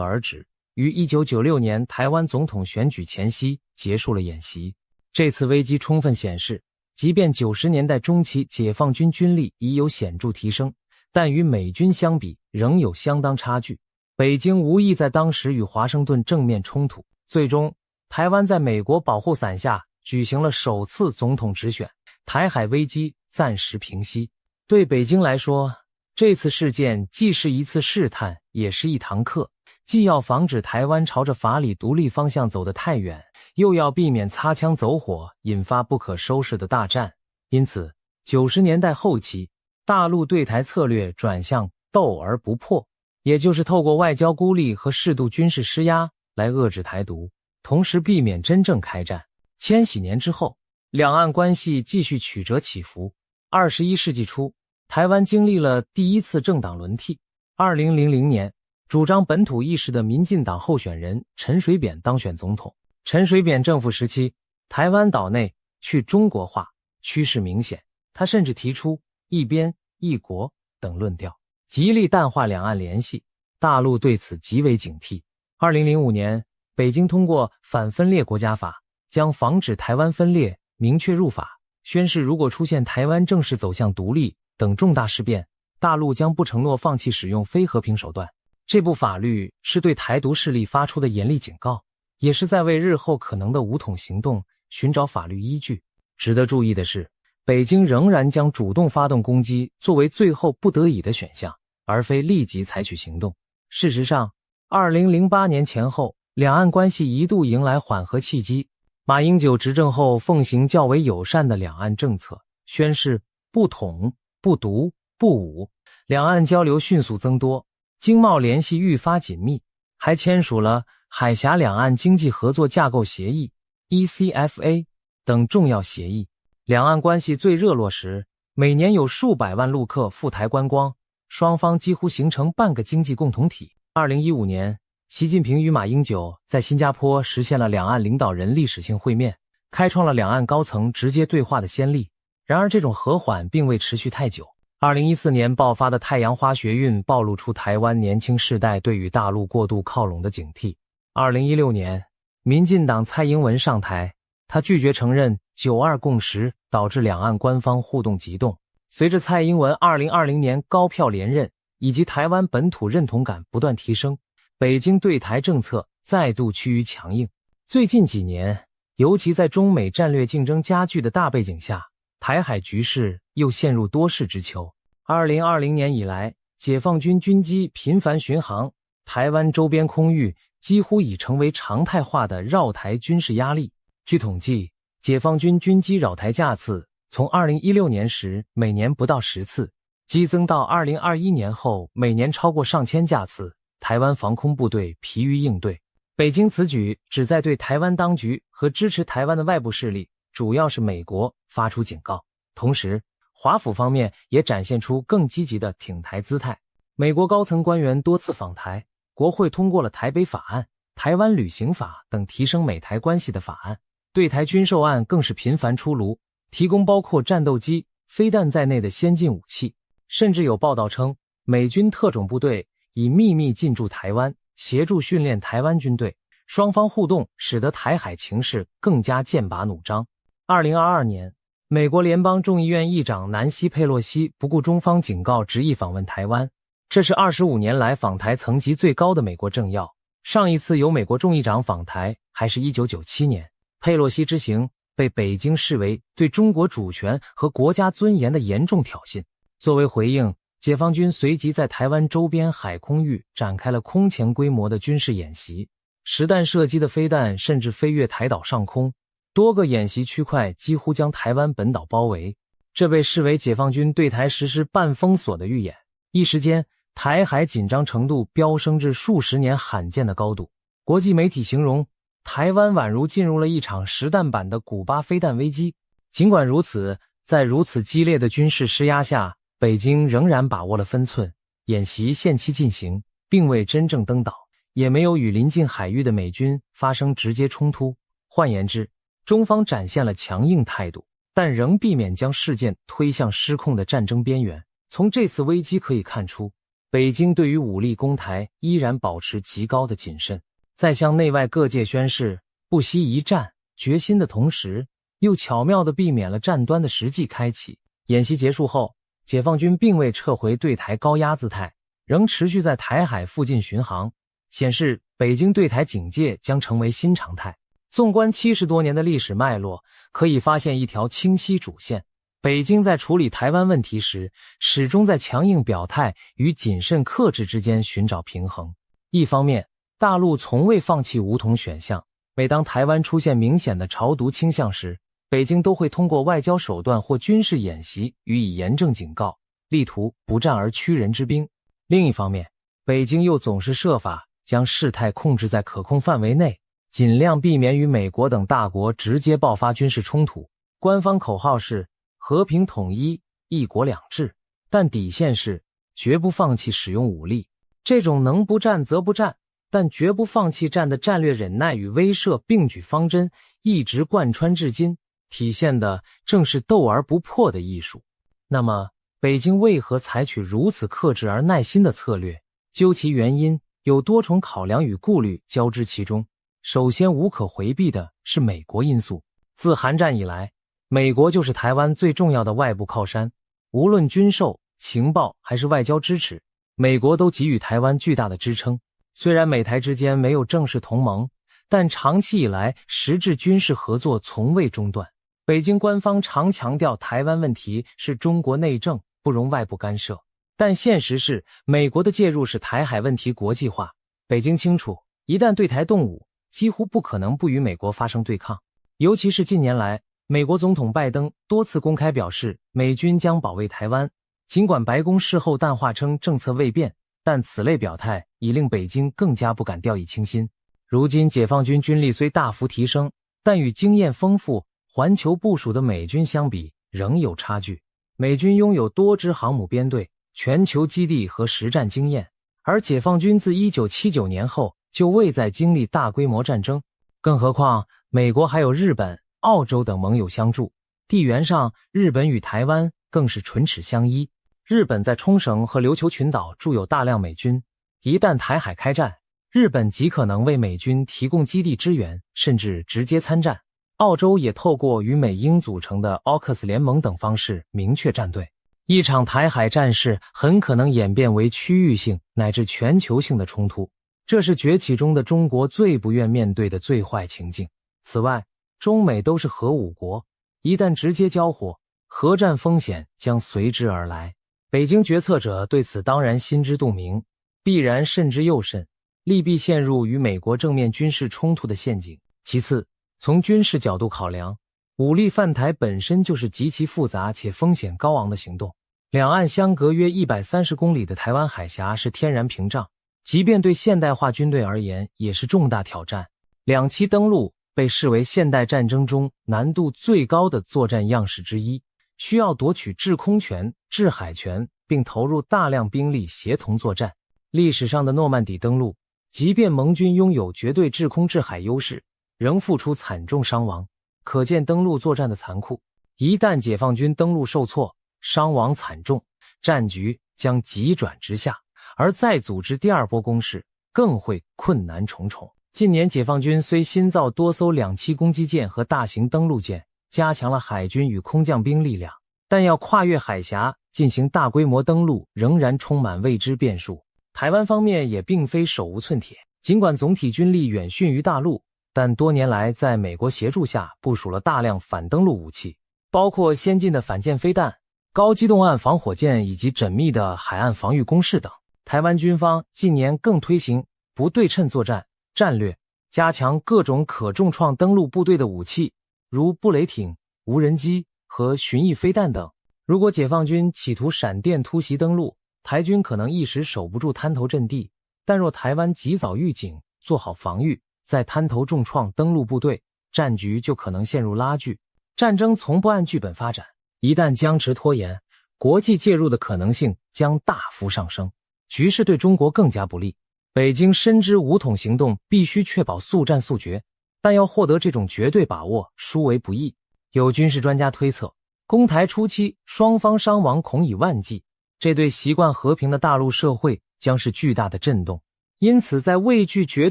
而止，于1996年台湾总统选举前夕结束了演习。这次危机充分显示，即便90年代中期解放军军力已有显著提升，但与美军相比仍有相当差距。北京无意在当时与华盛顿正面冲突，最终台湾在美国保护伞下举行了首次总统直选，台海危机暂时平息。对北京来说，这次事件既是一次试探，也是一堂课，既要防止台湾朝着法理独立方向走得太远，又要避免擦枪走火，引发不可收拾的大战。因此，90年代后期，大陆对台策略转向斗而不破，也就是透过外交孤立和适度军事施压来遏制台独，同时避免真正开战。千禧年之后，两岸关系继续曲折起伏。21世纪初，台湾经历了第一次政党轮替。2000年，主张本土意识的民进党候选人陈水扁当选总统。陈水扁政府时期，台湾岛内去中国化趋势明显，他甚至提出一边一国等论调，极力淡化两岸联系。大陆对此极为警惕。2005年，北京通过反分裂国家法，将防止台湾分裂明确入法，宣示如果出现台湾正式走向独立等重大事变，大陆将不承诺放弃使用非和平手段。这部法律是对台独势力发出的严厉警告，也是在为日后可能的武统行动寻找法律依据。值得注意的是，北京仍然将主动发动攻击作为最后不得已的选项，而非立即采取行动。事实上，2008年前后，两岸关系一度迎来缓和契机。马英九执政后奉行较为友善的两岸政策，宣示不统、不独、不武，两岸交流迅速增多，经贸联系愈发紧密，还签署了海峡两岸经济合作架构协议 ECFA 等重要协议。两岸关系最热络时，每年有数百万陆客赴台观光，双方几乎形成半个经济共同体。2015年，习近平与马英九在新加坡实现了两岸领导人历史性会面，开创了两岸高层直接对话的先例。然而这种和缓并未持续太久。2014年爆发的太阳花学运暴露出台湾年轻世代对与大陆过度靠拢的警惕。2016年，民进党蔡英文上台，他拒绝承认9·2共识，导致两岸官方互动急动。随着蔡英文2020年高票连任，以及台湾本土认同感不断提升，北京对台政策再度趋于强硬。最近几年，尤其在中美战略竞争加剧的大背景下，台海局势又陷入多事之秋。2020年以来，解放军军机频繁巡航，台湾周边空域几乎已成为常态化的绕台军事压力。据统计，解放军军机扰台架次从2016年时每年不到10次，激增到2021年后每年超过上千架次。台湾防空部队疲于应对，北京此举旨在对台湾当局和支持台湾的外部势力，主要是美国发出警告。同时，华府方面也展现出更积极的挺台姿态。美国高层官员多次访台，国会通过了台北法案、台湾旅行法等提升美台关系的法案，对台军售案更是频繁出炉，提供包括战斗机、飞弹在内的先进武器。甚至有报道称，美军特种部队已秘密进驻台湾，协助训练台湾军队，双方互动使得台海情势更加剑拔弩张。2022年，美国联邦众议院议长南希·佩洛西不顾中方警告，执意访问台湾，这是25年来访台层级最高的美国政要。上一次有美国众议长访台还是1997年。佩洛西之行被北京视为对中国主权和国家尊严的严重挑衅。作为回应，解放军随即在台湾周边海空域展开了空前规模的军事演习，实弹射击的飞弹甚至飞越台岛上空，多个演习区块几乎将台湾本岛包围，这被视为解放军对台实施半封锁的预演。一时间，台海紧张程度飙升至数十年罕见的高度。国际媒体形容，台湾宛如进入了一场实弹版的古巴飞弹危机。尽管如此，在如此激烈的军事施压下，北京仍然把握了分寸，演习限期进行，并未真正登岛，也没有与临近海域的美军发生直接冲突。换言之，中方展现了强硬态度，但仍避免将事件推向失控的战争边缘。从这次危机可以看出，北京对于武力攻台依然保持极高的谨慎，在向内外各界宣示不惜一战决心的同时，又巧妙地避免了战端的实际开启。演习结束后，解放军并未撤回对台高压姿态，仍持续在台海附近巡航，显示北京对台警戒将成为新常态。纵观70多年的历史脉络，可以发现一条清晰主线：北京在处理台湾问题时，始终在强硬表态与谨慎克制之间寻找平衡。一方面，大陆从未放弃武统选项，每当台湾出现明显的朝独倾向时，北京都会通过外交手段或军事演习予以严正警告，力图不战而屈人之兵。另一方面，北京又总是设法将事态控制在可控范围内，尽量避免与美国等大国直接爆发军事冲突。官方口号是和平统一、一国两制，但底线是绝不放弃使用武力。这种能不战则不战，但绝不放弃战的战略忍耐与威慑并举方针一直贯穿至今，体现的正是斗而不破的艺术。那么，北京为何采取如此克制而耐心的策略？究其原因，有多重考量与顾虑交织其中。首先，无可回避的是美国因素。自韩战以来，美国就是台湾最重要的外部靠山，无论军售、情报还是外交支持，美国都给予台湾巨大的支撑。虽然美台之间没有正式同盟，但长期以来实质军事合作从未中断。北京官方常强调台湾问题是中国内政，不容外部干涉，但现实是美国的介入使台海问题国际化。北京清楚，一旦对台动武，几乎不可能不与美国发生对抗。尤其是近年来，美国总统拜登多次公开表示美军将保卫台湾，尽管白宫事后淡化称政策未变，但此类表态已令北京更加不敢掉以轻心。如今解放军军力虽大幅提升，但与经验丰富、环球部署的美军相比仍有差距。美军拥有多支航母编队、全球基地和实战经验，而解放军自1979年后就未再经历大规模战争。更何况美国还有日本、澳洲等盟友相助，地缘上日本与台湾更是唇齿相依。日本在冲绳和琉球群岛驻有大量美军，一旦台海开战，日本极可能为美军提供基地支援，甚至直接参战。澳洲也透过与美英组成的 AUKUS 联盟等方式明确站队。一场台海战事很可能演变为区域性乃至全球性的冲突，这是崛起中的中国最不愿面对的最坏情境。此外，中美都是核武国，一旦直接交火，核战风险将随之而来。北京决策者对此当然心知肚明，必然慎之又慎，利弊陷入与美国正面军事冲突的陷阱。其次，从军事角度考量，武力犯台本身就是极其复杂且风险高昂的行动。两岸相隔约130公里的台湾海峡是天然屏障，即便对现代化军队而言也是重大挑战。两栖登陆被视为现代战争中难度最高的作战样式之一，需要夺取制空权、制海权，并投入大量兵力协同作战。历史上的诺曼底登陆，即便盟军拥有绝对制空制海优势，仍付出惨重伤亡，可见登陆作战的残酷。一旦解放军登陆受挫，伤亡惨重，战局将急转直下，而再组织第二波攻势更会困难重重。近年解放军虽新造多艘两栖攻击舰和大型登陆舰，加强了海军与空降兵力量，但要跨越海峡进行大规模登陆仍然充满未知变数。台湾方面也并非手无寸铁，尽管总体军力远逊于大陆，但多年来在美国协助下部署了大量反登陆武器，包括先进的反舰飞弹、高机动岸防火箭以及缜密的海岸防御工事等。台湾军方近年更推行不对称作战战略，加强各种可重创登陆部队的武器，如布雷艇、无人机和巡弋飞弹等。如果解放军企图闪电突袭登陆，台军可能一时守不住滩头阵地，但若台湾及早预警，做好防御，在滩头重创登陆部队，战局就可能陷入拉锯。战争从不按剧本发展，一旦僵持拖延，国际介入的可能性将大幅上升，局势对中国更加不利。北京深知武统行动必须确保速战速决，但要获得这种绝对把握殊为不易。有军事专家推测，攻台初期双方伤亡恐以万计，这对习惯和平的大陆社会将是巨大的震动。因此在未具绝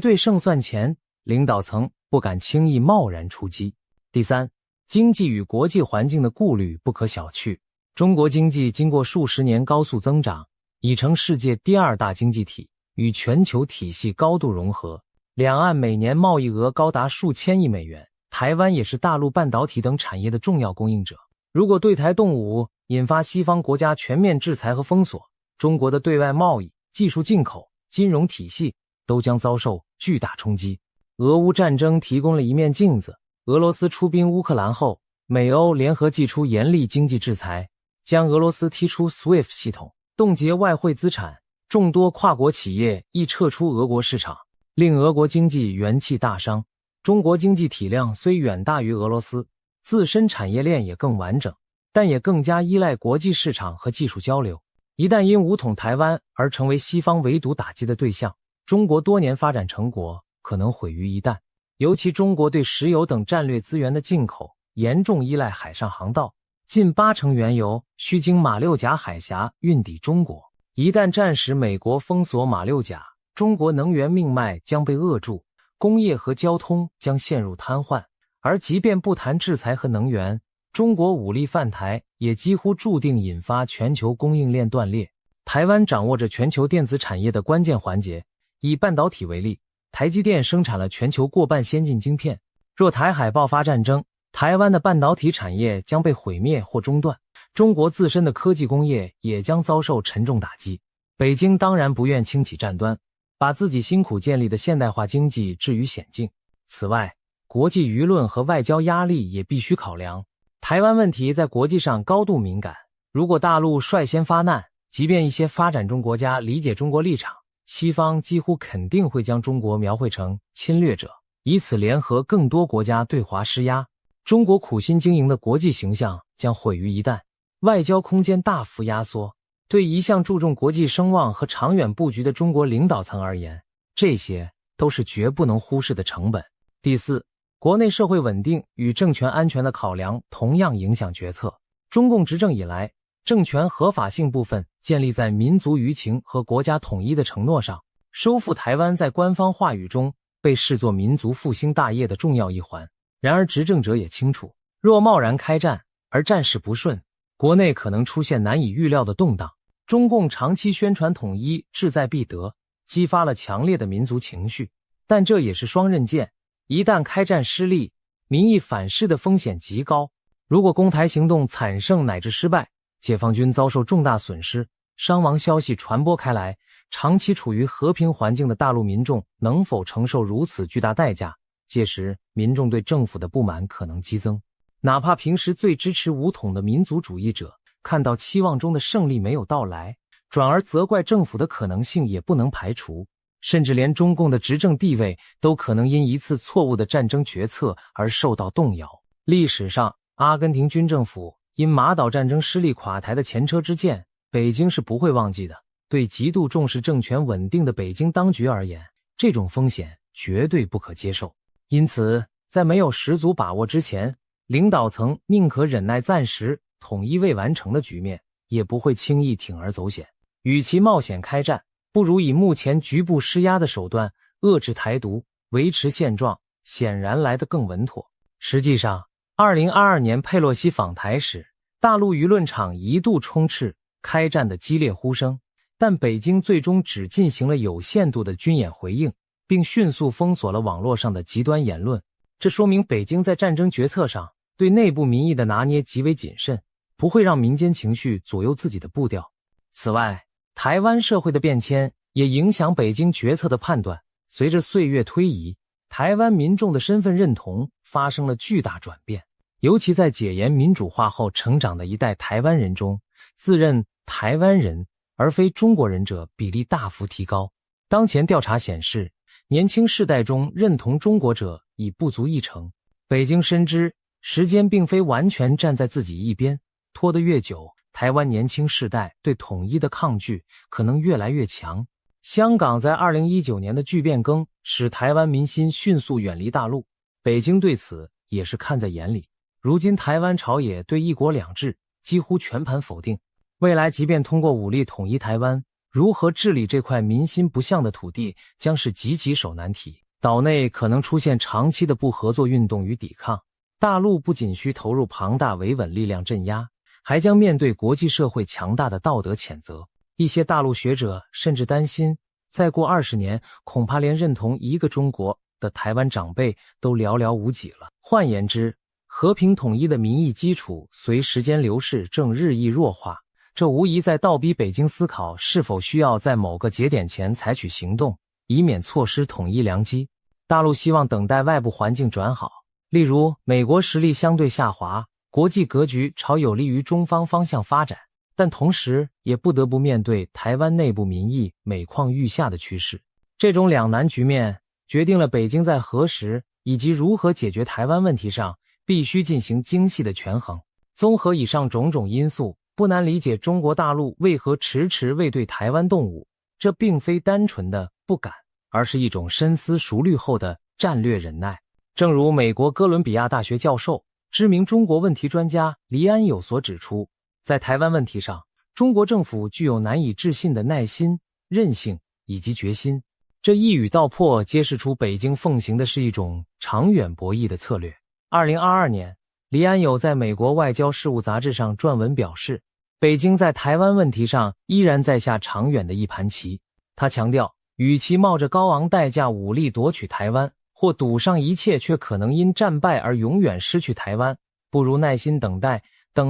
对胜算前，领导层不敢轻易贸然出击。第三，经济与国际环境的顾虑不可小觑。中国经济经过数十年高速增长，已成世界第二大经济体，与全球体系高度融合。两岸每年贸易额高达数千亿美元，台湾也是大陆半导体等产业的重要供应者。如果对台动武，引发西方国家全面制裁和封锁，中国的对外贸易、技术进口、金融体系都将遭受巨大冲击。俄乌战争提供了一面镜子，俄罗斯出兵乌克兰后，美欧联合祭出严厉经济制裁，将俄罗斯踢出 SWIFT 系统，冻结外汇资产，众多跨国企业亦撤出俄国市场，令俄国经济元气大伤。中国经济体量虽远大于俄罗斯，自身产业链也更完整，但也更加依赖国际市场和技术交流。一旦因武统台湾而成为西方围堵打击的对象，中国多年发展成果可能毁于一旦。尤其中国对石油等战略资源的进口严重依赖海上航道，近80%原油需经马六甲海峡运抵中国。一旦战时美国封锁马六甲，中国能源命脉将被扼住，工业和交通将陷入瘫痪。而即便不谈制裁和能源，中国武力犯台也几乎注定引发全球供应链断裂。台湾掌握着全球电子产业的关键环节，以半导体为例，台积电生产了全球过半先进晶片。若台海爆发战争，台湾的半导体产业将被毁灭或中断，中国自身的科技工业也将遭受沉重打击。北京当然不愿轻启战端，把自己辛苦建立的现代化经济置于险境。此外，国际舆论和外交压力也必须考量。台湾问题在国际上高度敏感，如果大陆率先发难，即便一些发展中国家理解中国立场，西方几乎肯定会将中国描绘成侵略者，以此联合更多国家对华施压。中国苦心经营的国际形象将毁于一旦，外交空间大幅压缩。对一向注重国际声望和长远布局的中国领导层而言，这些都是绝不能忽视的成本。第四，国内社会稳定与政权安全的考量同样影响决策。中共执政以来，政权合法性部分建立在民族舆情和国家统一的承诺上，收复台湾在官方话语中被视作民族复兴大业的重要一环。然而执政者也清楚，若贸然开战而战事不顺，国内可能出现难以预料的动荡。中共长期宣传统一志在必得，激发了强烈的民族情绪，但这也是双刃剑，一旦开战失利，民意反噬的风险极高。如果攻台行动惨胜乃至失败，解放军遭受重大损失，伤亡消息传播开来，长期处于和平环境的大陆民众能否承受如此巨大代价？届时民众对政府的不满可能激增，哪怕平时最支持武统的民族主义者，看到期望中的胜利没有到来，转而责怪政府的可能性也不能排除，甚至连中共的执政地位都可能因一次错误的战争决策而受到动摇。历史上，阿根廷军政府因马岛战争失利垮台的前车之鉴，北京是不会忘记的。对极度重视政权稳定的北京当局而言，这种风险绝对不可接受。因此，在没有十足把握之前，领导层宁可忍耐暂时统一未完成的局面，也不会轻易铤而走险。与其冒险开战，不如以目前局部施压的手段遏制台独，维持现状，显然来得更稳妥。实际上，2022年佩洛西访台时，大陆舆论场一度充斥开战的激烈呼声，但北京最终只进行了有限度的军演回应，并迅速封锁了网络上的极端言论。这说明北京在战争决策上对内部民意的拿捏极为谨慎，不会让民间情绪左右自己的步调。此外，台湾社会的变迁也影响北京决策的判断。随着岁月推移，台湾民众的身份认同发生了巨大转变，尤其在解严民主化后成长的一代台湾人中，自认台湾人而非中国人者比例大幅提高。当前调查显示，年轻世代中认同中国者已不足一成。北京深知时间并非完全站在自己一边，拖得越久，台湾年轻世代对统一的抗拒可能越来越强。香港在2019年的巨变更使台湾民心迅速远离大陆，北京对此也是看在眼里。如今台湾朝野对一国两制几乎全盘否定，未来即便通过武力统一台湾，如何治理这块民心不向的土地将是极棘手难题。岛内可能出现长期的不合作运动与抵抗，大陆不仅需投入庞大维稳力量镇压，还将面对国际社会强大的道德谴责。一些大陆学者甚至担心，再过20年，恐怕连认同一个中国的台湾长辈都寥寥无几了。换言之，和平统一的民意基础随时间流逝正日益弱化，这无疑在倒逼北京思考是否需要在某个节点前采取行动，以免错失统一良机。大陆希望等待外部环境转好，例如美国实力相对下滑，国际格局朝有利于中方方向发展，但同时也不得不面对台湾内部民意每况愈下的趋势。这种两难局面决定了北京在何时以及如何解决台湾问题上必须进行精细的权衡。综合以上种种因素，不难理解中国大陆为何迟迟未对台湾动武，这并非单纯的不敢，而是一种深思熟虑后的战略忍耐。正如美国哥伦比亚大学教授、知名中国问题专家黎安友所指出，在台湾问题上，中国政府具有难以置信的耐心、韧性以及决心。这一语道破，揭示出北京奉行的是一种长远博弈的策略。2022年，黎安友在美国外交事务杂志上撰文表示，北京在台湾问题上依然在下长远的一盘棋。他强调，与其冒着高昂代价武力夺取台湾，或赌上一切却可能因战败而永远失去台湾，不如耐心等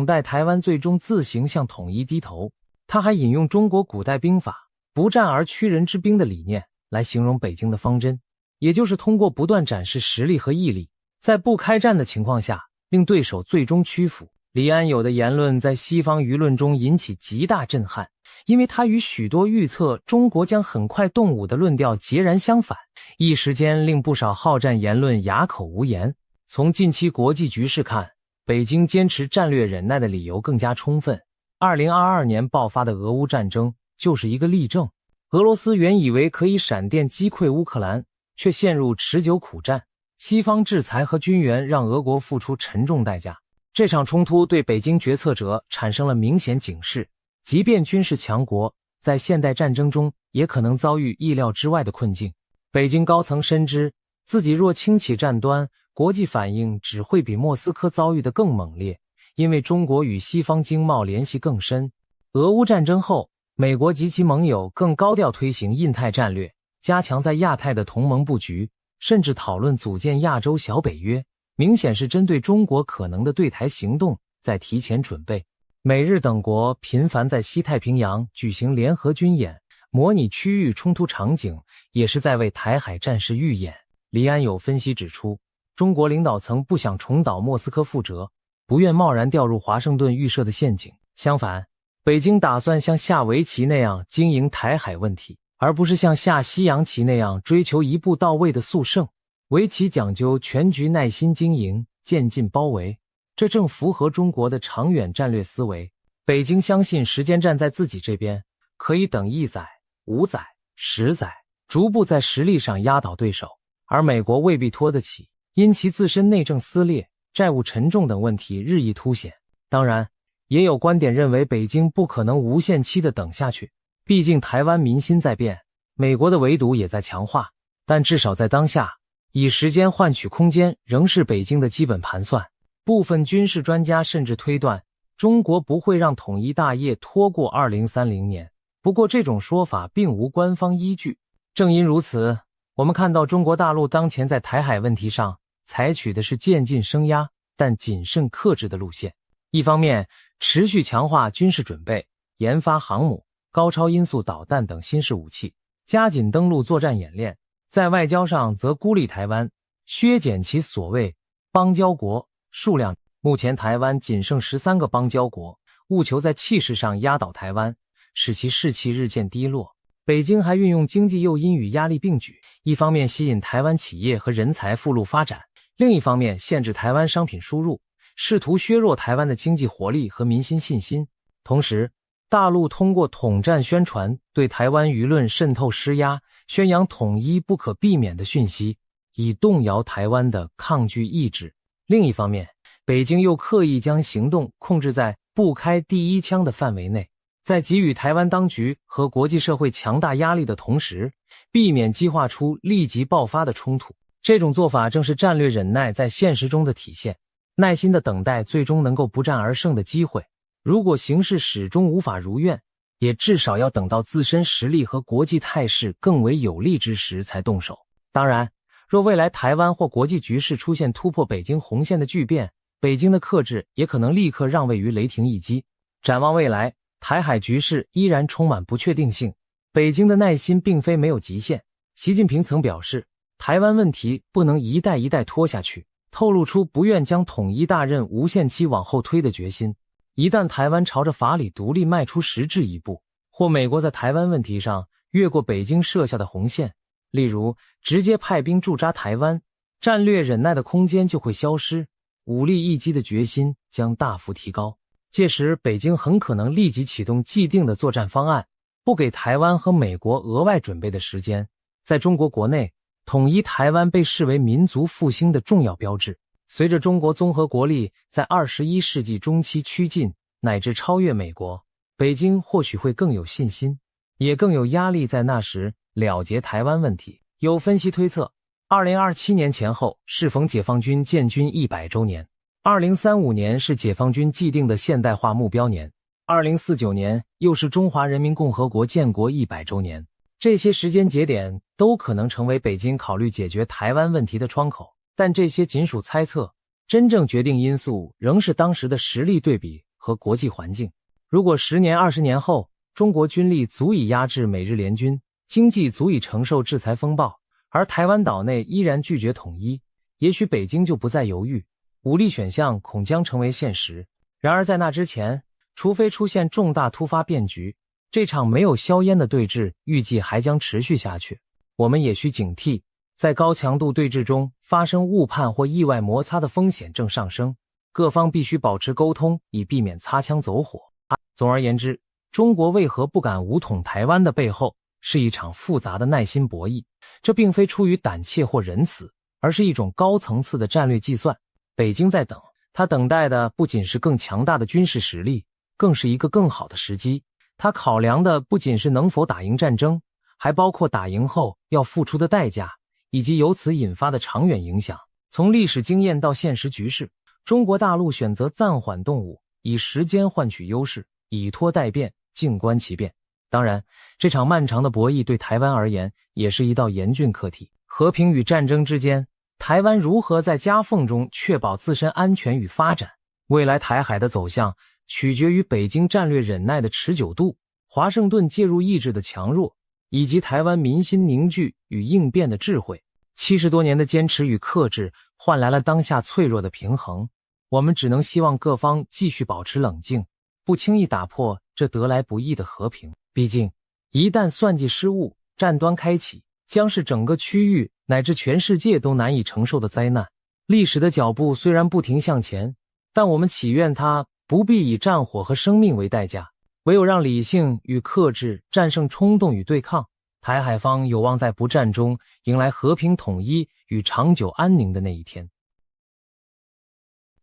待台湾最终自行向统一低头。他还引用中国古代兵法不战而屈人之兵的理念来形容北京的方针，也就是通过不断展示实力和毅力，在不开战的情况下令对手最终屈服。黎安友的言论在西方舆论中引起极大震撼，因为他与许多预测中国将很快动武的论调截然相反，一时间令不少好战言论哑口无言。从近期国际局势看，北京坚持战略忍耐的理由更加充分。2022年爆发的俄乌战争就是一个例证。俄罗斯原以为可以闪电击溃乌克兰，却陷入持久苦战。西方制裁和军援让俄国付出沉重代价。这场冲突对北京决策者产生了明显警示，即便军事强国，在现代战争中也可能遭遇意料之外的困境。北京高层深知，自己若轻启战端，国际反应只会比莫斯科遭遇的更猛烈，因为中国与西方经贸联系更深。俄乌战争后，美国及其盟友更高调推行印太战略，加强在亚太的同盟布局，甚至讨论组建亚洲小北约，明显是针对中国可能的对台行动在提前准备。美日等国频繁在西太平洋举行联合军演，模拟区域冲突场景，也是在为台海战事预演。黎安有分析指出，中国领导层不想重蹈莫斯科覆辙，不愿贸然掉入华盛顿预设的陷阱。相反，北京打算像下围棋那样经营台海问题，而不是像下西洋棋那样追求一步到位的速胜。围棋讲究全局耐心经营，渐进包围，这正符合中国的长远战略思维。北京相信时间站在自己这边，可以等1载、5载、10载，逐步在实力上压倒对手，而美国未必拖得起，因其自身内政撕裂、债务沉重等问题日益凸显。当然，也有观点认为北京不可能无限期的等下去，毕竟台湾民心在变，美国的围堵也在强化，但至少在当下，以时间换取空间仍是北京的基本盘算。部分军事专家甚至推断，中国不会让统一大业拖过2030年。不过这种说法并无官方依据。正因如此，我们看到中国大陆当前在台海问题上采取的是渐进升压，但谨慎克制的路线。一方面，持续强化军事准备，研发航母、高超音速导弹等新式武器，加紧登陆作战演练；在外交上则孤立台湾，削减其所谓邦交国数量。目前台湾仅剩13个邦交国，务求在气势上压倒台湾，使其士气日渐低落。北京还运用经济诱因与压力并举，一方面吸引台湾企业和人才赴陆发展，另一方面限制台湾商品输入，试图削弱台湾的经济活力和民心信心。同时，大陆通过统战宣传对台湾舆论渗透施压，宣扬统一不可避免的讯息，以动摇台湾的抗拒意志。另一方面，北京又刻意将行动控制在不开第一枪的范围内，在给予台湾当局和国际社会强大压力的同时，避免激化出立即爆发的冲突。这种做法正是战略忍耐在现实中的体现，耐心的等待最终能够不战而胜的机会。如果形势始终无法如愿，也至少要等到自身实力和国际态势更为有利之时才动手。当然，若未来台湾或国际局势出现突破北京红线的巨变，北京的克制也可能立刻让位于雷霆一击。展望未来，台海局势依然充满不确定性，北京的耐心并非没有极限。习近平曾表示，台湾问题不能一代一代拖下去，透露出不愿将统一大任无限期往后推的决心。一旦台湾朝着法理独立迈出实质一步，或美国在台湾问题上越过北京设下的红线，例如直接派兵驻扎台湾，战略忍耐的空间就会消失，武力一击的决心将大幅提高。届时北京很可能立即启动既定的作战方案，不给台湾和美国额外准备的时间。在中国国内，统一台湾被视为民族复兴的重要标志。随着中国综合国力在21世纪中期趋近乃至超越美国，北京或许会更有信心，也更有压力在那时了结台湾问题。有分析推测，2027年前后适逢解放军建军100周年，2035年是解放军既定的现代化目标年，2049年又是中华人民共和国建国100周年。这些时间节点都可能成为北京考虑解决台湾问题的窗口，但这些仅属猜测，真正决定因素仍是当时的实力对比和国际环境。如果10年、20年后，中国军力足以压制美日联军，经济足以承受制裁风暴，而台湾岛内依然拒绝统一，也许北京就不再犹豫，武力选项恐将成为现实。然而在那之前，除非出现重大突发变局，这场没有硝烟的对峙预计还将持续下去。我们也需警惕，在高强度对峙中发生误判或意外摩擦的风险正上升，各方必须保持沟通，以避免擦枪走火。总而言之，中国为何不敢武统台湾的背后，是一场复杂的耐心博弈。这并非出于胆怯或仁慈，而是一种高层次的战略计算。北京在等，他等待的不仅是更强大的军事实力，更是一个更好的时机。他考量的不仅是能否打赢战争，还包括打赢后要付出的代价，以及由此引发的长远影响。从历史经验到现实局势，中国大陆选择暂缓动武，以时间换取优势，以拖待变，静观其变。当然，这场漫长的博弈对台湾而言也是一道严峻课题。和平与战争之间，台湾如何在夹缝中确保自身安全与发展？未来台海的走向取决于北京战略忍耐的持久度、华盛顿介入意志的强弱，以及台湾民心凝聚与应变的智慧。70多年的坚持与克制换来了当下脆弱的平衡，我们只能希望各方继续保持冷静，不轻易打破这得来不易的和平。毕竟，一旦算计失误，战端开启，将是整个区域乃至全世界都难以承受的灾难。历史的脚步虽然不停向前，但我们祈愿它不必以战火和生命为代价。唯有让理性与克制战胜冲动与对抗，台海方有望在不战中迎来和平统一与长久安宁的那一天。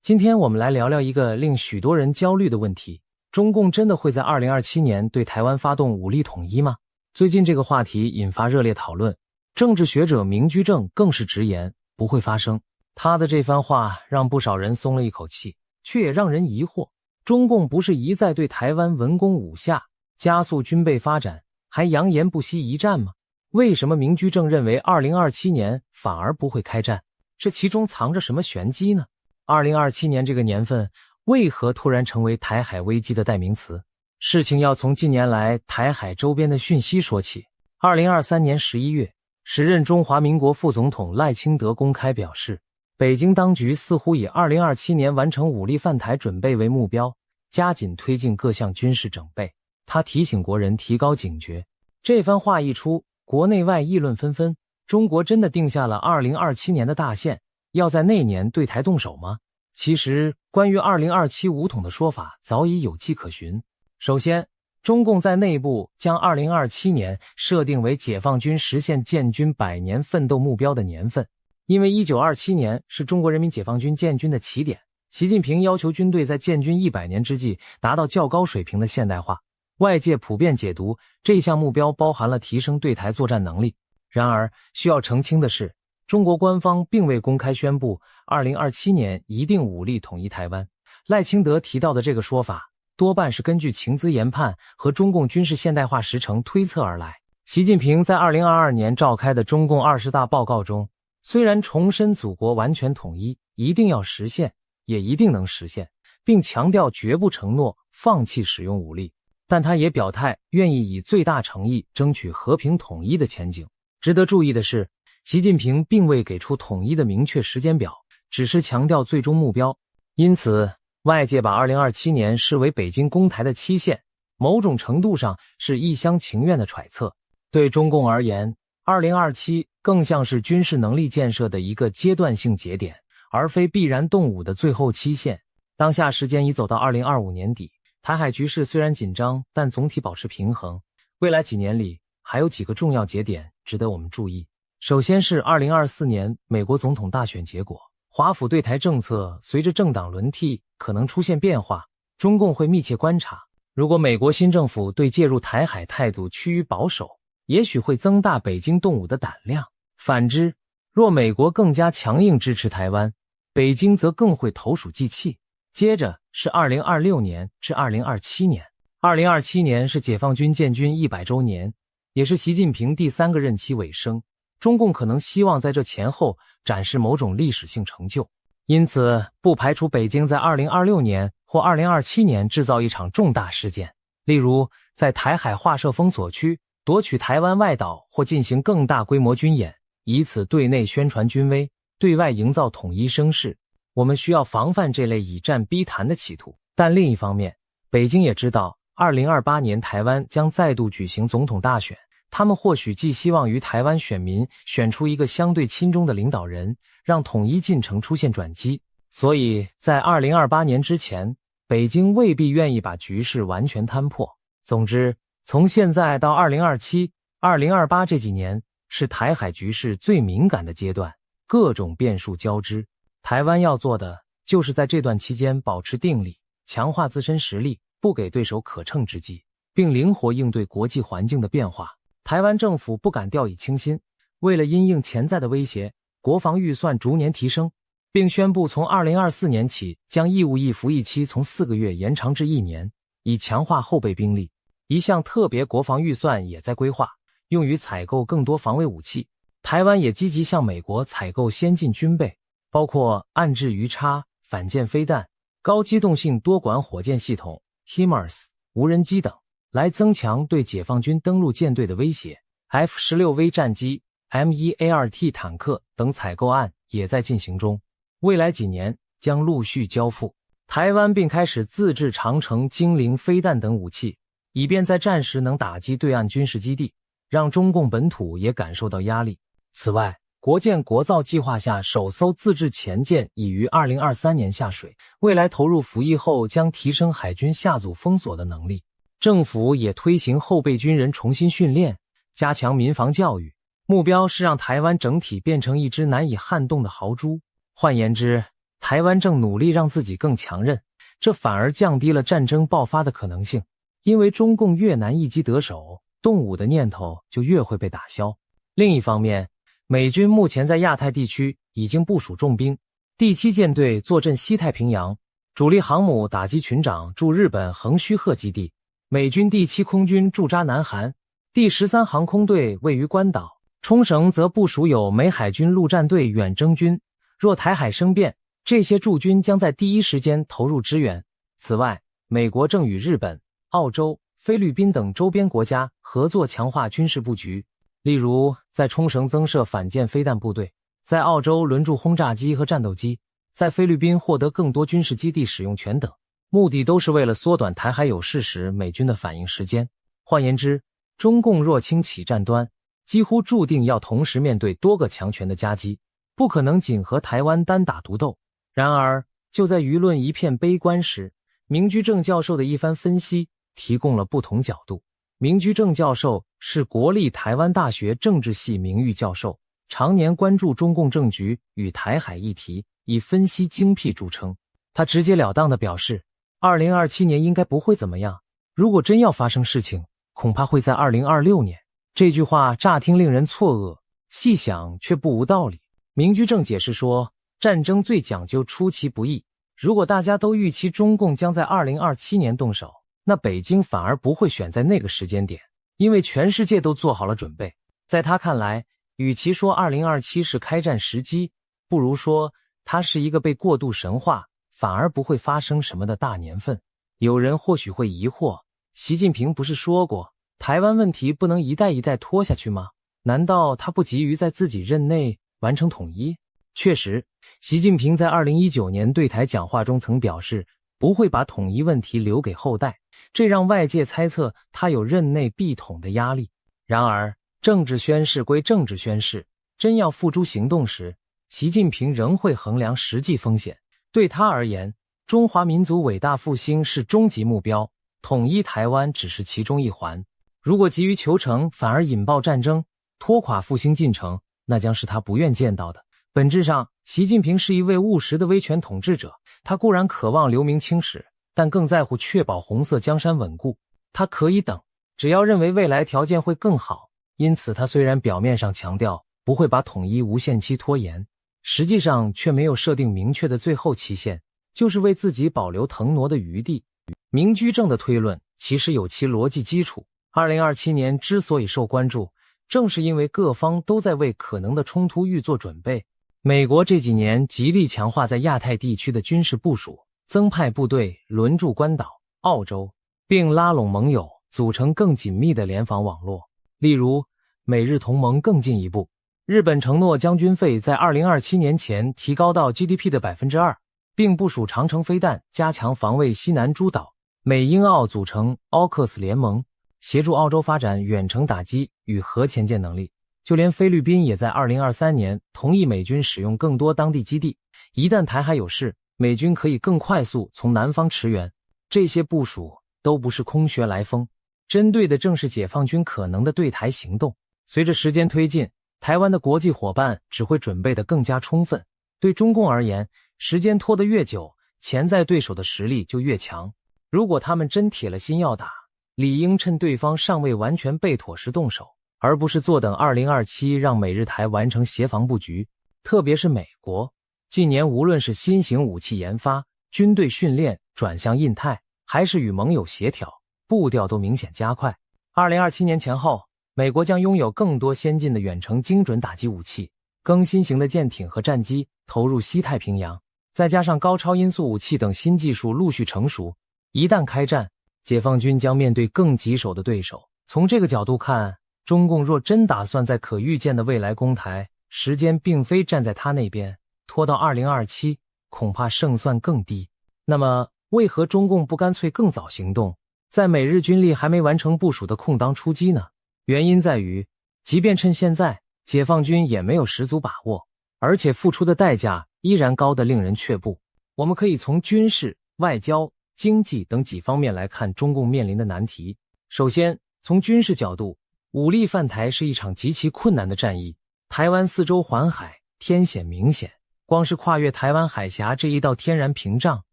今天我们来聊聊一个令许多人焦虑的问题：中共真的会在2027年对台湾发动武力统一吗？最近这个话题引发热烈讨论，政治学者明居正更是直言不会发生。他的这番话让不少人松了一口气，却也让人疑惑，中共不是一再对台湾文攻武下，加速军备发展，还扬言不惜一战吗？为什么明居正认为2027年反而不会开战？这其中藏着什么玄机呢？2027年这个年份为何突然成为台海危机的代名词？事情要从近年来台海周边的讯息说起。2023年11月，时任中华民国副总统赖清德公开表示，北京当局似乎以2027年完成武力犯台准备为目标，加紧推进各项军事整备。他提醒国人提高警觉。这番话一出，国内外议论纷纷，中国真的定下了2027年的大限，要在那年对台动手吗？其实，关于2027武统的说法早已有迹可循。首先，中共在内部将2027年设定为解放军实现建军100年奋斗目标的年份。因为1927年是中国人民解放军建军的起点，习近平要求军队在建军100年之际达到较高水平的现代化。外界普遍解读这项目标包含了提升对台作战能力。然而，需要澄清的是，中国官方并未公开宣布2027年一定武力统一台湾。赖清德提到的这个说法，多半是根据情资研判和中共军事现代化时程推测而来。习近平在2022年召开的中共20大报告中，虽然重申祖国完全统一一定要实现，也一定能实现，并强调绝不承诺放弃使用武力，但他也表态愿意以最大诚意争取和平统一的前景。值得注意的是，习近平并未给出统一的明确时间表，只是强调最终目标。因此，外界把2027年视为北京攻台的期限，某种程度上是一厢情愿的揣测。对中共而言，2027更像是军事能力建设的一个阶段性节点，而非必然动武的最后期限。当下时间已走到2025年底，台海局势虽然紧张，但总体保持平衡。未来几年里，还有几个重要节点值得我们注意。首先是2024年美国总统大选结果，华府对台政策随着政党轮替可能出现变化，中共会密切观察。如果美国新政府对介入台海态度趋于保守，也许会增大北京动武的胆量。反之，若美国更加强硬支持台湾，北京则更会投鼠忌器。接着是2026年至2027年。2027年是解放军建军100周年，也是习近平第3个任期尾声。中共可能希望在这前后展示某种历史性成就，因此不排除北京在2026年或2027年制造一场重大事件，例如在台海划设封锁区，夺取台湾外岛，或进行更大规模军演，以此对内宣传军威，对外营造统一声势。我们需要防范这类以战逼谈的企图。但另一方面，北京也知道2028年台湾将再度举行总统大选，他们或许寄希望于台湾选民选出一个相对亲中的领导人，让统一进程出现转机。所以在2028年之前，北京未必愿意把局势完全摊破。总之，从现在到2027、2028这几年是台海局势最敏感的阶段，各种变数交织。台湾要做的就是在这段期间保持定力，强化自身实力，不给对手可乘之机，并灵活应对国际环境的变化。台湾政府不敢掉以轻心，为了因应潜在的威胁，国防预算逐年提升，并宣布从2024年起将义务役服役期从4个月延长至1年，以强化后备兵力。一项特别国防预算也在规划，用于采购更多防卫武器。台湾也积极向美国采购先进军备，包括岸置鱼叉、反舰飞弹、高机动性多管火箭系统、HIMARS、无人机等，来增强对解放军登陆舰队的威胁。F-16V 战机、M1A2T 坦克等采购案也在进行中，未来几年将陆续交付。台湾并开始自制长程精灵飞弹等武器，以便在战时能打击对岸军事基地，让中共本土也感受到压力。此外，国建国造计划下首艘自制潜舰已于2023年下水，未来投入服役后将提升海军下组封锁的能力。政府也推行后备军人重新训练，加强民防教育，目标是让台湾整体变成一只难以撼动的豪猪。换言之，台湾正努力让自己更强韧，这反而降低了战争爆发的可能性。因为中共越难一击得手，动武的念头就越会被打消。另一方面，美军目前在亚太地区已经部署重兵，第7舰队坐镇西太平洋，主力航母打击群长驻日本横须贺基地，美军第7空军驻扎南韩，第13航空队位于关岛，冲绳则部署有美海军陆战队远征军。若台海生变，这些驻军将在第一时间投入支援。此外，美国正与日本、澳洲、菲律宾等周边国家合作强化军事布局，例如在冲绳增设反舰飞弹部队，在澳洲轮驻轰炸机和战斗机，在菲律宾获得更多军事基地使用权等，目的都是为了缩短台海有事时美军的反应时间。换言之，中共若轻启战端，几乎注定要同时面对多个强权的夹击，不可能仅和台湾单打独斗。然而，就在舆论一片悲观时，明居正教授的一番分析提供了不同角度。明居正教授是国立台湾大学政治系名誉教授，常年关注中共政局与台海议题，以分析精辟著称。他直截了当地表示，2027年应该不会怎么样，如果真要发生事情，恐怕会在2026年。这句话乍听令人错愕，细想却不无道理。明居正解释说，战争最讲究出其不意，如果大家都预期中共将在2027年动手，那北京反而不会选在那个时间点，因为全世界都做好了准备。在他看来，与其说2027是开战时机，不如说它是一个被过度神化，反而不会发生什么的大年份。有人或许会疑惑，习近平不是说过，台湾问题不能一代一代拖下去吗？难道他不急于在自己任内完成统一？确实，习近平在2019年对台讲话中曾表示，不会把统一问题留给后代，这让外界猜测他有任内必统的压力。然而，政治宣誓归政治宣誓，真要付诸行动时，习近平仍会衡量实际风险。对他而言，中华民族伟大复兴是终极目标，统一台湾只是其中一环。如果急于求成，反而引爆战争，拖垮复兴进程，那将是他不愿见到的。本质上，习近平是一位务实的威权统治者，他固然渴望留名青史，但更在乎确保红色江山稳固。他可以等，只要认为未来条件会更好。因此，他虽然表面上强调不会把统一无限期拖延，实际上却没有设定明确的最后期限，就是为自己保留腾挪的余地。明居正的推论其实有其逻辑基础。2027年之所以受关注，正是因为各方都在为可能的冲突预做准备。美国这几年极力强化在亚太地区的军事部署，增派部队轮驻关岛、澳洲，并拉拢盟友，组成更紧密的联防网络。例如，美日同盟更进一步，日本承诺将军费在2027年前提高到 GDP 的 2%， 并部署长程飞弹加强防卫西南诸岛。美英澳组成 AUKUS 联盟，协助澳洲发展远程打击与核潜舰能力。就连菲律宾也在2023年同意美军使用更多当地基地，一旦台海有事，美军可以更快速从南方驰援。这些部署都不是空穴来风，针对的正是解放军可能的对台行动。随着时间推进，台湾的国际伙伴只会准备得更加充分。对中共而言，时间拖得越久，潜在对手的实力就越强。如果他们真铁了心要打，理应趁对方尚未完全备妥时动手，而不是坐等2027让美日台完成协防布局。特别是美国，近年无论是新型武器研发、军队训练转向印太，还是与盟友协调，步调都明显加快。2027年前后，美国将拥有更多先进的远程精准打击武器，更新型的舰艇和战机投入西太平洋，再加上高超音速武器等新技术陆续成熟，一旦开战，解放军将面对更棘手的对手。从这个角度看，中共若真打算在可预见的未来攻台，时间并非站在他那边，拖到2027，恐怕胜算更低。那么，为何中共不干脆更早行动，在美日军力还没完成部署的空当出击呢？原因在于，即便趁现在，解放军也没有十足把握，而且付出的代价依然高得令人却步。我们可以从军事、外交、经济等几方面来看中共面临的难题。首先，从军事角度，武力犯台是一场极其困难的战役。台湾四周环海，天险明显，光是跨越台湾海峡这一道天然屏障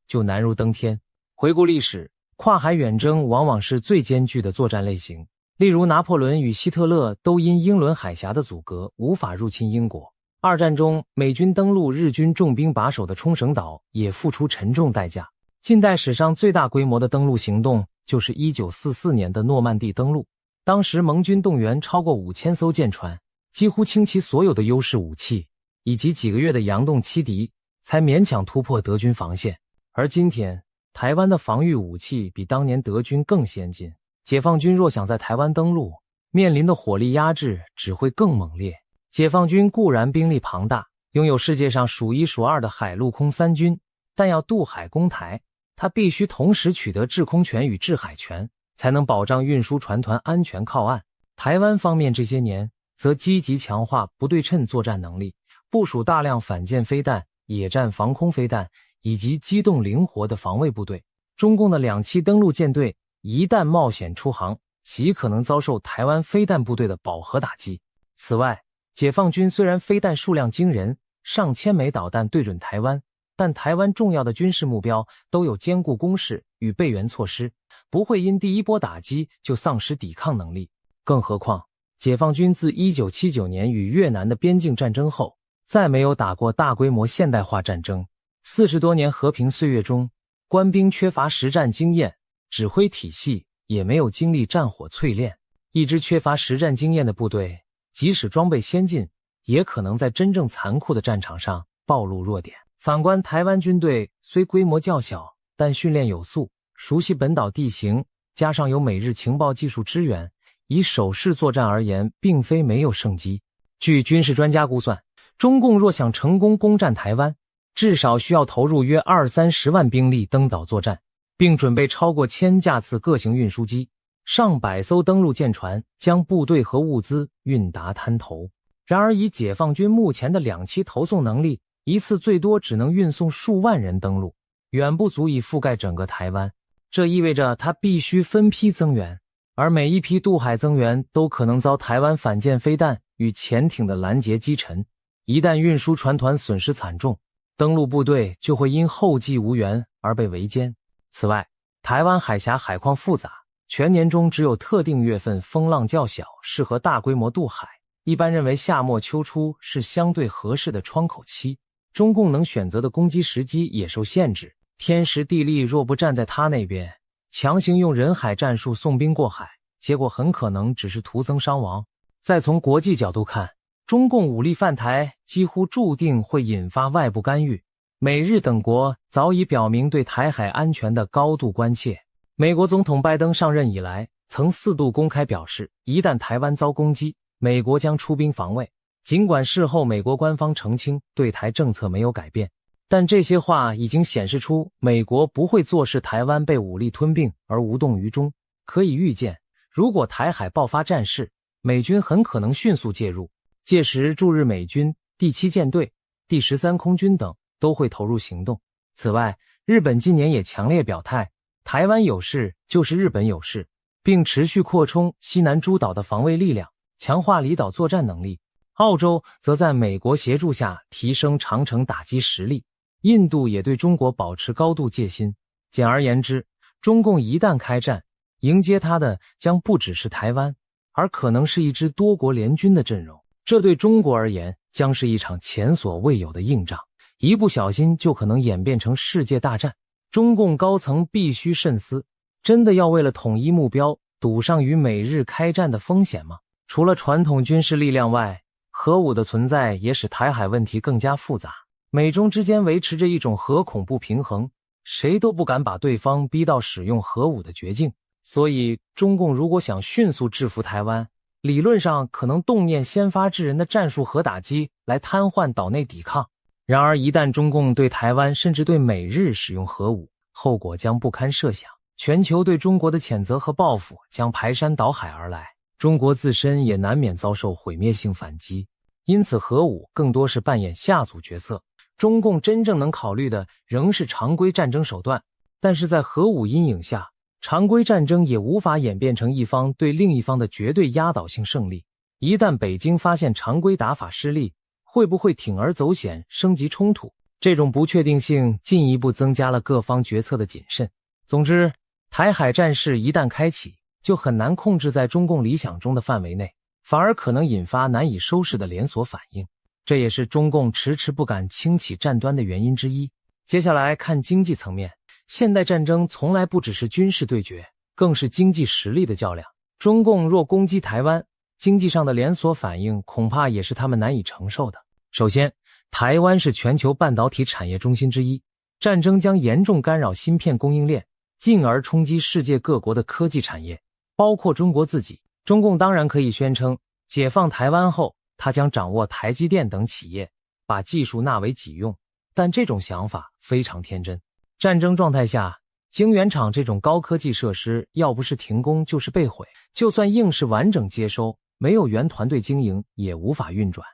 就难如登天。回顾历史，跨海远征往往是最艰巨的作战类型。例如拿破仑与希特勒都因英伦海峡的阻隔无法入侵英国。二战中，美军登陆日军重兵把守的冲绳岛也付出沉重代价。近代史上最大规模的登陆行动就是1944年的诺曼底登陆，当时盟军动员超过5000艘舰船，几乎倾其所有的优势武器，以及几个月的佯动欺敌，才勉强突破德军防线。而今天，台湾的防御武器比当年德军更先进，解放军若想在台湾登陆，面临的火力压制只会更猛烈。解放军固然兵力庞大，拥有世界上数一数二的海陆空三军，但要渡海攻台，它必须同时取得制空权与制海权，才能保障运输船团安全靠岸。台湾方面这些年则积极强化不对称作战能力，部署大量反舰飞弹、野战防空飞弹以及机动灵活的防卫部队。中共的2栖登陆舰队一旦冒险出航，极可能遭受台湾飞弹部队的饱和打击。此外，解放军虽然飞弹数量惊人，上千枚导弹对准台湾，但台湾重要的军事目标都有坚固工事与备援措施，不会因第一波打击就丧失抵抗能力。更何况，解放军自1979年与越南的边境战争后，再没有打过大规模现代化战争。40多年和平岁月中，官兵缺乏实战经验，指挥体系也没有经历战火淬炼。一支缺乏实战经验的部队，即使装备先进，也可能在真正残酷的战场上暴露弱点。反观台湾军队，虽规模较小，但训练有素，熟悉本岛地形，加上有美日情报技术支援，以守势作战而言，并非没有胜机。据军事专家估算，中共若想成功攻占台湾，至少需要投入约20-30万兵力登岛作战，并准备超过1000架次各型运输机，上百艘登陆舰船，将部队和物资运达滩头。然而以解放军目前的2栖投送能力，一次最多只能运送数万人登陆，远不足以覆盖整个台湾。这意味着他必须分批增援，而每一批渡海增援都可能遭台湾反舰飞弹与潜艇的拦截击沉。一旦运输船团损失惨重，登陆部队就会因后继无援而被围歼。此外，台湾海峡海况复杂，全年中只有特定月份风浪较小，适合大规模渡海。一般认为夏末秋初是相对合适的窗口期，中共能选择的攻击时机也受限制。天时地利若不站在他那边，强行用人海战术送兵过海，结果很可能只是徒增伤亡。再从国际角度看，中共武力犯台几乎注定会引发外部干预。美日等国早已表明对台海安全的高度关切。美国总统拜登上任以来，曾4度公开表示，一旦台湾遭攻击，美国将出兵防卫。尽管事后美国官方澄清对台政策没有改变，但这些话已经显示出美国不会坐视台湾被武力吞并而无动于衷。可以预见，如果台海爆发战事，美军很可能迅速介入，届时驻日美军、第7舰队、第13空军等都会投入行动。此外，日本今年也强烈表态，台湾有事就是日本有事，并持续扩充西南诸岛的防卫力量。强化离岛作战能力。澳洲则在美国协助下提升长程打击实力。印度也对中国保持高度戒心。简而言之，中共一旦开战，迎接他的将不只是台湾，而可能是一支多国联军的阵容。这对中国而言将是一场前所未有的硬仗，一不小心就可能演变成世界大战。中共高层必须慎思，真的要为了统一目标赌上与美日开战的风险吗？除了传统军事力量外，核武的存在也使台海问题更加复杂。美中之间维持着一种核恐怖平衡，谁都不敢把对方逼到使用核武的绝境。所以中共如果想迅速制服台湾，理论上可能动念先发制人的战术核打击来瘫痪岛内抵抗。然而一旦中共对台湾甚至对美日使用核武，后果将不堪设想，全球对中国的谴责和报复将排山倒海而来，中国自身也难免遭受毁灭性反击。因此核武更多是扮演下组角色，中共真正能考虑的仍是常规战争手段。但是在核武阴影下，常规战争也无法演变成一方对另一方的绝对压倒性胜利。一旦北京发现常规打法失利，会不会铤而走险升级冲突？这种不确定性进一步增加了各方决策的谨慎。总之，台海战事一旦开启，就很难控制在中共理想中的范围内，反而可能引发难以收拾的连锁反应。这也是中共迟迟不敢轻启战端的原因之一。接下来看经济层面，现代战争从来不只是军事对决，更是经济实力的较量。中共若攻击台湾，经济上的连锁反应恐怕也是他们难以承受的。首先，台湾是全球半导体产业中心之一，战争将严重干扰芯片供应链，进而冲击世界各国的科技产业，包括中国自己。中共当然可以宣称，解放台湾后，他将掌握台积电等企业，把技术纳为己用，但这种想法非常天真。战争状态下，晶圆厂这种高科技设施要不是停工就是被毁，就算硬是完整接收，没有原团队经营也无法运转。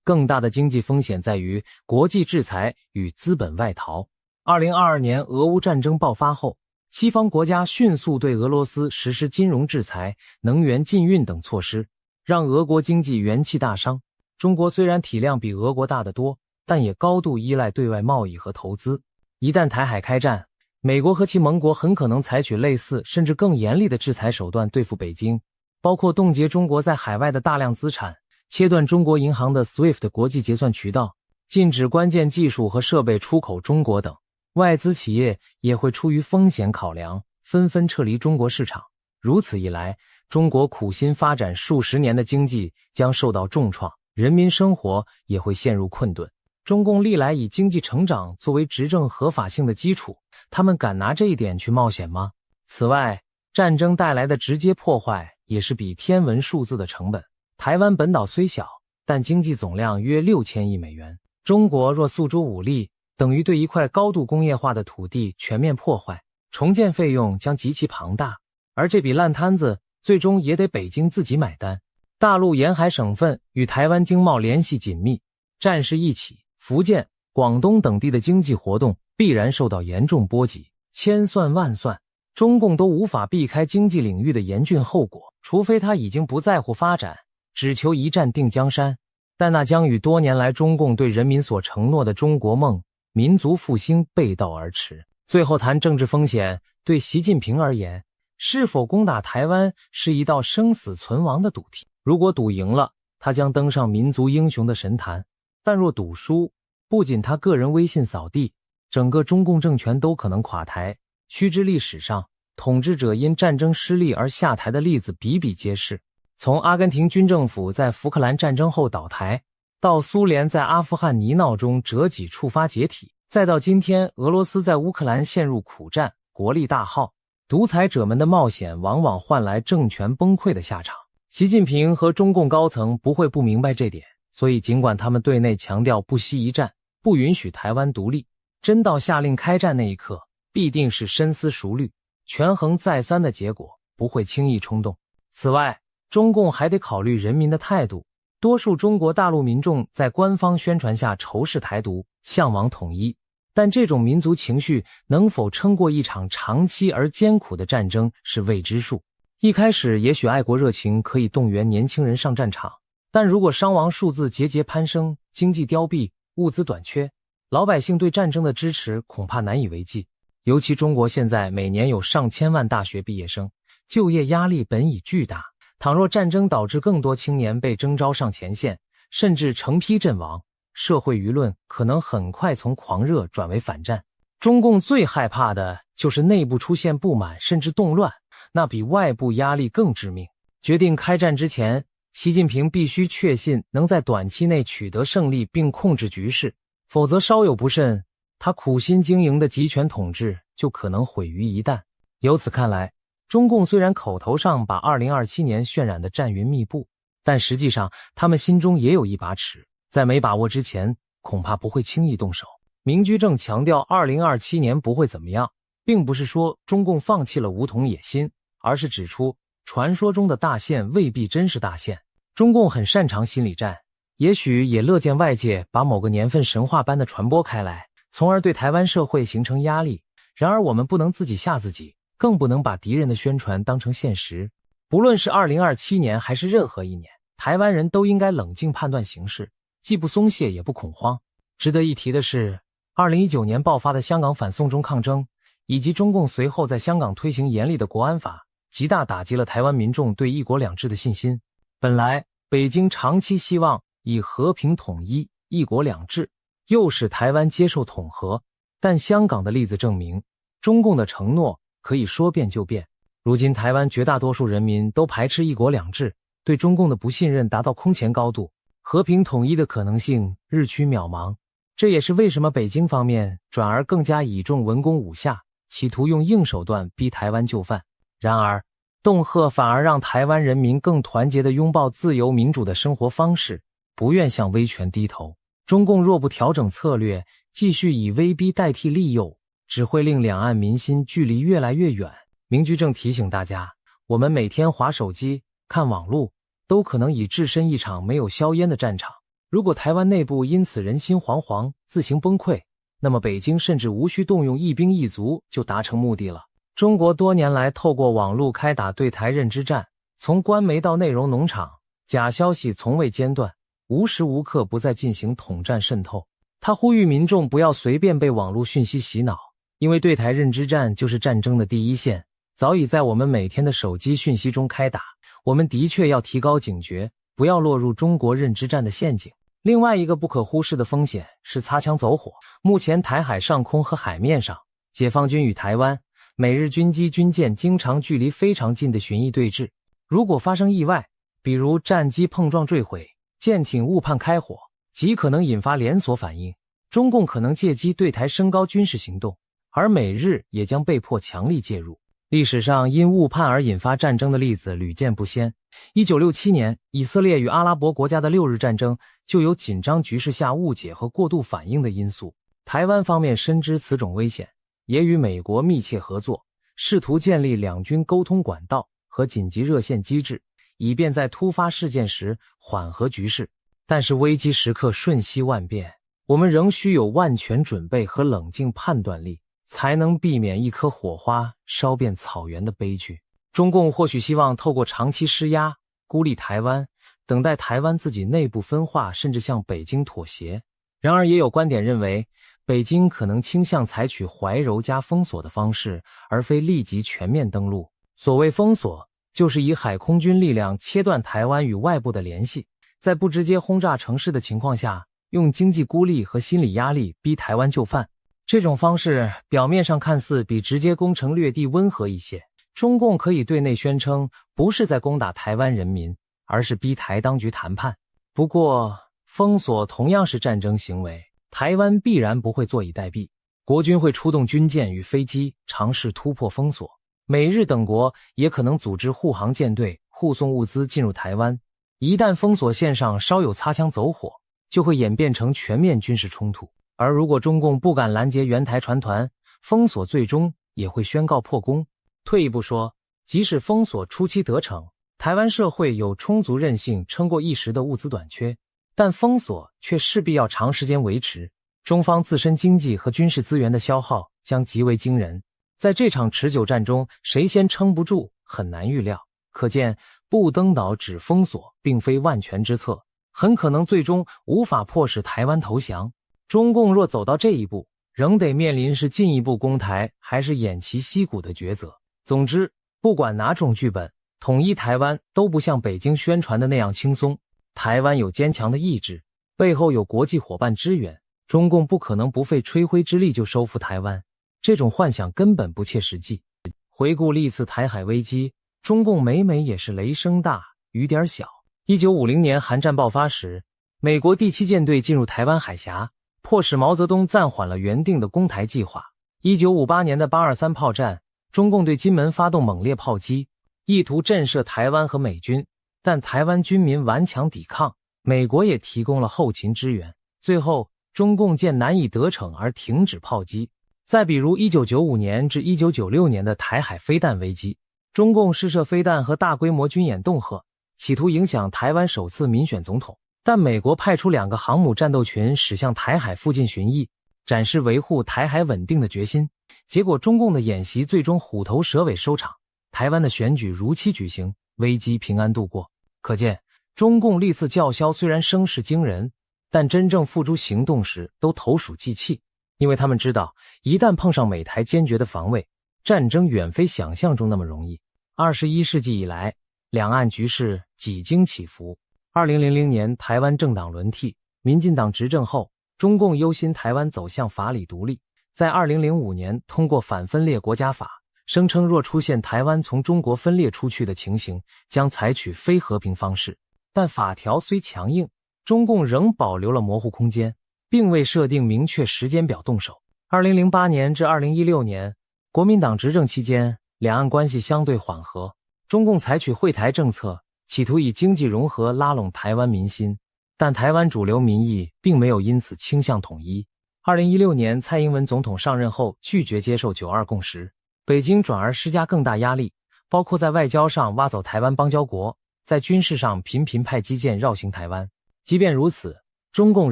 更大的经济风险在于国际制裁与资本外逃。2022年俄乌战争爆发后，西方国家迅速对俄罗斯实施金融制裁、能源禁运等措施，让俄国经济元气大伤。中国虽然体量比俄国大得多，但也高度依赖对外贸易和投资。一旦台海开战，美国和其盟国很可能采取类似甚至更严厉的制裁手段对付北京，包括冻结中国在海外的大量资产，切断中国银行的 SWIFT 国际结算渠道，禁止关键技术和设备出口中国等。外资企业也会出于风险考量，纷纷撤离中国市场。如此一来，中国苦心发展数十年的经济将受到重创，人民生活也会陷入困顿。中共历来以经济成长作为执政合法性的基础，他们敢拿这一点去冒险吗？此外，战争带来的直接破坏也是笔天文数字的成本。台湾本岛虽小，但经济总量约6000亿美元。中国若诉诸武力，等于对一块高度工业化的土地全面破坏，重建费用将极其庞大，而这笔烂摊子最终也得北京自己买单。大陆沿海省份与台湾经贸联系紧密，战事一起，福建、广东等地的经济活动必然受到严重波及。千算万算，中共都无法避开经济领域的严峻后果，除非他已经不在乎发展，只求一战定江山。但那将与多年来中共对人民所承诺的中国梦、民族复兴背道而驰。最后谈政治风险，对习近平而言，是否攻打台湾是一道生死存亡的赌题。如果赌赢了，他将登上民族英雄的神坛；但若赌输，不仅他个人威信扫地，整个中共政权都可能垮台。须知历史上，统治者因战争失利而下台的例子比比皆是。从阿根廷军政府在福克兰战争后倒台，到苏联在阿富汗泥淖中折戟触发解体，再到今天俄罗斯在乌克兰陷入苦战，国力大耗，独裁者们的冒险往往换来政权崩溃的下场。习近平和中共高层不会不明白这点，所以尽管他们对内强调不惜一战，不允许台湾独立，真到下令开战那一刻，必定是深思熟虑、权衡再三的结果，不会轻易冲动。此外，中共还得考虑人民的态度。多数中国大陆民众在官方宣传下仇视台独，向往统一，但这种民族情绪能否撑过一场长期而艰苦的战争是未知数。一开始也许爱国热情可以动员年轻人上战场，但如果伤亡数字节节攀升，经济凋敝，物资短缺，老百姓对战争的支持恐怕难以为继。尤其中国现在每年有上千万大学毕业生，就业压力本已巨大，倘若战争导致更多青年被征召上前线，甚至成批阵亡，社会舆论可能很快从狂热转为反战。中共最害怕的就是内部出现不满甚至动乱，那比外部压力更致命。决定开战之前，习近平必须确信能在短期内取得胜利并控制局势，否则稍有不慎，他苦心经营的集权统治就可能毁于一旦。由此看来，中共虽然口头上把2027年渲染的战云密布，但实际上他们心中也有一把尺，在没把握之前，恐怕不会轻易动手。明居正强调2027年不会怎么样，并不是说中共放弃了武统野心，而是指出传说中的大限未必真是大限。中共很擅长心理战，也许也乐见外界把某个年份神话般的传播开来，从而对台湾社会形成压力。然而我们不能自己吓自己，更不能把敌人的宣传当成现实。不论是2027年还是任何一年，台湾人都应该冷静判断形势，既不松懈也不恐慌。值得一提的是，2019年爆发的香港反送中抗争，以及中共随后在香港推行严厉的国安法，极大打击了台湾民众对一国两制的信心。本来北京长期希望以和平统一、一国两制，诱使台湾接受统合，但香港的例子证明，中共的承诺可以说变就变。如今台湾绝大多数人民都排斥一国两制，对中共的不信任达到空前高度，和平统一的可能性日趋渺茫。这也是为什么北京方面转而更加倚重文攻武吓，企图用硬手段逼台湾就范。然而恫吓反而让台湾人民更团结地拥抱自由民主的生活方式，不愿向威权低头。中共若不调整策略，继续以威逼代替利诱，只会令两岸民心距离越来越远。明居正提醒大家，我们每天滑手机、看网络，都可能已置身一场没有硝烟的战场。如果台湾内部因此人心惶惶，自行崩溃，那么北京甚至无需动用一兵一卒就达成目的了。中国多年来透过网络开打对台认知战，从官媒到内容农场，假消息从未间断，无时无刻不在进行统战渗透。他呼吁民众不要随便被网络讯息洗脑，因为对台认知战就是战争的第一线，早已在我们每天的手机讯息中开打。我们的确要提高警觉，不要落入中国认知战的陷阱。另外一个不可忽视的风险是擦枪走火。目前台海上空和海面上，解放军与台湾、美日军机军舰经常距离非常近的巡弋对峙。如果发生意外，比如战机碰撞坠毁、舰艇误判开火，极可能引发连锁反应。中共可能借机对台升高军事行动，而美日也将被迫强力介入。历史上因误判而引发战争的例子屡见不鲜。1967年，以色列与阿拉伯国家的六日战争就有紧张局势下误解和过度反应的因素。台湾方面深知此种危险，也与美国密切合作，试图建立两军沟通管道和紧急热线机制，以便在突发事件时缓和局势。但是危机时刻瞬息万变，我们仍需有万全准备和冷静判断力，才能避免一颗火花烧遍草原的悲剧。中共或许希望透过长期施压，孤立台湾，等待台湾自己内部分化，甚至向北京妥协。然而也有观点认为，北京可能倾向采取怀柔加封锁的方式，而非立即全面登陆。所谓封锁，就是以海空军力量切断台湾与外部的联系，在不直接轰炸城市的情况下，用经济孤立和心理压力逼台湾就范。这种方式表面上看似比直接攻城略地温和一些，中共可以对内宣称不是在攻打台湾人民，而是逼台当局谈判。不过封锁同样是战争行为，台湾必然不会坐以待毙，国军会出动军舰与飞机尝试突破封锁，美日等国也可能组织护航舰队护送物资进入台湾。一旦封锁线上稍有擦枪走火，就会演变成全面军事冲突。而如果中共不敢拦截援台船团，封锁最终也会宣告破功。退一步说，即使封锁初期得逞，台湾社会有充足韧性撑过一时的物资短缺，但封锁却势必要长时间维持，中方自身经济和军事资源的消耗将极为惊人。在这场持久战中，谁先撑不住很难预料。可见不登岛只封锁并非万全之策，很可能最终无法迫使台湾投降。中共若走到这一步，仍得面临是进一步攻台还是偃旗息鼓的抉择。总之，不管哪种剧本，统一台湾都不像北京宣传的那样轻松。台湾有坚强的意志，背后有国际伙伴支援，中共不可能不费吹灰之力就收复台湾，这种幻想根本不切实际。回顾历次台海危机，中共每也是雷声大雨点小。1950年韩战爆发时，美国第7舰队进入台湾海峡，迫使毛泽东暂缓了原定的攻台计划。1958年的823炮战，中共对金门发动猛烈炮击，意图震慑台湾和美军，但台湾军民顽强抵抗，美国也提供了后勤支援。最后，中共见难以得逞而停止炮击。再比如1995年至1996年的台海飞弹危机，中共试射飞弹和大规模军演恫吓，企图影响台湾首次民选总统，但美国派出2个航母战斗群驶向台海附近巡弋，展示维护台海稳定的决心。结果中共的演习最终虎头蛇尾收场，台湾的选举如期举行，危机平安度过。可见中共历次叫嚣虽然声势惊人，但真正付诸行动时都投鼠忌器，因为他们知道一旦碰上美台坚决的防卫，战争远非想象中那么容易。21世纪以来，两岸局势几经起伏。2000年台湾政党轮替，民进党执政后，中共忧心台湾走向法理独立，在2005年通过反分裂国家法，声称若出现台湾从中国分裂出去的情形，将采取非和平方式。但法条虽强硬，中共仍保留了模糊空间，并未设定明确时间表动手。2008年至2016年，国民党执政期间，两岸关系相对缓和，中共采取惠台政策，企图以经济融合拉拢台湾民心，但台湾主流民意并没有因此倾向统一。2016年蔡英文总统上任后拒绝接受9·2共识，北京转而施加更大压力，包括在外交上挖走台湾邦交国，在军事上频频派机舰绕行台湾。即便如此，中共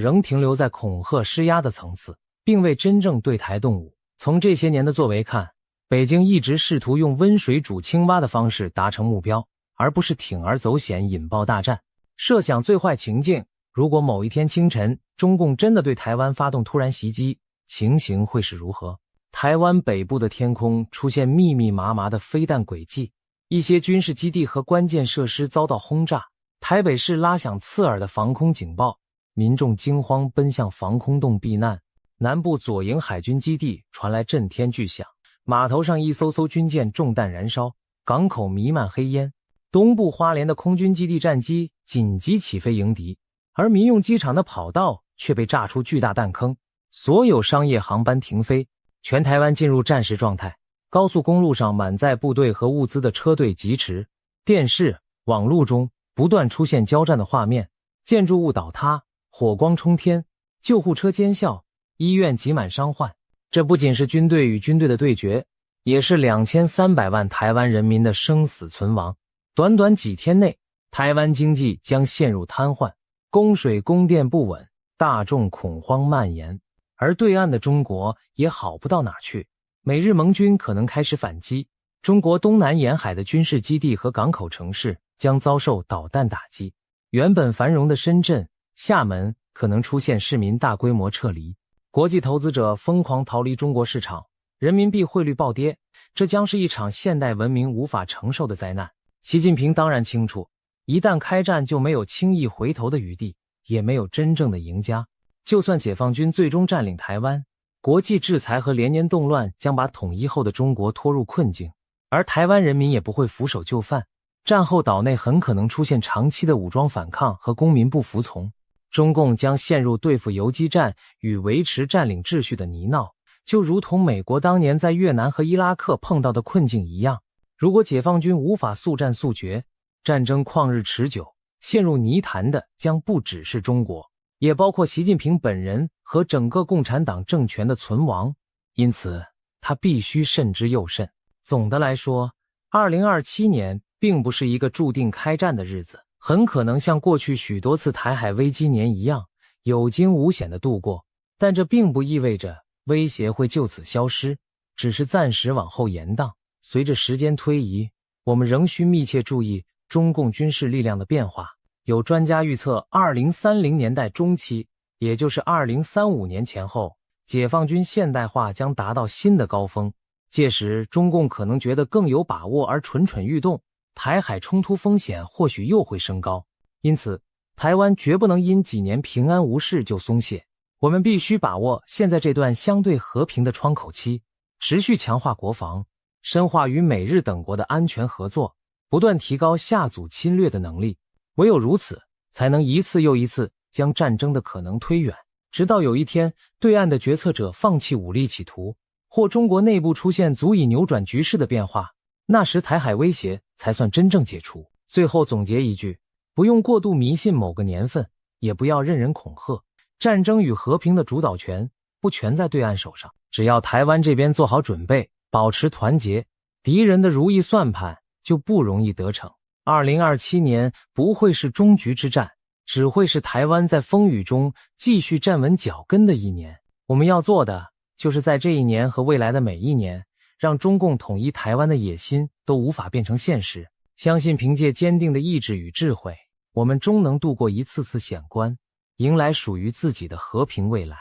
仍停留在恐吓施压的层次，并未真正对台动武。从这些年的作为看，北京一直试图用温水煮青蛙的方式达成目标，而不是铤而走险引爆大战。设想最坏情境，如果某一天清晨，中共真的对台湾发动突然袭击，情形会是如何？台湾北部的天空出现密密麻麻的飞弹轨迹，一些军事基地和关键设施遭到轰炸，台北市拉响刺耳的防空警报，民众惊慌奔向防空洞避难。南部左营海军基地传来震天巨响，码头上一艘艘军舰中弹燃烧，港口弥漫黑烟。东部花莲的空军基地战机紧急起飞迎敌，而民用机场的跑道却被炸出巨大弹坑，所有商业航班停飞，全台湾进入战时状态。高速公路上满载部队和物资的车队疾驰，电视、网路中不断出现交战的画面，建筑物倒塌，火光冲天，救护车尖啸，医院挤满伤患。这不仅是军队与军队的对决，也是2300万台湾人民的生死存亡。短短几天内，台湾经济将陷入瘫痪，供水供电不稳，大众恐慌蔓延。而对岸的中国也好不到哪去，美日盟军可能开始反击，中国东南沿海的军事基地和港口城市将遭受导弹打击，原本繁荣的深圳、厦门可能出现市民大规模撤离，国际投资者疯狂逃离中国市场，人民币汇率暴跌，这将是一场现代文明无法承受的灾难。习近平当然清楚，一旦开战就没有轻易回头的余地，也没有真正的赢家。就算解放军最终占领台湾，国际制裁和连年动乱将把统一后的中国拖入困境，而台湾人民也不会俯首就范。战后岛内很可能出现长期的武装反抗和公民不服从，中共将陷入对付游击战与维持占领秩序的泥淖，就如同美国当年在越南和伊拉克碰到的困境一样。如果解放军无法速战速决，战争旷日持久，陷入泥潭的将不只是中国，也包括习近平本人和整个共产党政权的存亡。因此他必须慎之又慎。总的来说，2027年并不是一个注定开战的日子，很可能像过去许多次台海危机年一样，有惊无险地度过。但这并不意味着威胁会就此消失，只是暂时往后延宕。随着时间推移，我们仍需密切注意中共军事力量的变化。有专家预测，2030年代中期，也就是2035年前后，解放军现代化将达到新的高峰。届时，中共可能觉得更有把握而蠢蠢欲动，台海冲突风险或许又会升高。因此，台湾绝不能因几年平安无事就松懈。我们必须把握现在这段相对和平的窗口期，持续强化国防，深化与美日等国的安全合作，不断提高下阻侵略的能力。唯有如此，才能一次又一次将战争的可能推远，直到有一天，对岸的决策者放弃武力企图，或中国内部出现足以扭转局势的变化，那时台海威胁才算真正解除。最后总结一句，不用过度迷信某个年份，也不要任人恐吓，战争与和平的主导权不全在对岸手上，只要台湾这边做好准备，保持团结，敌人的如意算盘就不容易得逞。2027年不会是终局之战，只会是台湾在风雨中继续站稳脚跟的一年。我们要做的，就是在这一年和未来的每一年，让中共统一台湾的野心都无法变成现实。相信凭借坚定的意志与智慧，我们终能度过一次次险关，迎来属于自己的和平未来。